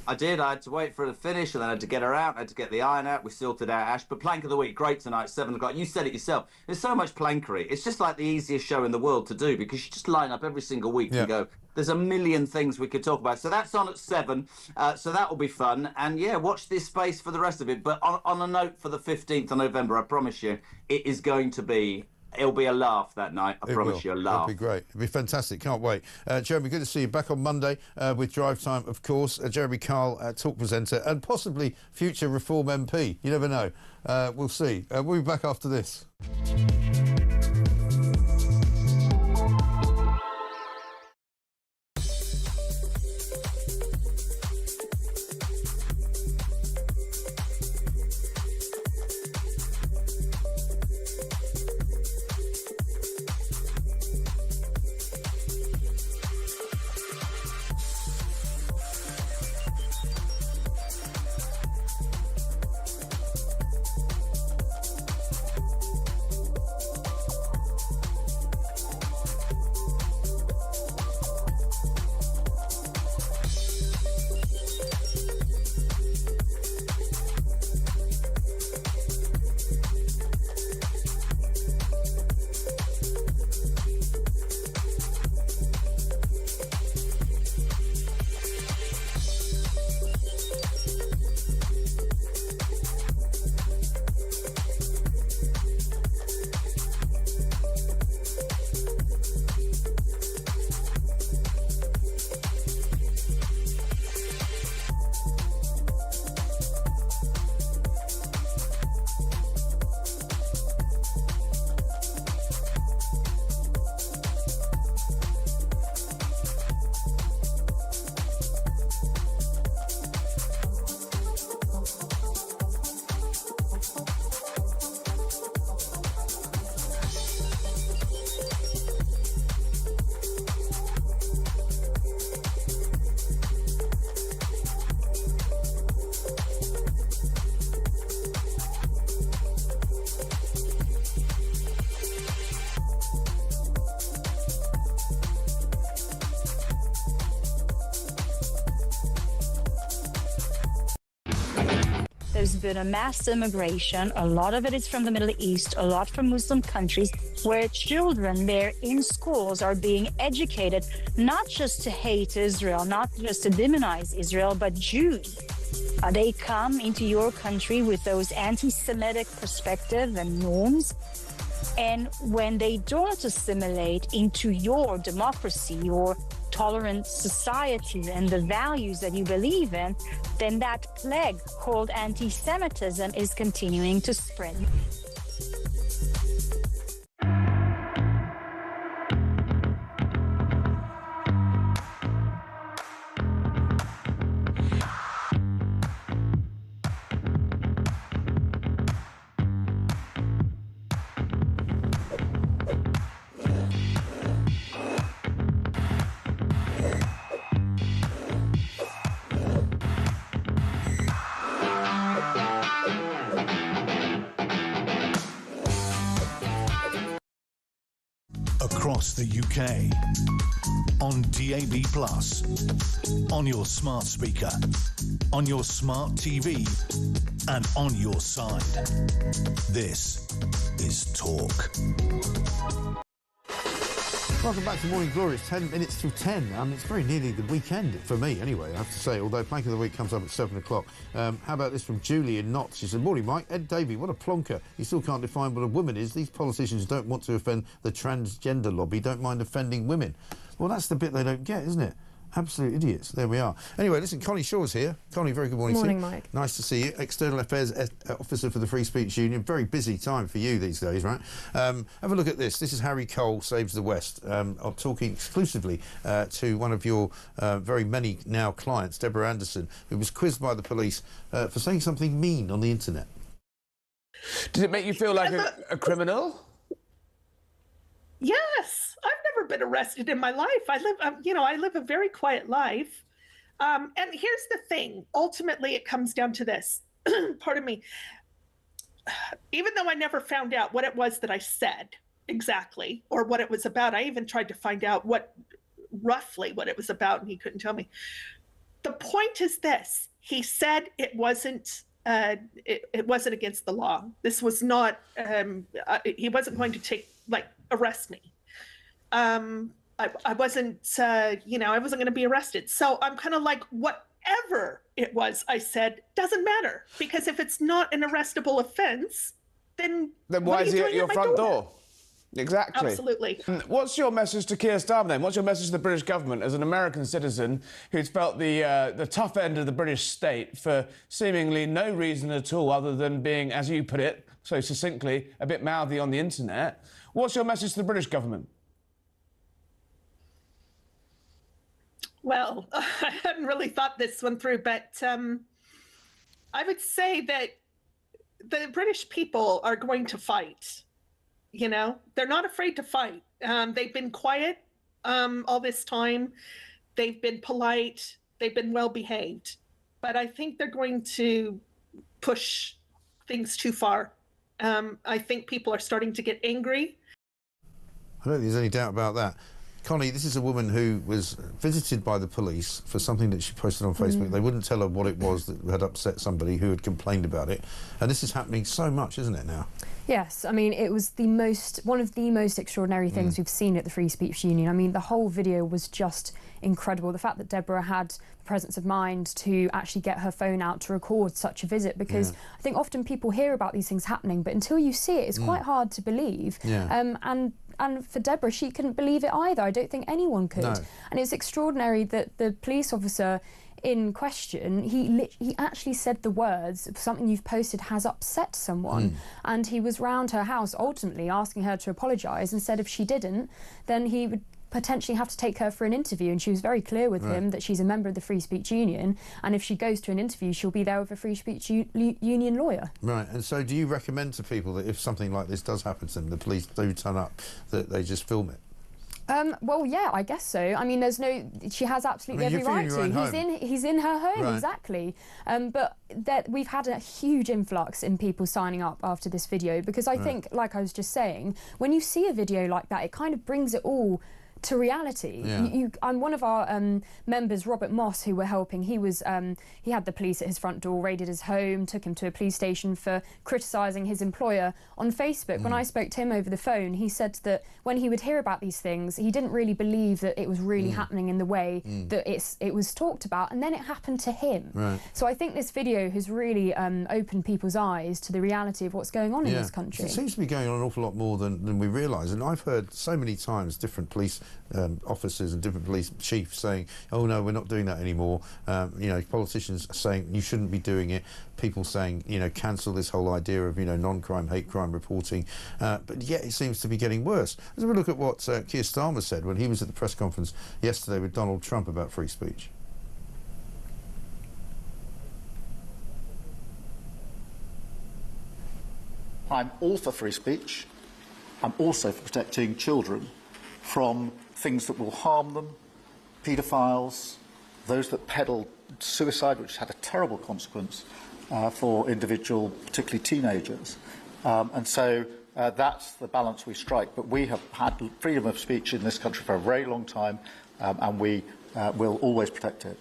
I did. I had to wait for her to finish, and then I had to get her out. I had to get the iron out. We sorted out Ash. But Plank of the Week, great tonight, 7 o'clock. You said it yourself. There's so much plankery. It's just like the easiest show in the world to do because you just line up every single week and go, there's a million things we could talk about. So that's on at 7. So that will be fun. And, yeah, watch this space for the rest of it. But on a note for the 15th of November, I promise you, it is going to be... It'll be a laugh that night. I promise you, a laugh. It'll be great. It'll be fantastic. Can't wait. Jeremy, good to see you back on Monday with Drive Time, of course. Jeremy Kyle, talk presenter, and possibly future Reform MP. You never know. We'll see. We'll be back after this. There's been a mass immigration. A lot of it is from the Middle East, a lot from Muslim countries, where children there in schools are being educated not just to hate Israel, not just to demonize Israel, but Jews. They come into your country with those anti-Semitic perspectives and norms. And when they don't assimilate into your democracy, your tolerant society and the values that you believe in, then that plague called anti-Semitism is continuing to spread. Across the UK, on DAB+, on your smart speaker, on your smart TV, and on your side. This is Talk. Welcome back to Morning Glory. It's 10 minutes till 10. It's very nearly the weekend, for me anyway, I have to say, although Plank of the Week comes up at 7 o'clock. How about this from Julie in Notts? She said, morning, Mike. Ed Davey, what a plonker. You still can't define what a woman is. These politicians don't want to offend the transgender lobby, don't mind offending women. Well, that's the bit they don't get, isn't it? Absolute idiots. There we are. Anyway, listen, Connie Shaw's here. Connie, very good morning to you. Morning, Mike. Nice to see you. External Affairs Officer for the Free Speech Union. Very busy time for you these days, right? Have a look at this. This is Harry Cole Saves the West. I'm talking exclusively to one of your very many now clients, Deborah Anderson, who was quizzed by the police for saying something mean on the internet. Did it make you feel like a criminal? Yes, I've never been arrested in my life. I live a very quiet life. And here's the thing. Ultimately, it comes down to this. Pardon me. Even though I never found out what it was that I said exactly or what it was about, I even tried to find out roughly what it was about, and he couldn't tell me. The point is this. He said it wasn't against the law. This was not, he wasn't going to arrest me. I wasn't, I wasn't going to be arrested. So I'm kind of like, whatever it was I said doesn't matter, because if it's not an arrestable offense, then why is he at your front door? Exactly. Absolutely. What's your message to Keir Starmer then? What's your message to the British government as an American citizen who's felt the tough end of the British state for seemingly no reason at all other than being, as you put it so succinctly, a bit mouthy on the internet? What's your message to the British government? Well, I hadn't really thought this one through, but I would say that the British people are going to fight. They're not afraid to fight. They've been quiet all this time. They've been polite. They've been well behaved. But I think they're going to push things too far. I think people are starting to get angry. I don't think there's any doubt about that. Connie, this is a woman who was visited by the police for something that she posted on Facebook. They wouldn't tell her what it was that had upset somebody who had complained about it. And this is happening so much, isn't it, now? Yes, I mean, it was one of the most extraordinary things we've seen at the Free Speech Union. I mean, the whole video was just incredible. The fact that Deborah had the presence of mind to actually get her phone out to record such a visit, because I think often people hear about these things happening, but until you see it, it's quite hard to believe. And for Deborah, she couldn't believe it either. I don't think anyone could. No. And it's extraordinary that the police officer in question, he actually said the words, something you've posted has upset someone, and he was round her house ultimately asking her to apologise, and said if she didn't, then he would potentially have to take her for an interview, and she was very clear with him that she's a member of the Free Speech Union, and if she goes to an interview, she'll be there with a Free Speech Union lawyer. Right, and so do you recommend to people that if something like this does happen to them, the police do turn up, that they just film it? Well, yeah, I guess so. I mean, she has absolutely every right to. He's in her home, exactly. But we've had a huge influx in people signing up after this video, because I think, like I was just saying, when you see a video like that, it kind of brings it all to reality. I'm one of our members, Robert Moss, who we're helping. He had the police at his front door, raided his home, took him to a police station for criticising his employer on Facebook. When I spoke to him over the phone, he said that when he would hear about these things, he didn't really believe that it was really happening in the way that it was talked about, and then it happened to him. So I think this video has really opened people's eyes to the reality of what's going on in this country. It seems to be going on an awful lot more than we realise, and I've heard so many times different police officers and different police chiefs saying, oh no, we're not doing that anymore. Politicians saying you shouldn't be doing it. People saying, cancel this whole idea of, non-crime, hate crime reporting. But yet it seems to be getting worse. Let's have a look at what Keir Starmer said when he was at the press conference yesterday with Donald Trump about free speech. I'm all for free speech. I'm also for protecting children from things that will harm them, paedophiles, those that peddle suicide, which had a terrible consequence for individual, particularly teenagers. And so that's the balance we strike. But we have had freedom of speech in this country for a very long time, and we will always protect it.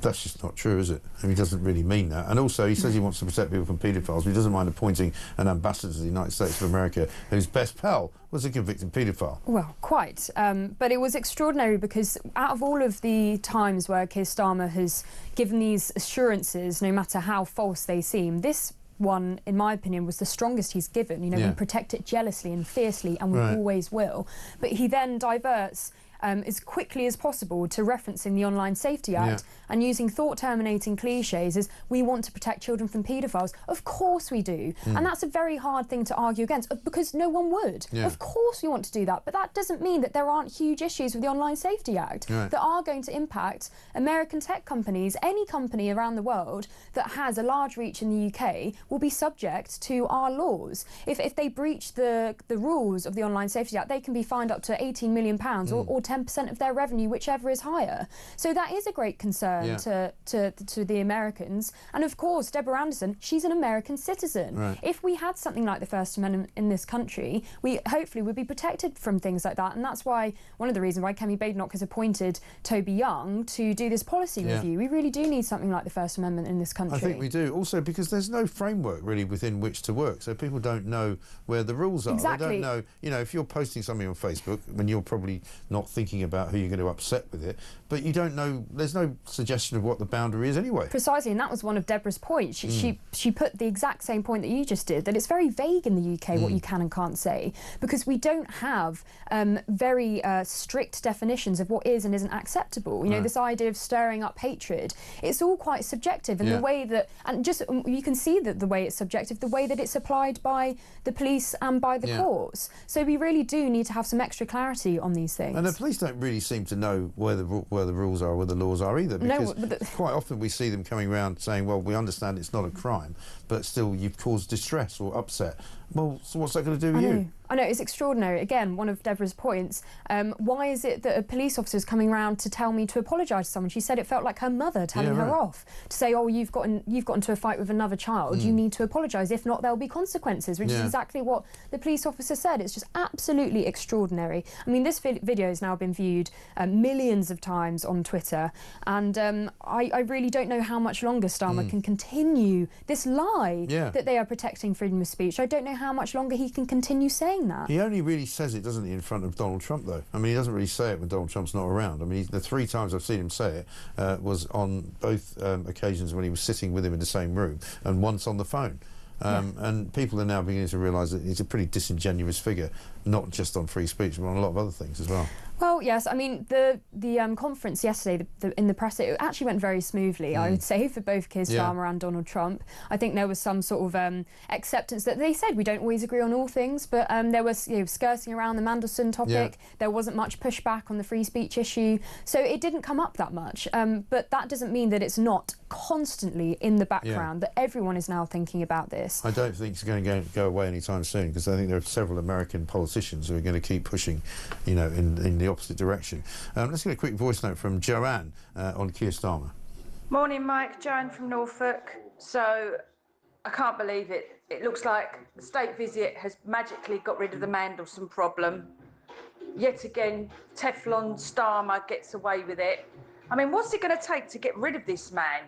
That's just not true, is it? I mean, he doesn't really mean that. And also, he says he wants to protect people from paedophiles, but he doesn't mind appointing an ambassador to the United States of America whose best pal was a convicted paedophile. Well, quite. But it was extraordinary because out of all of the times where Keir Starmer has given these assurances, no matter how false they seem, this one, in my opinion, was the strongest he's given. We protect it jealously and fiercely, and we always will. But he then diverts as quickly as possible to referencing the Online Safety Act and using thought-terminating cliches as we want to protect children from paedophiles. Of course we do. And that's a very hard thing to argue against because no one would. Of course we want to do that, but that doesn't mean that there aren't huge issues with the Online Safety Act that are going to impact American tech companies. Any company around the world that has a large reach in the UK will be subject to our laws. If they breach the rules of the Online Safety Act, they can be fined up to £18 million or 10% of their revenue, whichever is higher. So that is a great concern to the Americans. And of course, Deborah Anderson, she's an American citizen. If we had something like the First Amendment in this country, we hopefully would be protected from things like that. And that's why one of the reasons why Kemi Badenoch has appointed Toby Young to do this policy review. We really do need something like the First Amendment in this country. I think we do. Also because there's no framework really within which to work, so people don't know where the rules are. Exactly. They don't know, you know, if you're posting something on Facebook, when you're probably not thinking about who you're going to upset with it, but you don't know, there's no suggestion of what the boundary is anyway. Precisely, and that was one of Deborah's points. She put the exact same point that you just did, that it's very vague in the UK what you can and can't say, because we don't have very strict definitions of what is and isn't acceptable. You know, this idea of stirring up hatred, it's all quite subjective in the way that, and just you can see that the way it's subjective, the way that it's applied by the police and by the courts. So we really do need to have some extra clarity on these things. And the police don't really seem to know where the rules are, where the laws are either, because quite often we see them coming around saying, well, we understand it's not a crime, but still you've caused distress or upset. Well, so what's that going to do with you? I know, it's extraordinary. Again, one of Deborah's points. Why is it that a police officer is coming around to tell me to apologise to someone? She said it felt like her mother telling her off to say, oh, you've got into a fight with another child, you need to apologise. If not, there'll be consequences, which is exactly what the police officer said. It's just absolutely extraordinary. I mean, this video has now been viewed millions of times on Twitter, and I really don't know how much longer Starmer can continue this lie that they are protecting freedom of speech. I don't know how much longer he can continue saying that. He only really says it, doesn't he, in front of Donald Trump, though? I mean, he doesn't really say it when Donald Trump's not around. I mean, the 3 times I've seen him say it was on both occasions when he was sitting with him in the same room, and once on the phone. And people are now beginning to realise that he's a pretty disingenuous figure, not just on free speech, but on a lot of other things as well. Well, yes, I mean, the conference yesterday in the press, it actually went very smoothly, I would say, for both Keir Starmer and Donald Trump. I think there was some sort of acceptance that they said we don't always agree on all things, but there was skirting around the Mandelson topic. There wasn't much pushback on the free speech issue, so it didn't come up that much. But that doesn't mean that it's not constantly in the background, that everyone is now thinking about this. I don't think it's going to go away anytime soon, because I think there are several American politicians who are going to keep pushing, you know, in the opposite direction. Let's get a quick voice note from Joanne on Keir Starmer. Morning, Mike. Joanne from Norfolk. So, I can't believe it. It looks like the state visit has magically got rid of the Mandelson problem. Yet again, Teflon Starmer gets away with it. I mean, what's it going to take to get rid of this man?